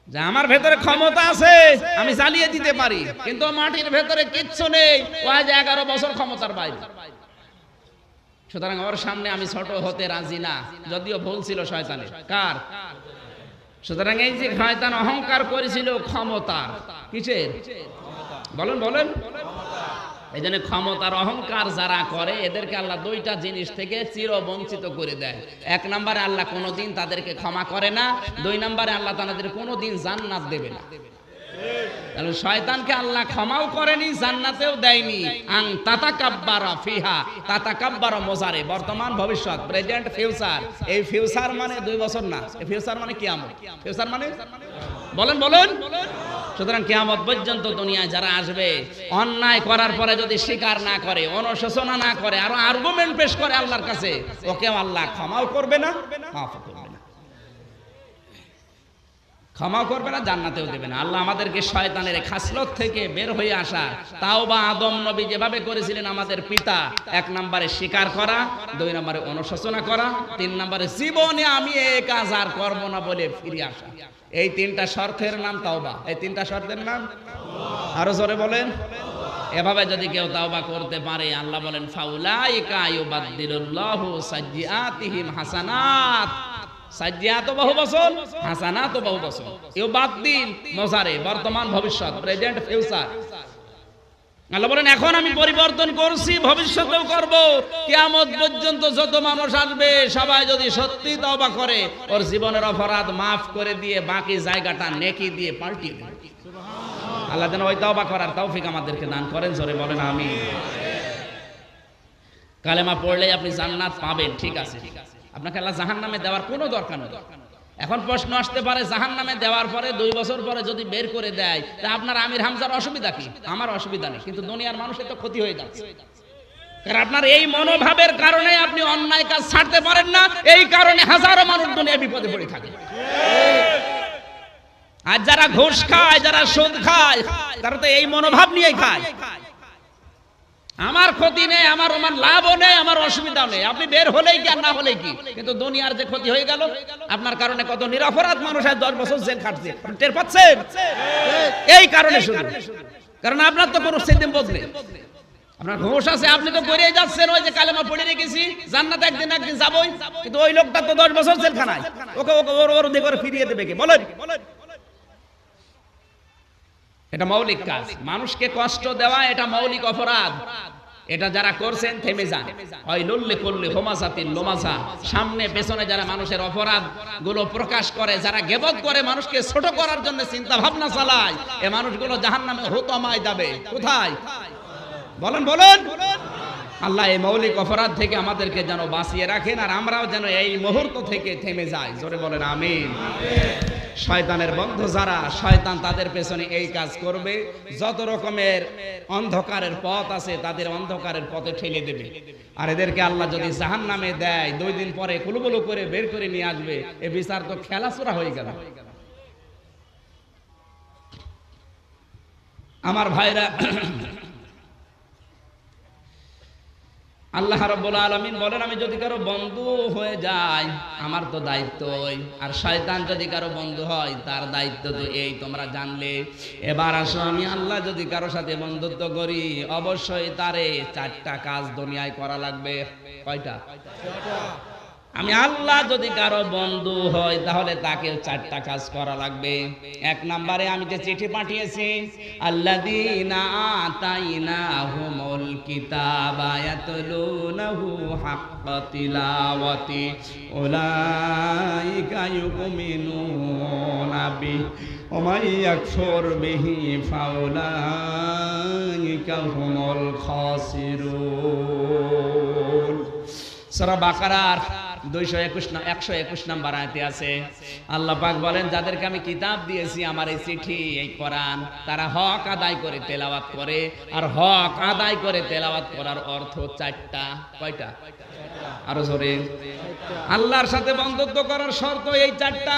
যে আমার ভেতরে ক্ষমতা আছে, আমি চালিয়ে দিতে পারি, কিন্তু মাটির ভেতরে কিচ্ছু নেই, ও আজ 11 বছর ক্ষমতার বাইরে। সুতরাং ওর সামনে আমি ছোট হতে রাজি না, যদিও ভুল ছিল শয়তানের। কার? সুতরাং এই যে শয়তান অহংকার করেছিল ক্ষমতার, কিসের? বলেন বলেন। এই জন্য ক্ষমতার অহংকার যারা করে, এদেরকে আল্লাহ 2টা জিনিস থেকে চির বঞ্চিত করে দেয়। 1 নম্বরে আল্লাহ কোনোদিন তাদেরকে ক্ষমা করে না, 2 নম্বরে আল্লাহ তাদের কোনোদিন জান্নাত দেবে না। তাহলে শয়তানকে আল্লাহ ক্ষমাও করেনি, জান্নাতেও দেয়নি। আং তাতাকাব্বারা ফিহা, তাতাকাব্বারা মোজারে, বর্তমান ভবিষ্যৎ, প্রেজেন্ট ফিউচার। এই ফিউচার মানে 2 বছর না, এই ফিউচার মানে কিয়ামত। ফিউচার মানে বলেন বলেন। সুতরাং কিয়ামত পর্যন্ত দুনিয়ায় যারা আসবে অন্যায় করার পরে যদি স্বীকার না করে, অনুশোচনা না করে, আরো আর্গুমেন্ট পেশ করে আল্লাহর কাছে, ওকেও আল্লাহ ক্ষমাও করবে না, মাফও করবে না, ক্ষমাও করবে না, জান্নাতেও দেবে না। আল্লাহ আমাদেরকে শয়তানের খাসলত থেকে বের হয়ে আসা, তাওবা আদম নবী যেভাবে করেছিলেন আমাদের পিতা, 1 নম্বরে স্বীকার করা, 2 নম্বরে অনুশোচনা করা, 3 নম্বরে জীবনে আমি এই কাজ আর করব না বলে ফিরে আসা। এই 3টা শর্তের নাম তাওবা। এই 3টা শর্তের নাম আরো জোরে বলেন। এভাবে যদি কেউ তাওবা করতে পারে, আল্লাহ বলেন ফাউলাইকা ইউবাদদিলুল্লাহু সাইয়্যাতিহিম হাসানাত। সাইয়্যাত বহু বছর, হাসানাত বহু বছর। ইউবাদদিল মুজারে, বর্তমান ভবিষ্যৎ, প্রেজেন্ট ফিউচার। আল্লাহ বলেন এখন আমি পরিবর্তন করছি, ভবিষ্যতেও করব। কিয়ামত পর্যন্ত যত মানুষ আসবে সবাই যদি সত্যি তওবা করে, ওর জীবনের অপরাধ মাফ করে দিয়ে বাকি জায়গাটা নেকি দিয়ে পাল্টিয়ে দেবে। আল্লাহ যেন ওই তওবা করার তৌফিক আমাদেরকে দান করেন, জোরে বলেন আমিন। কালেমা পড়লেই আপনি জান্নাত পাবেন, ঠিক আছে। আপনাকে আল্লাহ জাহান্নামে দেওয়ার কোনো দরকার নেই। এখন প্রশ্ন আসতে পারে, জাহান্নামে দেওয়ার পরে 2 বছর পরে যদি বের করে দেয়, তা আপনার আমির হামজার অসুবিধা কি? আমার অসুবিধা নেই, কিন্তু দুনিয়ার মানুষের তো ক্ষতি হয়ে যাচ্ছে। কারণ আপনার এই মনোভাবের কারণে আপনি অন্যায় কাজ ছাড়তে পারেন না, এই কারণে হাজারো মানুষ দুনিয়ায় বিপদে পড়ে থাকে। আর যারা ঘুষ খায়, যারা সুদ খায়, তারা তো এই মনোভাব নিয়েই খায়। আমার ক্ষতি নেই, আমার লাভও নেই, আমার অসুবিধাও নেই, আপনি বের হলেই কি আর না হলেই কি। কিন্তু দুনিয়ার যে ক্ষতি হয়ে গেল, আপনার কারণে কত নিরপরাধ মানুষ 10 বছর জেল খাটছে, টের পাচ্ছেন? এই কারণে শুধু, কারণ আপনার তো কোনো সিস্টেম বদলে, আপনার ঘুষ আছে, আপনি তো করেই যাচ্ছেন। ওই যে কালেমা পড়ে রেখেছি, জান্নাতে একদিন যাবই, কিন্তু ওই লোকটা তো 10 বছর জেলখানায়, ওকে ওর দিকে করে ফিরিয়ে দেবে কে বলেন? এটা মৌলিক কাজ, মানুষকে কষ্ট দেওয়া এটা মৌলিক অপরাধ। এটা যারা করছেন থেমে যান। ওয়াইলুল লিকুল্লি হুমাযাতিল লুমাযা। সামনে পেছনে যারা মানুষের অপরাধ গুলো প্রকাশ করে, যারা গীবত করে, মানুষকে ছোট করার জন্য চিন্তা ভাবনা চালায়, এই মানুষগুলো জাহান্নামে হুতমায় যাবে। কোথায় বলেন বলেন? আল্লাহ এই মৌলিক অপরাধ থেকে আমাদেরকে যেন বাঁচিয়ে রাখেন, আর আমরাও যেন এই মুহূর্ত থেকে থেমে যাই। জোরে বলেন আমিন। শয়তানের বন্ধু যারা, শয়তান তাদের পেছনে এই কাজ করবে, যত রকমের অন্ধকারের পথ আছে তাদের অন্ধকারের পথে ঠেলে দেবে। আর এদেরকে আল্লাহ যদি জাহান্নামে দেয়, 2 দিন পরে কুলুবুলু করে বের করে নিয়ে আসবে। এ বিচার তো খেলাচোরা হয়ে গেল। আমার ভাইরা, আল্লাহ রাব্বুল আলামিন বলেন আমি যদি কারো বন্ধু হয়ে যাই আমার তো দায়িত্বই, আর শয়তান যদি কারো বন্ধু হয় তার দায়িত্ব তো এই তোমরা জানলে। এবার আসো, আমি আল্লাহ যদি কারো সাথে বন্ধুত্ব করি অবশ্যই তারে 4টা কাজ দুনিয়ায় করা লাগবে। কয়টা? আমি আল্লাহ যদি কারো বন্ধু হয় তাহলে তাকে 4টা কাজ করা লাগবে। 1 নম্বরে আমি যে চিঠি পাঠিয়েছি, আল্লাযীনা আতাইনাহুমুল কিতাবা ইয়াতলুনাহু হাক্কা তিলাওয়াতি উলাইকা ইউমিনুনা বিহি ওয়া মান ইয়াকফুর বিহি ফাউলাইকা হুমুল খাসিরুন। সূরা বাকারার 121 নম্বর আয়াতে আছে, আল্লাহ পাক বলেন যাদেরকে আমি কিতাব দিয়েছি, আমার এই চিঠি, এই কোরআন, তারা হক আদায় করে তেলাওয়াত করে। আর হক আদায় করে তেলাওয়াত করার অর্থ 4টা। কয়টা? আরো জোরে। আল্লাহর সাথে বন্ধুত্ব করার শর্ত এই 4টা।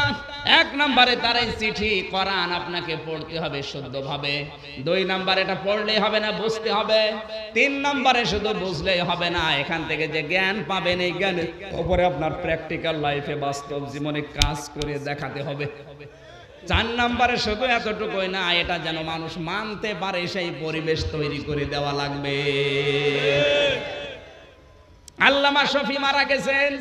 1 নম্বরে তার এই চিঠি কোরআন আপনাকে পড়তে হবে শুদ্ধভাবে। 2 নম্বরে এটা পড়লেই হবে না, বুঝতে হবে। 3 নম্বরে শুধু বুঝলেই হবে না, এখান থেকে যে জ্ঞান পাবেন এই জ্ঞানের উপরে আপনার প্র্যাকটিক্যাল লাইফে, বাস্তব জীবনে কাজ করে দেখাতে হবে। 4 নম্বরে শুধু এতটুকুই না, এটা যেন মানুষ মানতে পারে সেই পরিবেশ তৈরি করে দেওয়া লাগবে। আল্লামা শফি মারা গেছেন,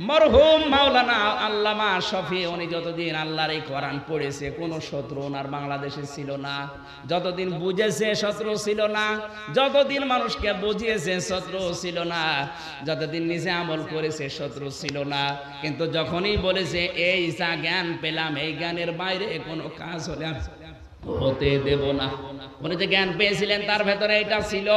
মরহুম মাওলানা আল্লামা শফি। উনি যতদিন আল্লাহর এই কোরআন পড়েছে কোন শত্রু ওনার বাংলাদেশে ছিল না। যতদিন বুঝেছে শত্রু ছিল না, যতদিন মানুষকে বুঝিয়েছে শত্রু ছিল না, যতদিন নিজে আমল করেছে শত্রু ছিল না। কিন্তু যখনই বলেছে এই যা জ্ঞান পেলাম, এই জ্ঞানের বাইরে কোনো কাজ হলে হতে দেব না। উনি যে জ্ঞান পেয়েছিলেন তার ভেতরে এটা ছিল,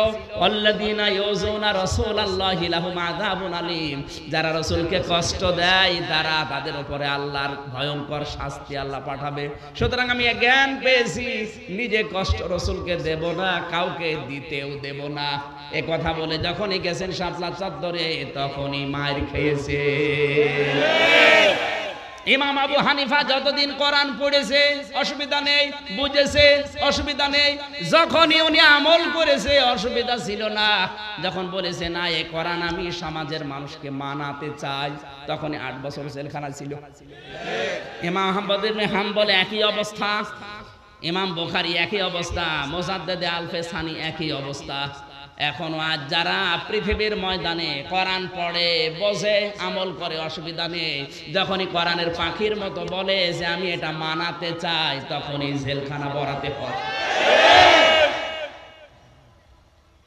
আল্লাযীনা ইউযুনা রাসূলাল্লাহি লাহুম আযাবুন আলীম, যারা রাসূলকে কষ্ট দেয় তারা তাদের উপরে আল্লাহর ভয়ঙ্কর শাস্তি আল্লাহ পাঠাবে। সুতরাং আমি জ্ঞান পেয়েছি, নিজে কষ্ট রাসূলকে দেব না, কাউকে দিতেও দেব না। এ কথা বলে যখনই গেছেন শাপলা চত্বরে তখনই মার খেয়েছে। ইমাম আবু হানিফা যতদিন কোরআন পড়েছে অসুবিধা নেই, বুঝেছে অসুবিধা নেই, যখনই উনি আমল করেছে অসুবিধা ছিল না। যখন বলেছে না এই কোরআন আমি সমাজের মানুষকে মানাতে চাই, তখনই 8 বছর জেলখানা ছিল। ইমাম আহমদ ইবনে হাম্বল একই অবস্থা, ইমাম বুখারী একই অবস্থা, মুজাদ্দিদ আল-ফেসানি একই অবস্থা। এখনো আজ যারা পৃথিবীর ময়দানে কোরআন পড়ে বোঝে আমল করে অসুবিধা নেই, যখনই কোরআনের পাখির মতো বলে যে আমি এটা মানাতে চাই তখনই জেলখানা বরাতে হয়।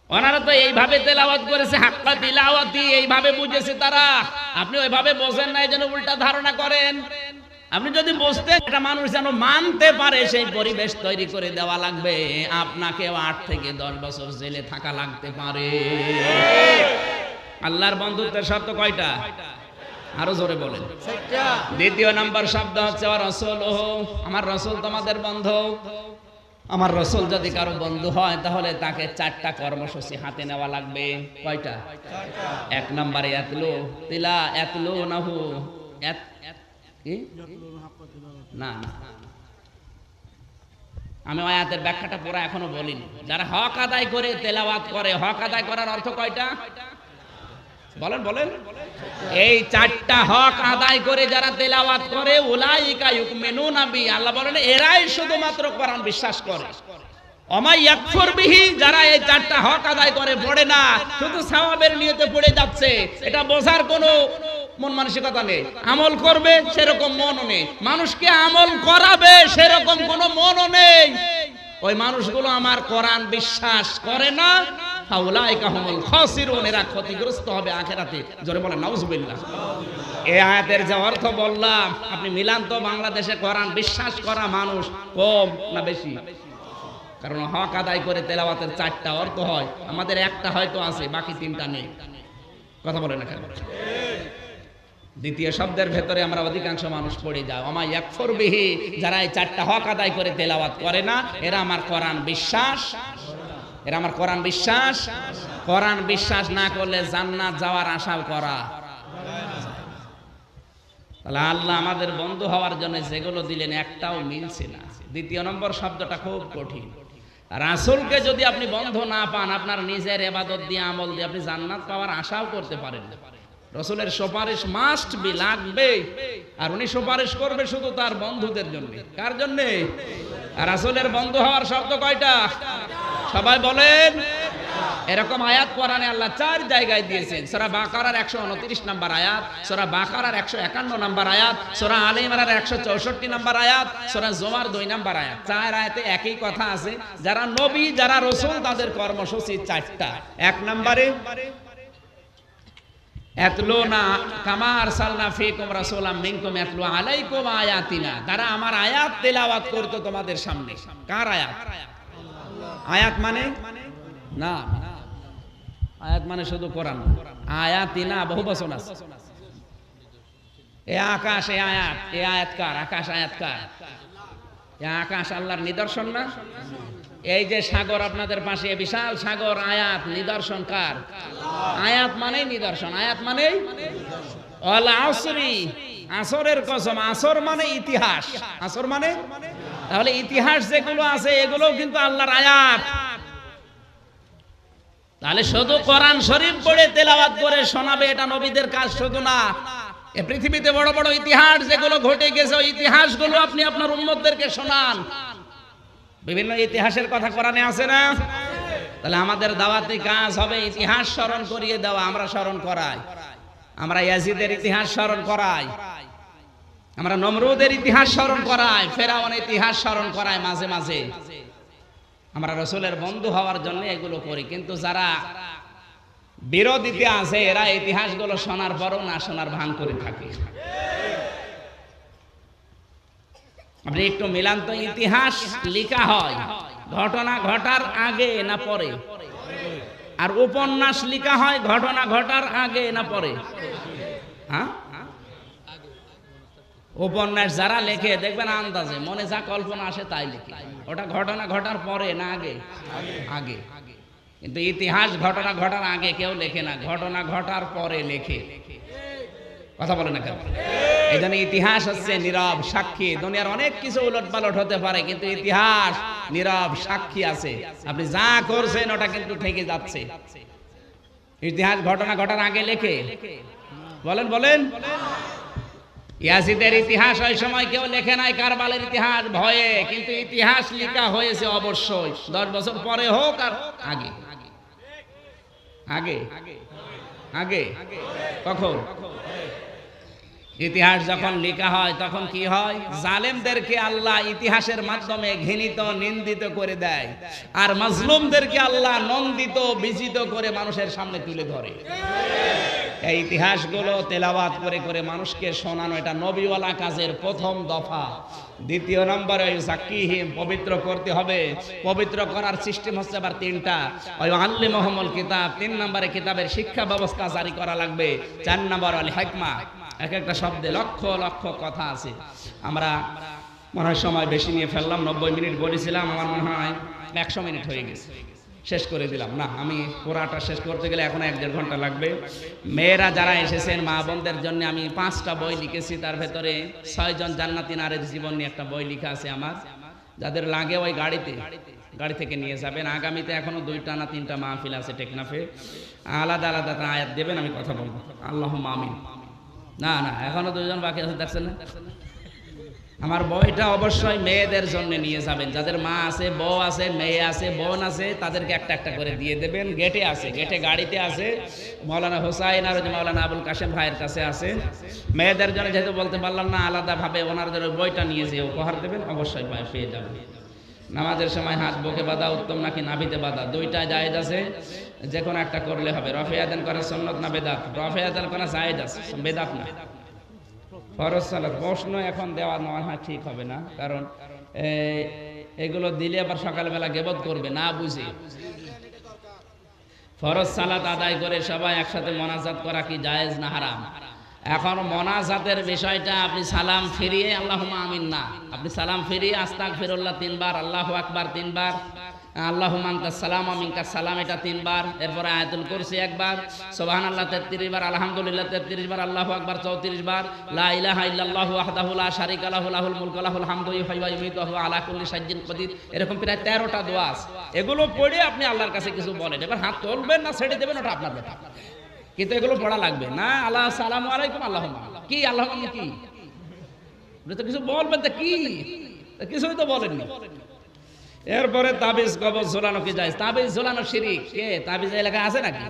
ওনারা তো এইভাবে তেলাওয়াত করেছে, হাক্কা তিলাওয়াতি, এইভাবে বুঝেছে তারা। আপনি ওইভাবে বোঝেন না, এই জন্য উল্টা ধারণা করেন। আপনি যদি বুঝতেন এটা মানুষ যেন মানতে পারে সেই পরিবেশ তৈরি করে দেওয়া লাগবে, আপনাকেও 8 থেকে 10 বছর জেলে থাকা লাগতে পারে। আল্লাহর বন্ধুত্বের শর্ত কয়টা? আরো জোরে বলেন। দ্বিতীয় নাম্বার শব্দ হচ্ছে রাসূলুহু, আমার রাসূল তোমাদের বন্ধু। আমার রাসূল যদি কারো বন্ধু হয় তাহলে তাকে 4টা কর্মসূচি হাতে নেওয়া লাগবে। কয়টা? 1 নম্বরে ইয়াতলুনাহু, না না, আমি আয়াতের ব্যাখ্যাটা পুরো এখনো বলিনি। যারা হক আদায় করে তেলাওয়াত করে, হক আদায় করার অর্থ কয়টা? বলেন বলেন। এই 4টা হক আদায় করে যারা তেলাওয়াত করে, উলাইকা ইউমিনুনা বি, আল্লাহ বলেন এরাই শুধুমাত্র কোরআন বিশ্বাস করে। ওমা ইয়াকফুর বিহি, যারা এই 4টা হক আদায় করে পড়ে না, শুধু সওয়াবের নিয়তে পড়ে যাচ্ছে, এটা বোঝার কোনো মন মানসিকতা নেই, আমল করবে সেরকম মনও নেই, মানুষকে আমল করাবে সেরকম কোনো মনও নেই, ওই মানুষগুলো আমার কোরআন বিশ্বাস করে না। ফাউলাইকা হুমুল খাসিরুন, এরা ক্ষতিগ্রস্ত হবে আখিরাতে। জোরে বলেন নাউজুবিল্লাহ। এই আয়াতের যে অর্থ বললাম, আপনি মিলান তো, বাংলাদেশে কোরআন বিশ্বাস করা মানুষ কম না বেশি? কারণ হক আদায় করে তেলাওয়াতের 4টা অর্থ হয়, আমাদের একটা হয়তো আছে, বাকি 3টা নেই। কথা বলেন না কেন? দ্বিতীয় শব্দের ভেতরে আমরা অধিকাংশ মানুষ পড়ে যায়, ওমা ইয়াকফুর বিহি, যারা এই 4টা হক আদায় করে তেলাওয়াত করে না, এরা আমার কোরআন বিশ্বাস, এরা আমার কোরআন বিশ্বাস। কোরআন বিশ্বাস না করলে জান্নাত যাওয়ার আশাও করা। তাহলে আল্লাহ আমাদের বন্ধু হওয়ার জন্য যেগুলো দিলেন একটাও মিলছে না। দ্বিতীয় নম্বর শব্দটা খুব কঠিন। রাসূলকে যদি আপনি বন্ধু না পান, আপনার নিজের ইবাদত দিয়ে আমল দিয়ে আপনি জান্নাত পাওয়ার আশাও করতে পারেন না। রাসূলের সুপারিশ মাস্ট বি, লাগবে। আর উনি সুপারিশ করবে শুধু তার বন্ধুদের জন্য। কার জন্য? রাসূলের বন্ধু হওয়ার শর্ত কয়টা? সবাই বলেন। এরকম আয়াত কোরআনে আল্লাহ 4 জায়গায় দিয়েছেন। সূরা বাকারার 129 নম্বর আয়াত, সূরা বাকারার 151 নম্বর আয়াত, সূরা আলে ইমরানের 164 নম্বর আয়াত, সূরা জুমার 2 নম্বর আয়াত। 4 আয়াতে একই কথা আছে। যারা নবী, যারা রাসূল, তাদের কর্মসূচি 4টা। 1 নম্বরে ইয়াতলুনা কামা আরসালনা ফীকুম রাসূলাম মিনকুম ইয়াতলু আলাইকুম আয়াতিনা, তারা আমার আয়াত তেলাওয়াত করতো তোমাদের সামনে। কার আয়াত? আয়াত মানে না, আয়াত মানে শুধু কোরআন। আয়াতিনা বহু বচন আছে। এ আকাশ, এ আয়াত, এ আয়াত কার? আকাশ আয়াত কার? এ আকাশ আল্লাহর নিদর্শন না? এই যে সাগর আপনাদের পাশে, বিশাল সাগর, আয়াত নিদর্শন কার? আয়াত মানে নিদর্শন, আয়াত মানে ওয়াল আসরি, আসরের কসম। আসর মানে ইতিহাস, আসর মানে, তাহলে ইতিহাস যেগুলো আছে এগুলো কিন্তু আল্লাহর আয়াত। তাহলে শুধু কোরআন শরীফ পড়ে তেলাওয়াত করে শোনাবে এটা নবীদের কাজ শুধু না। এই পৃথিবীতে বড় বড় ইতিহাস যেগুলো ঘটে গেছে, ওই ইতিহাসগুলো আপনি আপনার উম্মতদেরকে শোনান। বিভিন্ন ইতিহাসের কথা কোরআনে আছে না? তাহলে আমাদের দাওয়াতি কাজ হবে ইতিহাস স্মরণ করিয়ে দেওয়া। আমরা স্মরণ করাই, আমরা ইয়াজিদের ইতিহাস স্মরণ করাই, আমরা নমরুদের ইতিহাস স্মরণ করাই, ফেরাউনের ইতিহাস স্মরণ করাই মাঝে মাঝে। আমরা রাসূলের বন্ধু হওয়ার জন্য এগুলো করি। কিন্তু যারা বিরোধীতে আছে এরা ইতিহাসগুলো শোনার পরও না শোনার ভান করে থাকে। আপনি একটু মিলান তো, ইতিহাস লেখা হয় ঘটনা ঘটার আগে না পরে? আর উপন্যাস লেখা হয় ঘটনা ঘটার আগে না পরে? হ্যাঁ, উপন্যাস যারা লেখে দেখবেন আন্দাজে মনে যা কল্পনা আসে তাই লেখে। ওটা ঘটনা ঘটার পরে না আগে? আগে। কিন্তু ইতিহাস ঘটনা ঘটার আগে কেউ লেখে না, ঘটনা ঘটার পরে লেখে। কথা বলে না কেন? এই জন্য ইতিহাস হচ্ছে নীরব সাক্ষী। দুনিয়ার অনেক কিছু উলট পালট হতে পারে, কিন্তু ইতিহাস নীরব সাক্ষী আছে। আপনি যা করছেন ওটা কিন্তু থেকে যাচ্ছে। ইতিহাস ঘটনা ঘটার আগে লেখে? বলেন বলেন। ইয়াজিদের ইতিহাস ওই সময় কেউ লেখে নাই, কারবালের ইতিহাস ভয়ে, কিন্তু ইতিহাস লেখা হয়েছে অবশ্যই 10 বছর পরে হোক আর আগে। আগে আগে কখন? ইতিহাস যখন লেখা হয় তখন কি হয়? জালেমদেরকে আল্লাহ ইতিহাসের মাধ্যমে ঘৃণিত নিন্দিত করে দেয়, আর মাজলুমদেরকে আল্লাহ নন্দিত বিজিত করে মানুষের সামনে তুলে ধরে। এই ইতিহাসগুলো তেলাওয়াত করে করে মানুষকে শোনানো, এটা নবীওয়ালা কাজের প্রথম দফা। দ্বিতীয় নম্বরে সাকিহিম, পবিত্র করতে হবে। পবিত্র করার সিস্টেম হচ্ছে আবার 3টা। ওই আল্লিমুহুমুল কিতাব, 3 নম্বরে কিতাবের শিক্ষা ব্যবস্থা জারি করা লাগবে। 4 নম্বর আল হিকমা, এক একটা শব্দে লক্ষ লক্ষ কথা আছে। আমরা মনে হয় সময় বেশি নিয়ে ফেললাম, 90 মিনিট বলেছিলাম, আমার মনে হয় 100 মিনিট হয়ে গেছে, শেষ করে দিলাম। না, আমি পুরাটা শেষ করতে গেলে এখন 1-1.5 ঘন্টা লাগবে। মেয়েরা যারা এসেছেন, মা বোনদের জন্য আমি 5টা বই লিখেছি, তার ভেতরে 6 জন জান্নাতি নারীর জীবন নিয়ে একটা বই লেখা আছে আমার। যাদের লাগে ওই গাড়ি থেকে নিয়ে যাবেন। আগামীতে এখনো 2টা না 3টা মাহফিল আছে টেকনাফে, আলাদা আলাদা আয়াত দেবেন, আমি কথা বলবো। আল্লাহুম্মা আমিন। না এখনো 2 জন বাকি আছে, দেখছেন না? আমার বইটা অবশ্যই মেয়েদের জন্য নিয়ে যাবেন। যাদের মা আছে, বউ আছে, মেয়ে আছে, বোন আছে, তাদেরকে একটা একটা করে দিয়ে দেবেন। গেটে আছে, গেটে গাড়িতে আছে, মৌলানা হোসাইন আর মৌলানা আবুল কাশেম ভাইয়ের কাছে আছে। মেয়েদের জন্য যেহেতু বলতে পারলাম না, আলাদাভাবে ওনাদের বইটা নিয়ে যেয়ে উপহার দেবেন, অবশ্যই পেয়ে যাবেন। নামাজের সময় হাত বুকে বাঁধা উত্তম নাকি নাভিতে বাঁধা? 2টা জায়েজ আছে, যে কোনো একটা করলে হবে। রফে আযান করা সুন্নাত না বেদাত? রফে আযান করা জায়েজ আছে, বেদাত না। ফরজ সালাত প্রশ্ন এখন দেওয়া না হয় ঠিক হবে না, কারণ এগুলো দিলে আবার সকালবেলা গিবত করবে না বুঝে। ফরজ সালাত আদায় করে সবাই একসাথে মোনাজাত করা কি জায়েজ না হারাম? এখন মোনাজাতের বিষয়টা আপনি সালাম ফিরিয়ে আল্লাহুম্মা আমিন না, আপনি সালাম ফিরিয়ে আস্তাগফিরুল্লাহ 3 বার, আল্লাহু আকবার 3 বার, আল্লাহুম্মা আনতাস সালাম ওয়া মিনকাস সালাম এটা 3 বার, এরপরে আয়াতুল কুরসি 1 বার, সুবহানাল্লাহ 33 বার, আলহামদুলিল্লাহ 33 বার, আল্লাহু আকবার 34 বার, লা ইলাহা ইল্লাল্লাহু ওয়াহদাহু লা শারীকা লাহু লাহুল মুলকু ওয়া লাহুল হামদু ইউহয়ি ওয়া ইউমীতু ওয়া হুয়া আলা কুল্লি শাইইন কাদির। এরকম প্রায় 13টা দোয়া আছে। এগুলো পড়ে আপনি আল্লাহর কাছে কিছু বলেন। এবার হাত তুলবেন না ছেড়ে দেবেন ওটা আপনার ব্যাপার, কিন্তু এগুলো পড়া লাগবে না। আল্লাহ আসসালামু আলাইকুম, আল্লাহুম্মা কি, আল্লাহুম্মা কি, আপনি তো কিছু বলবেন, তো কি, কিছুই তো বলেননি। এরপরে তাবিজ কবজ ঝোলানো কি যায়? তাবিজ ঝোলানো শিরিক। কে তাবিজ এলাকায় আছে নাকি?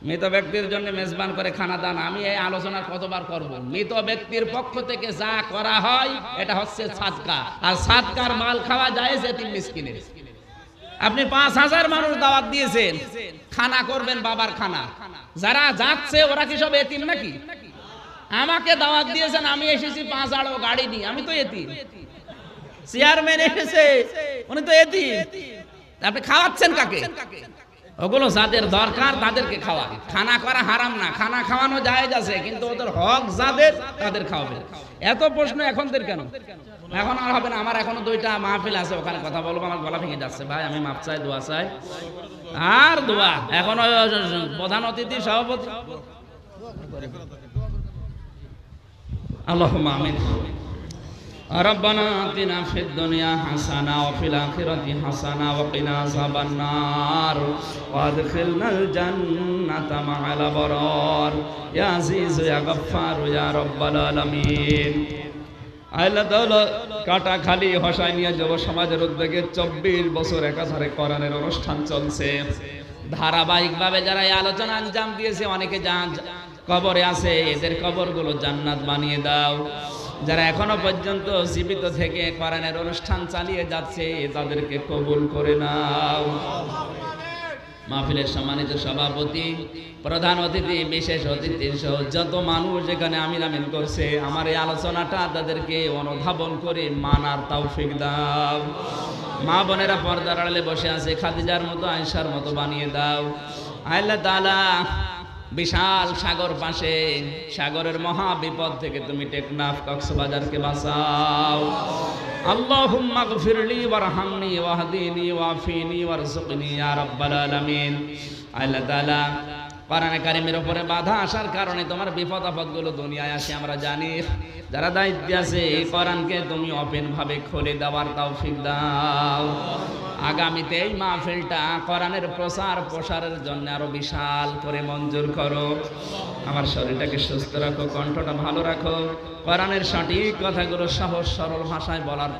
মৃত ব্যক্তির জন্য মেজবান করে খানা দান, আমি এই আলোচনা কতবার করব। মৃত ব্যক্তির পক্ষ থেকে যা করা হয় এটা হচ্ছে সাদকা, আর সাদকার মাল খাওয়া যায় এতিম মিসকিনের। আপনি 5000 মানুষ দাওয়াত দিয়েছেন, খানা করবেন বাবার খানা, যারা যাচ্ছে ওরা কি সব এতিম নাকি? আমাকে দাওয়াত দিয়েছেন, আমি এসেছি 5 আড়ো গাড়ি নিয়ে, আমি তো এতিম। চেয়ারম্যান এসেছে, উনি তো এতিম, আপনি খাওয়াচ্ছেন কাকে? ওগুলো যাদের দরকার তাদেরকে খাওয়ান। খানা করা হারাম না, খানা খাওয়ানো জায়েজ আছে, কিন্তু ওদের হক যাদের তাদের খাওয়াবে। এত প্রশ্ন এখনদের কেন? এখন আর হবে না, আমার এখনো 2টা মাহফিল আছে, ওখানে কথা বলবো, আমার গলা ভেঙে যাচ্ছে। ভাই আমি মাপ চাই, দোয়া চাই, আর দোয়া। এখন প্রধান অতিথি সভাপতি, আল্লাহুম্মা আমিন। ربنا آتنا في الدنيا حسنة وفي الآخرة حسنة وقنا عذاب النار وادخلنا الجنة مع الأبرار يا عزيز يا غفار يا رب العالمين। আল্লাহ তাআলা কাটাখালী হোসাইনিয়া যুব সমাজের উদ্যোগে 24 বছর একাধারে কোরআনের অনুষ্ঠান চলছে। ধারাবাহিকভাবে যারা এই আলোচনা আঞ্জাম দিয়েছে, অনেকে কবরে আছে, এদের কবরগুলো জান্নাত বানিয়ে দাও। যারা এখনো পর্যন্ত জীবিত থেকে কোরআনের অনুষ্ঠান চালিয়ে যাচ্ছে, তাদেরকে কবুল করে নাও। মাহফিলের সম্মানিত সভাপতি, প্রধান অতিথি, বিশেষ অতিথি সহ যত মানুষ এখানে আমিন আমিন করছে, আমার এই আলোচনাটা তাদেরকে অনুধাবন করে মানার তৌফিক দাও। মা বোনেরা পর্দার আড়ালে বসে আছে, খাদিজার মতো, আয়েশার মতো বানিয়ে দাও। আল্লাহ তাআলা বিশাল সাগর পাশে, সাগরের মহা বিপদ থেকে তুমি টেকনাফ কক্সবাজারকে বাঁচাও। আল্লাহুম্মা গফিরলি ওয়ারহামনি ওয়াহদিনি ওয়াফিনি ওয়ারযুকনি ইয়া রাব্বাল আলামিন। আল্লাহ তাআলা কোরআনে কারীমের উপরে বাধা আসার কারণে তোমার বিপদ আপদগুলো দুনিয়ায় আসে আমরা জানি। যারা দায়িত্বে আছে এই কোরআনকে তুমি ওপেন ভাবে খুলে দেওয়ার তৌফিক দাও। আগামীতে এই মাহফিলটা কোরআনের প্রচার প্রসারের জন্য আরো বিশাল করে মঞ্জুর করো। আমার শরীরটাকে সুস্থ রাখো, কণ্ঠটা ভালো রাখো, কোরআনের সঠিক কথাগুলো সহজ সরল ভাষায় বলার